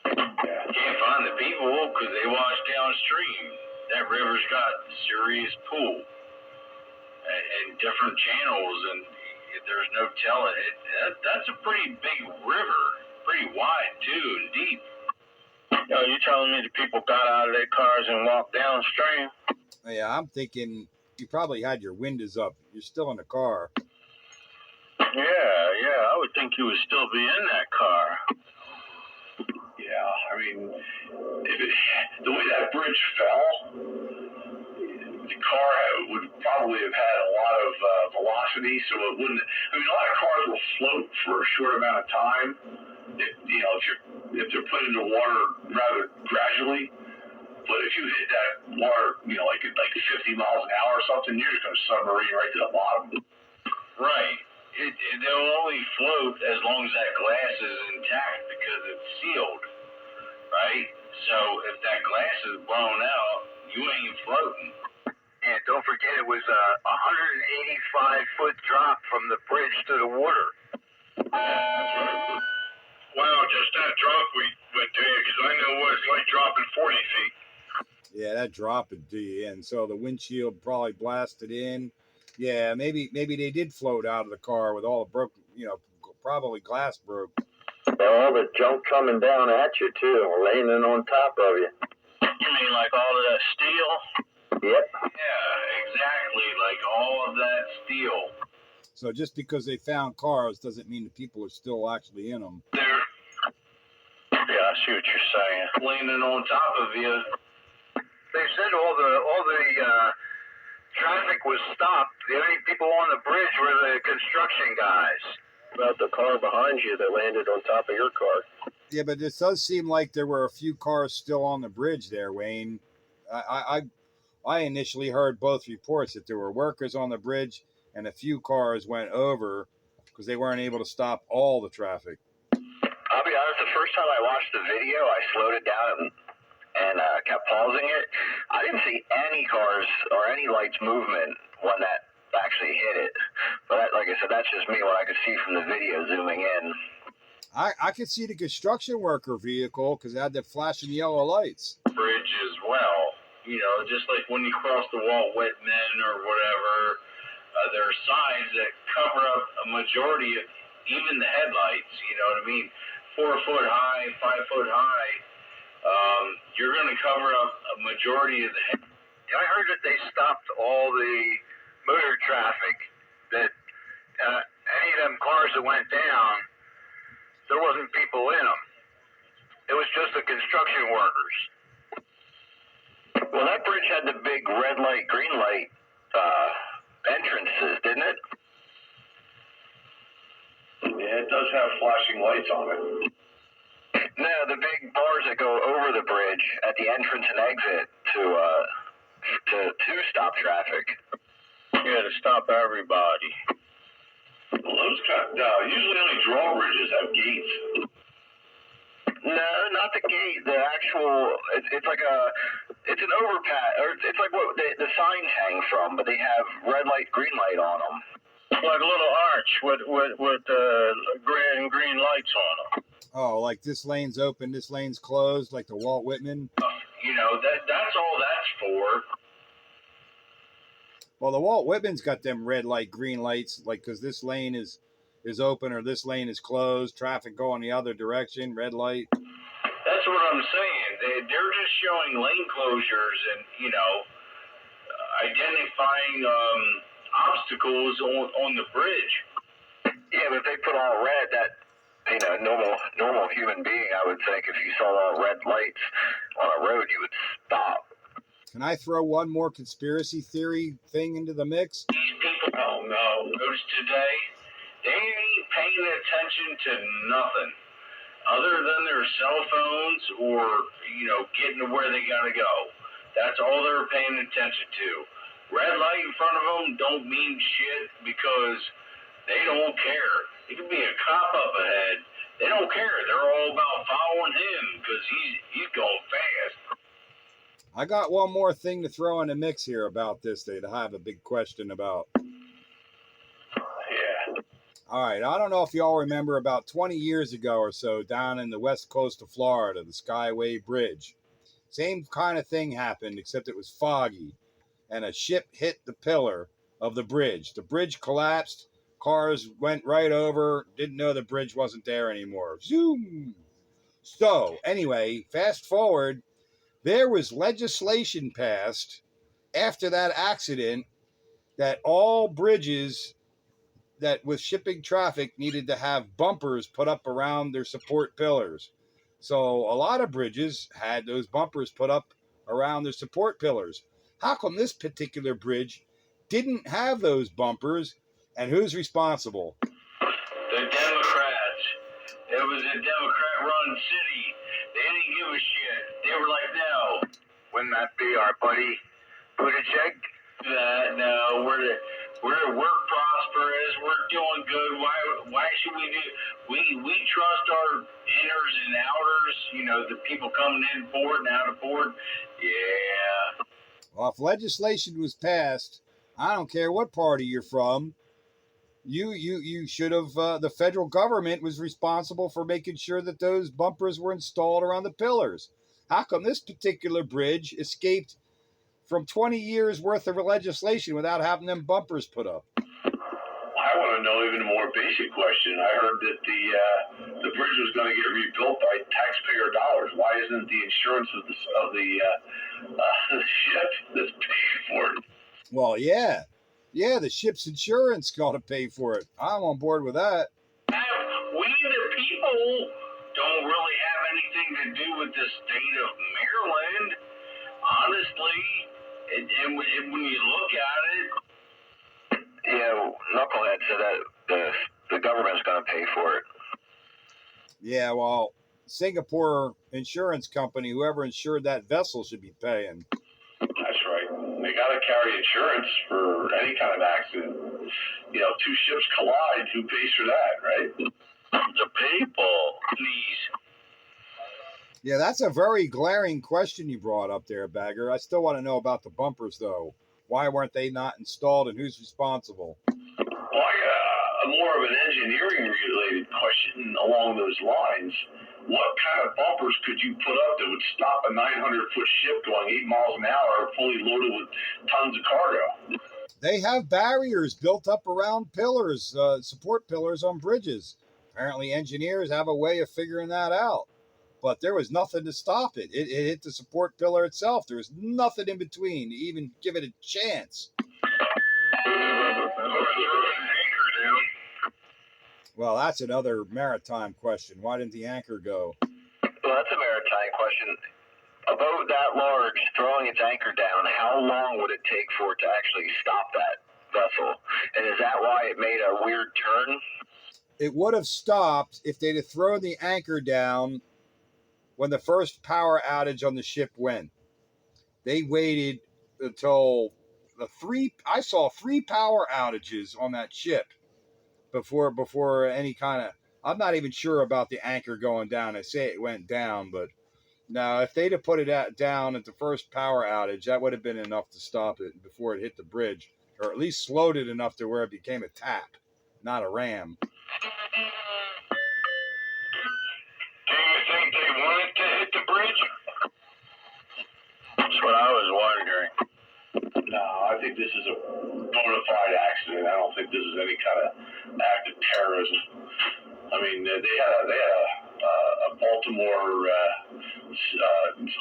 Can't find the people because they wash downstream. That river's got serious pool and different channels, and there's no telling it. That's a pretty big river, pretty wide too, and deep. You telling me the people got out of their cars and walked downstream? Yeah, I'm thinking you probably had your windows up. You're still in the car. Yeah, I would think you would still be in that car. Yeah, I mean, the way that bridge fell, the car would probably have had a lot of velocity, so it wouldn't. I mean, a lot of cars will float for a short amount of time. If they're put into water rather gradually. But if you hit that water, like 50 miles an hour or something, you're just going to submarine right to the bottom. Right. They'll only float as long as that glass is intact because it's sealed, right? So if that glass is blown out, you ain't floating. And don't forget, it was a 185-foot drop from the bridge to the water. That's right. Wow, just that drop we went to, because I know what it's like dropping 40 feet. Yeah, that drop would do you in. So the windshield probably blasted in. Yeah, maybe they did float out of the car with all the broken, probably glass broke. All the junk coming down at you, too, landing on top of you. You mean like all of that steel? Yep. Yeah, exactly, like all of that steel. So just because they found cars doesn't mean the people are still actually in them. They're Yeah, I see what you're saying. landing on top of you. They said all the traffic was stopped. The only people on the bridge were the construction guys. About the car behind you that landed on top of your car. Yeah, but it does seem like there were a few cars still on the bridge there, Wayne. I initially heard both reports that there were workers on the bridge and a few cars went over because they weren't able to stop all the traffic. I'll be honest, the first time I watched the video, I slowed it down and kept pausing it. I didn't see any cars or any lights movement when that actually hit it. But like I said, that's just me, what I could see from the video zooming in. I could see the construction worker vehicle because it had the flashing yellow lights. Bridge as well. Just like when you cross the Walt Whitman or whatever, there are signs that cover up a majority of even the headlights. You know what I mean? 4 foot high, 5 foot high. You're going to cover up a majority of the headlights. I heard that they stopped all the motor traffic, that any of them cars that went down, there wasn't people in them. It was just the construction workers. Well, that bridge had the big red light, green light entrances, didn't it? Yeah, it does have flashing lights on it. No, the big bars that go over the bridge at the entrance and exit to stop traffic. Yeah, to stop everybody. Well, those usually only drawbridges have gates. No, not the gate. The actual, it's an overpass, or it's like what the signs hang from, but they have red light, green light on them. Like a little arch with green lights on them. Oh, like this lane's open, this lane's closed, like the Walt Whitman. That's all that's for. Well, the Walt Whitman's got them red light, green lights, like because this lane is open or this lane is closed. Traffic going the other direction, red light. That's what I'm saying. They're just showing lane closures and identifying obstacles on the bridge. Yeah, but if they put all red, that normal human being, I would think, if you saw all red lights on a road, you would stop. Can I throw one more conspiracy theory thing into the mix? These people, roads today, they ain't paying attention to nothing other than their cell phones or, getting to where they gotta go. That's all they're paying attention to. Red light in front of them don't mean shit because they don't care. It could be a cop up ahead. They don't care. They're all about following him because he's going fast. I got one more thing to throw in the mix here about this that I have a big question about. Yeah. All right, I don't know if y'all remember about 20 years ago or so down in the west coast of Florida, the Skyway Bridge. Same kind of thing happened, except it was foggy, and a ship hit the pillar of the bridge. The bridge collapsed, cars went right over, didn't know the bridge wasn't there anymore. Zoom! So, anyway, fast forward, there was legislation passed after that accident that all bridges that with shipping traffic needed to have bumpers put up around their support pillars. So a lot of bridges had those bumpers put up around their support pillars. How come this particular bridge didn't have those bumpers, and who's responsible? The Democrats. It was a Democrat-run city. They didn't give a shit. They were like, no. Wouldn't that be our buddy Buttigieg? No, we're prosperous. We're doing good. Why should we do? We trust our inners and outers. You know, the people coming in for it and out of for it. Yeah. Well, if legislation was passed, I don't care what party you're from, you should have, the federal government was responsible for making sure that those bumpers were installed around the pillars. How come this particular bridge escaped from 20 years worth of legislation without having them bumpers put up? I want to know even a more basic question. I heard that the bridge was going to get rebuilt by taxpayer dollars. Why isn't the insurance of the ship that's paying for it? Well, yeah, the ship's insurance got to pay for it. I'm on board with that. We the people don't really have anything to do with the state of Maryland, honestly. And when you look at it, yeah, Knucklehead said that the government's going to pay for it. Yeah, well, Singapore insurance company, whoever insured that vessel, should be paying. That's right. They got to carry insurance for any kind of accident. You know, two ships collide, who pays for that, right? The people, please. Yeah, that's a very glaring question you brought up there, Bagger. I still want to know about the bumpers, though. Why weren't they not installed, and who's responsible? Well, more of an engineering-related question along those lines. What kind of bumpers could you put up that would stop a 900-foot ship going 8 miles an hour, fully loaded with tons of cargo? They have barriers built up around pillars, support pillars on bridges. Apparently, engineers have a way of figuring that out. But there was nothing to stop it. It hit the support pillar itself. There was nothing in between to even give it a chance. Well, that's another maritime question. Why didn't the anchor go? Well, that's a maritime question. A boat that large, throwing its anchor down, how long would it take for it to actually stop that vessel? And is that why it made a weird turn? It would have stopped if they'd have thrown the anchor down when the first power outage on the ship went. They waited until I saw 3 power outages on that ship before any kind of, I'm not even sure about the anchor going down. I say it went down, but now if they'd have put it down at the first power outage, that would have been enough to stop it before it hit the bridge, or at least slowed it enough to where it became a tap, not a ram. Do you think they wanted to hit the bridge? That's what I was wondering. No, I think this is a bona fide accident. I don't think this is any kind of act of terrorism. I mean, they had a Baltimore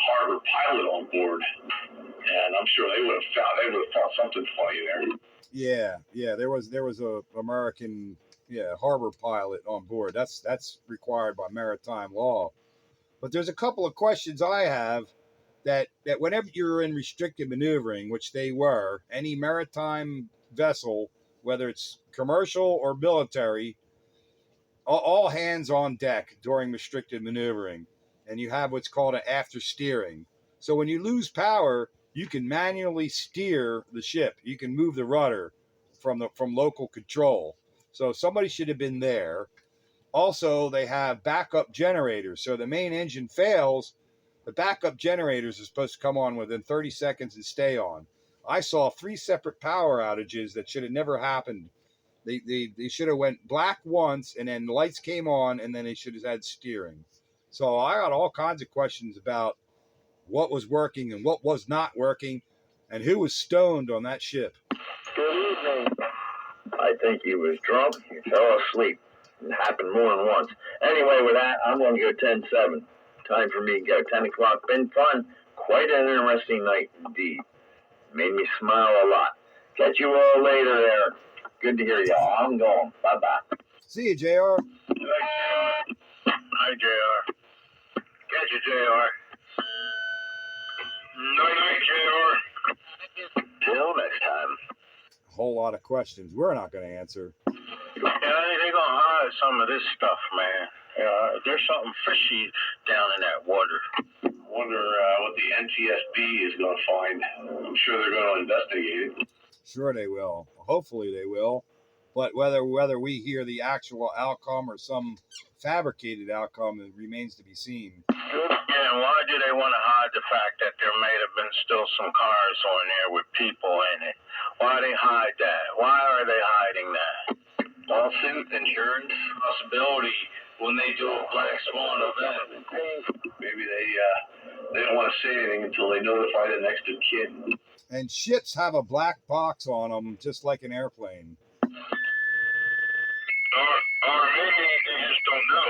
harbor pilot on board, and I'm sure they would have found something funny there. Yeah, there was a American harbor pilot on board. That's required by maritime law. But there's a couple of questions I have that whenever you're in restricted maneuvering, which they were, any maritime vessel, whether it's commercial or military, all hands on deck during restricted maneuvering, and you have what's called an after steering. So when you lose power, you can manually steer the ship. You can move the rudder from local control. So somebody should have been there. Also, they have backup generators. So the main engine fails, the backup generators are supposed to come on within 30 seconds and stay on. I saw 3 separate power outages that should have never happened. They should have went black once, and then the lights came on, and then they should have had steering. So I got all kinds of questions about what was working and what was not working, and who was stoned on that ship. Good evening. I think he was drunk. He fell asleep. It happened more than once. Anyway, with that, I'm going to go 10-7. Time for me to go. 10 o'clock. Been fun. Quite an interesting night indeed. Made me smile a lot. Catch you all later there. Good to hear y'all. I'm going. Bye-bye. See you, JR. Hi, JR. Catch you, JR. Night, JR. Till next time. A whole lot of questions we're not going to answer. Yeah, they gonna hide some of this stuff, man. There's something fishy down in that water. Wonder what the NTSB is going to find. I'm sure they're going to investigate it. Sure they will. Hopefully they will. But whether we hear the actual outcome or some fabricated outcome, it remains to be seen. Yeah, and why do they want to hide the fact that there may have been still some cars on there with people in it? Why they hide that? Why are they hiding that? Lawsuit, insurance, Possibility when they do a black swan event. Maybe they don't want to say anything until they notify the next of kin. And ships have a black box on them, just like an airplane. Or maybe they just don't know.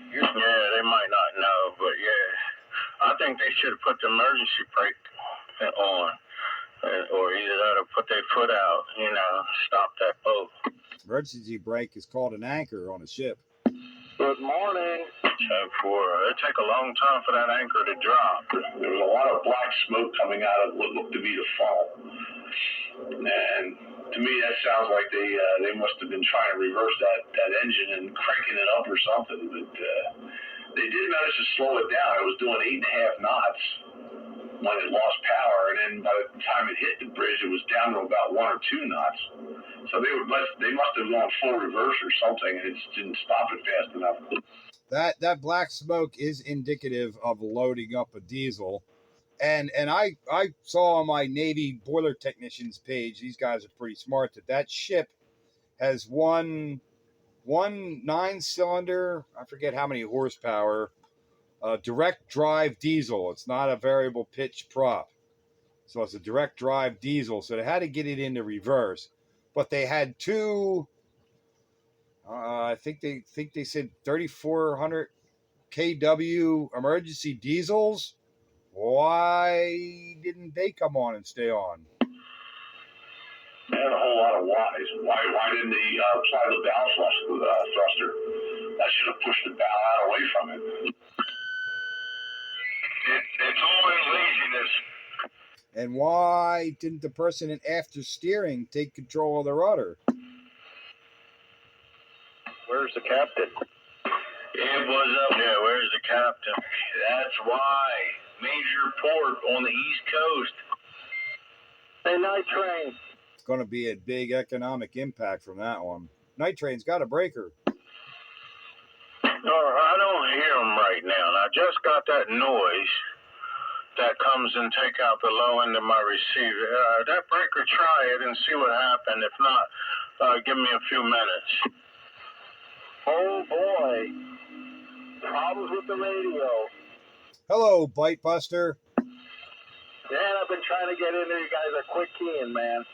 Yeah, they might not know, but yeah. I think they should have put the emergency brake on. Or either put their foot out, stop that boat. Emergency brake is called an anchor on a ship. Good morning. It'd take a long time for that anchor to drop. There was a lot of black smoke coming out of what looked to be the funnel. And to me, that sounds like they must have been trying to reverse that engine and cranking it up or something. But they did manage to slow it down. It was doing 8.5 knots when it lost power, and then by the time it hit the bridge, it was down to about 1 or 2 knots. So they must have gone full reverse or something, and it just didn't stop it fast enough. That black smoke is indicative of loading up a diesel. And I saw on my Navy boiler technicians page, these guys are pretty smart, that ship has one 9-cylinder, I forget how many horsepower, direct drive diesel. It's not a variable pitch prop. So it's a direct drive diesel. So they had to get it into reverse. But they had two, I think they said 3,400 kW emergency diesels. Why didn't they come on and stay on? They had a whole lot of whys. Why didn't they apply the bow thruster? That should have pushed the bow out away from it. It's all in laziness. And why didn't the person in after steering take control of the rudder? Where's the captain? It was up there. Where's the captain? That's why. Major port on the East Coast. Hey, night train. It's going to be a big economic impact from that one. Night train's got a breaker. I don't hear them right now. And I just got that noise that comes and take out the low end of my receiver. That breaker, try it and see what happened. If not, give me a few minutes. Oh, boy. Problems with the radio. Hello, Bite Buster. Man, I've been trying to get in there. You guys are quick keying, man.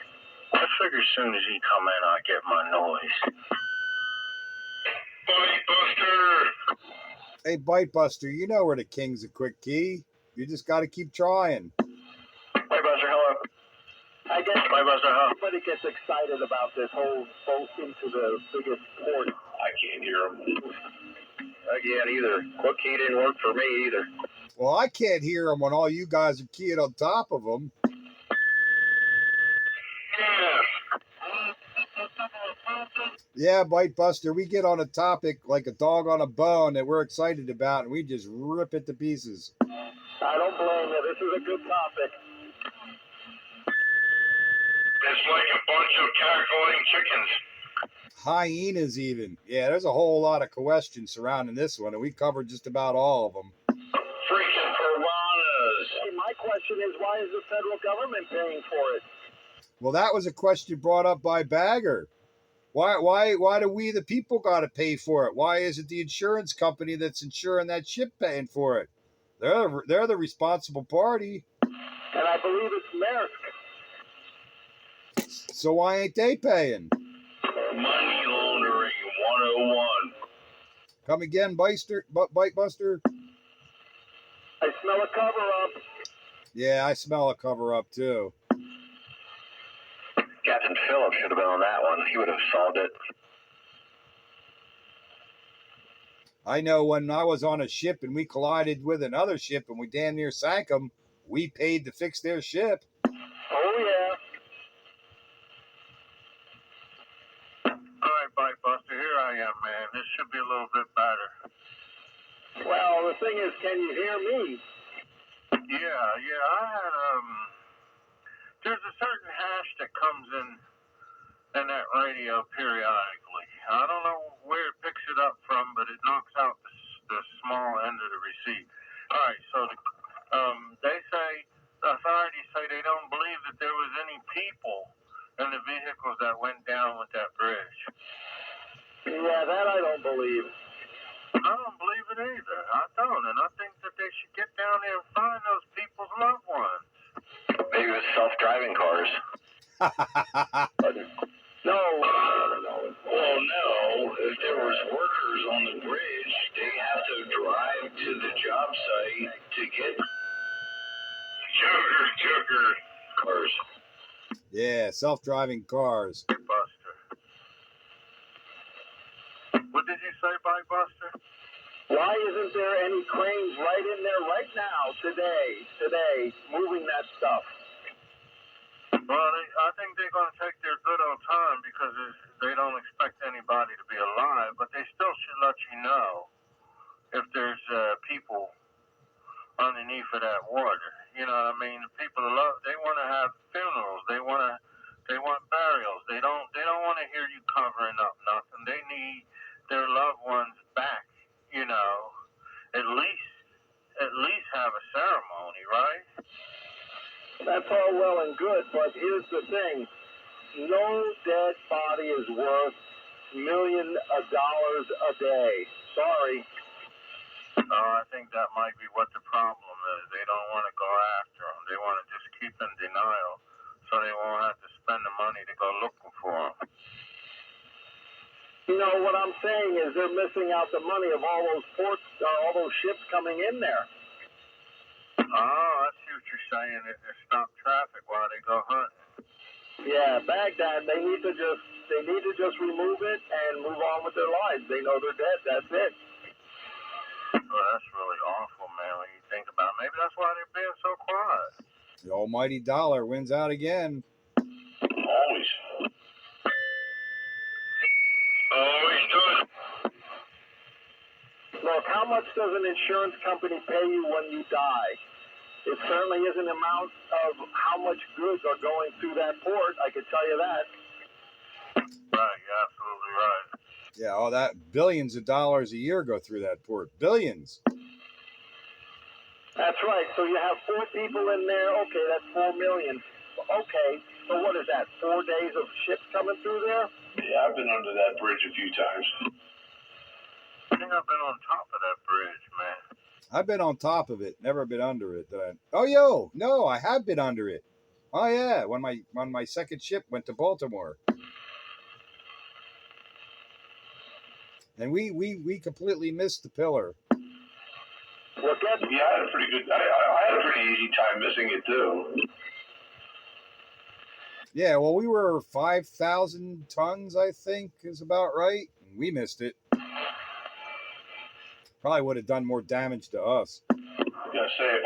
I figure as soon as he come in, I'll get my noise. Bite Buster! Hey, Bite Buster, you know we're the kings of quick key. You just got to keep trying. Bite Buster, hello. I guess Bite Buster, hello. everybody gets excited about this whole boat into the biggest port. I can't hear them. I can't either. Quick key didn't work for me either. Well, I can't hear them when all you guys are keying on top of them. Yeah, Bite Buster, we get on a topic like a dog on a bone that we're excited about, and we just rip it to pieces. I don't blame you. This is a good topic. It's like a bunch of cackling chickens. Hyenas even. Yeah, there's a whole lot of questions surrounding this one, and we covered just about all of them. Freaking piranhas. Hey, my question is, why is the federal government paying for it? Well, that was a question brought up by Bagger. Why do we, the people, got to pay for it? Why is it the insurance company that's insuring that ship paying for it? They're the responsible party. And I believe it's Maersk. So why ain't they paying? Money laundering 101. Come again, Bite Buster? I smell a cover-up. Yeah, I smell a cover-up, too. Captain Phillips should have been on that one. He would have solved it. I know when I was on a ship and we collided with another ship and we damn near sank them, we paid to fix their ship. Oh, yeah. All right, Bike Buster, here I am, man. This should be a little bit better. Well, the thing is, can you hear me? Yeah, I had, there's a certain hash that comes in that radio periodically. I don't know where it picks it up from, but it knocks out the small end of the receipt. All right, so they say, the authorities say they don't believe that there was any people in the vehicles that went down with that bridge. Yeah, that I don't believe. I don't believe it either. I don't, and I think that they should get down there and find those people's loved ones. Maybe it was self-driving cars. No. Well, no. If there was workers on the bridge, they have to drive to the job site to get sugar cars. Yeah, self-driving cars. Bike Buster. What did you say, Bike Buster? Why isn't there any cranes right in there right now, today, moving that stuff? Well, I think they're going to take their good old time because they don't expect anybody to be alive, but they still should let you know if there's people underneath of that water. You know what I mean? People they want to have funerals. They want burials. They don't want to hear you covering up nothing. They need their loved ones back. You know, at least have a ceremony, right? That's all well and good, but here's the thing. No dead body is worth millions of dollars a day. Sorry. I think that might be what the problem is. They don't want to go after them. They want to just keep in denial so they won't have to spend the money to go looking for them. You know, what I'm saying is they're missing out the money of all those ports, all those ships coming in there. Oh, I see what you're saying. They stop traffic while they go hunting. Yeah, Baghdad, they need to just remove it and move on with their lives. They know they're dead. That's it. Well, that's really awful, man, when you think about it. Maybe that's why they're being so quiet. The almighty dollar wins out again. Always. Always doing. Look, how much does an insurance company pay you when you die? It certainly is an amount of how much goods are going through that port, I can tell you that. Right, you're absolutely right. Yeah, all that billions of dollars a year go through that port. Billions. That's right. So you have 4 people in there. Okay, that's 4 million. Okay, so what is that, 4 days of ships coming through there? Yeah, I've been under that bridge a few times. I think I've been on top of that bridge, man. I've been on top of it, never been under it. No, I have been under it. Oh yeah, when my second ship went to Baltimore, and we completely missed the pillar. Look at Yeah, I had a pretty good. I had a pretty easy time missing it too. Yeah, well, we were 5,000 tons, I think, is about right. And we missed it. Probably would have done more damage to us. I gotta say, if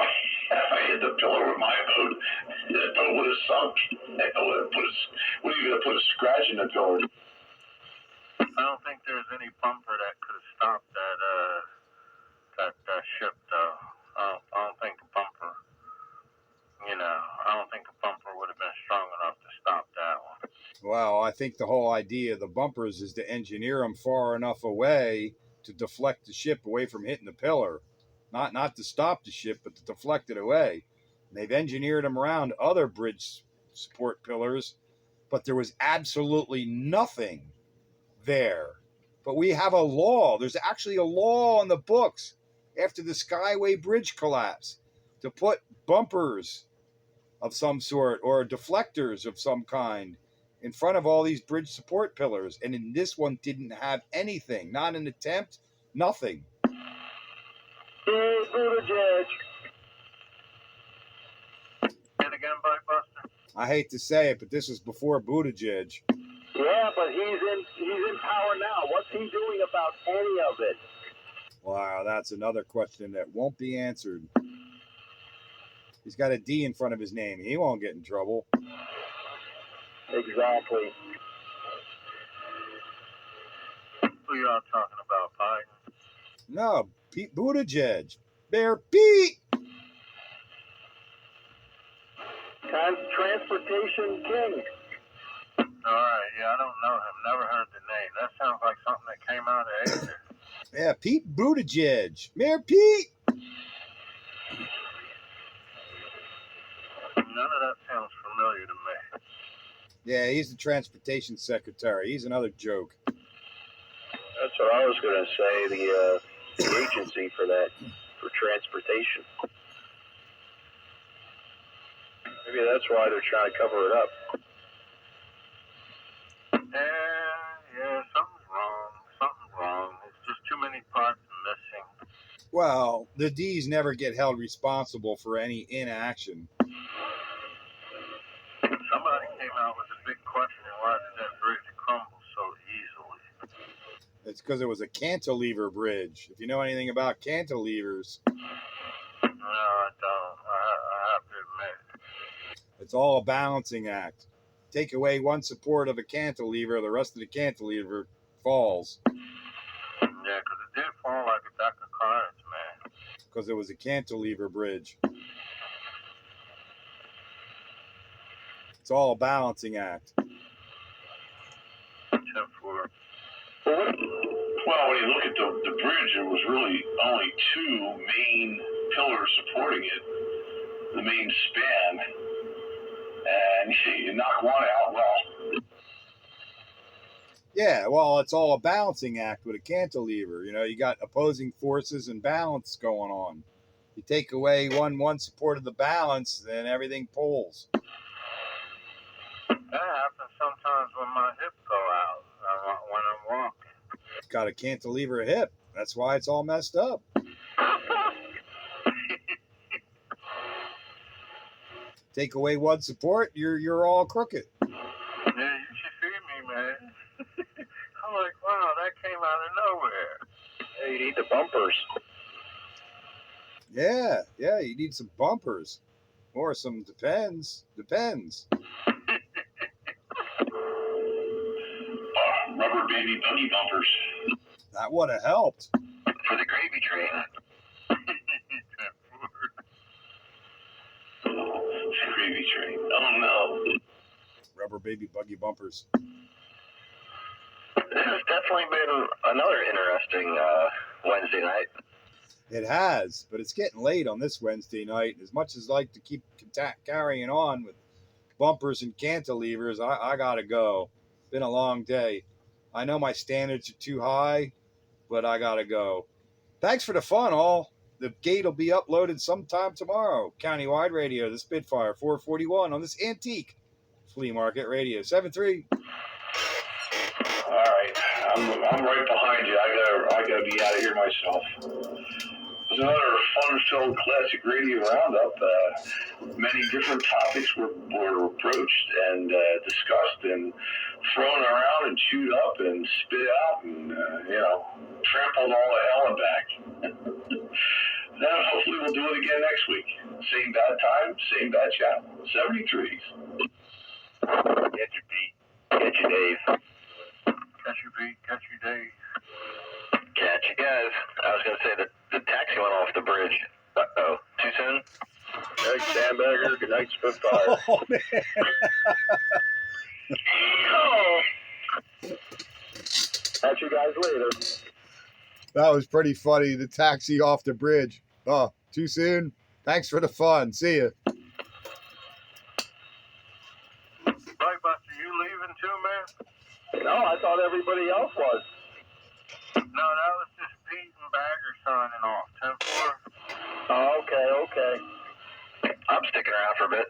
I hit the pillar with my boat, that boat would have sunk. Wouldn't even have put a scratch in the pillar. I don't think there's any bumper that could have stopped that ship, though. I don't think a bumper, I don't think a bumper would have been strong enough to stop that one. Well, I think the whole idea of the bumpers is to engineer them far enough away to deflect the ship away from hitting the pillar. Not to stop the ship, but to deflect it away. And they've engineered them around other bridge support pillars, but there was absolutely nothing there. But we have a law. There's actually a law on the books after the Skyway Bridge collapse to put bumpers of some sort or deflectors of some kind in front of all these bridge support pillars. And in this one didn't have anything. Not an attempt, nothing. Hey, Buttigieg. Hit again, Bike Buster? I hate to say it, but this was before Buttigieg. Yeah, but he's in power now. What's he doing about any of it? Wow, that's another question that won't be answered. He's got a D in front of his name. He won't get in trouble. Exactly. Who y'all talking about, Biden? No, Pete Buttigieg. Bear Pete. Transportation king. All right, yeah, I don't know him. Never heard the name. That sounds like something that came out of Asia. Yeah, Pete Buttigieg. Mayor Pete. None of that sounds familiar to me. Yeah, he's the transportation secretary. He's another joke. That's what I was going to say. The agency for that, for transportation. Maybe that's why they're trying to cover it up. Yeah, something's wrong. Something's wrong. It's just too many parts missing. Well, the D's never get held responsible for any inaction. Somebody came out with a big question: why did that bridge crumble so easily? It's because it was a cantilever bridge. If you know anything about cantilevers, No, I don't. I have to admit. it's all a balancing act. Take away one support of a cantilever, the rest of the cantilever falls. Yeah, because it did fall like a deck of cards, man. Because it was a cantilever bridge. It's all a balancing act. 10-4. Well, when you look at the bridge, there was really only two main pillars supporting it, the main span, and you knock one out, well. Yeah, well, it's all a balancing act with a cantilever. You know, you got opposing forces and balance going on. You take away one support of the balance, then everything pulls. That happens sometimes when my hip go out when I'm walking. It's got a cantilever hip. That's why it's all messed up. Take away one support, you're all crooked. Yeah, you should see me, man. I'm like, wow, that came out of nowhere. Hey, you need the bumpers. Yeah, you need some bumpers. Or some depends. Rubber baby buggy bumpers. That would have helped. For the gravy train. Gravy train. Oh no. Rubber baby buggy bumpers. This has definitely been another interesting Wednesday night. It has, but it's getting late on this Wednesday night. As much as I like to keep carrying on with bumpers and cantilevers, I gotta go. Been a long day. I know my standards are too high, but I gotta go. Thanks for the fun, all. The gate will be uploaded sometime tomorrow. Countywide Radio, the Spitfire 441 on this antique flea market radio. 7-3. All right, I'm right behind you. I gotta be out of here myself. It was another fun-filled classic radio roundup. Many different topics were approached and discussed and thrown around and chewed up and spit out and trampled all the hell and back. Then hopefully we'll do it again next week. Same bad time, same bad channel. 73s. Get your Pete. Get your Dave. Catch you, Pete. Catch you, Dave. Catch you guys. I was going to say that the taxi went off the bridge. Uh-oh. Too soon? Good night, Sandbagger. Good night, Spitfire. Oh, man. Oh. Catch you guys later. That was pretty funny. The taxi off the bridge. Oh, too soon? Thanks for the fun. See ya. Right, Buster, you leaving too, man? No, I thought everybody else was. No, that was just Pete and Bagger signing off. 10-4. Oh, okay. I'm sticking around for a bit.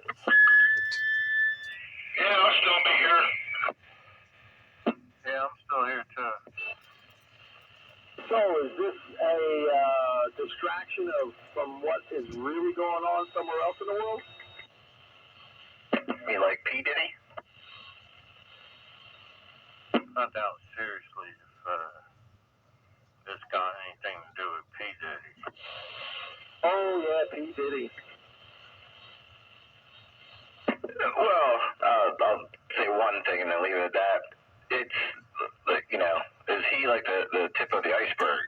Yeah, I'll still be here. Yeah, I'm still here, too. So, is this a distraction from what is really going on somewhere else in the world? You like P. Diddy? I doubt seriously if this got anything to do with Oh, yeah, P. Diddy. Well, I'll say one thing and then leave it at that. It's, like, you know, is he like the tip of the iceberg?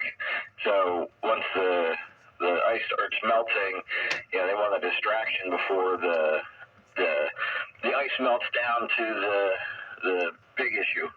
So once the ice starts melting, you know, they want a distraction before the ice melts down to the big issue.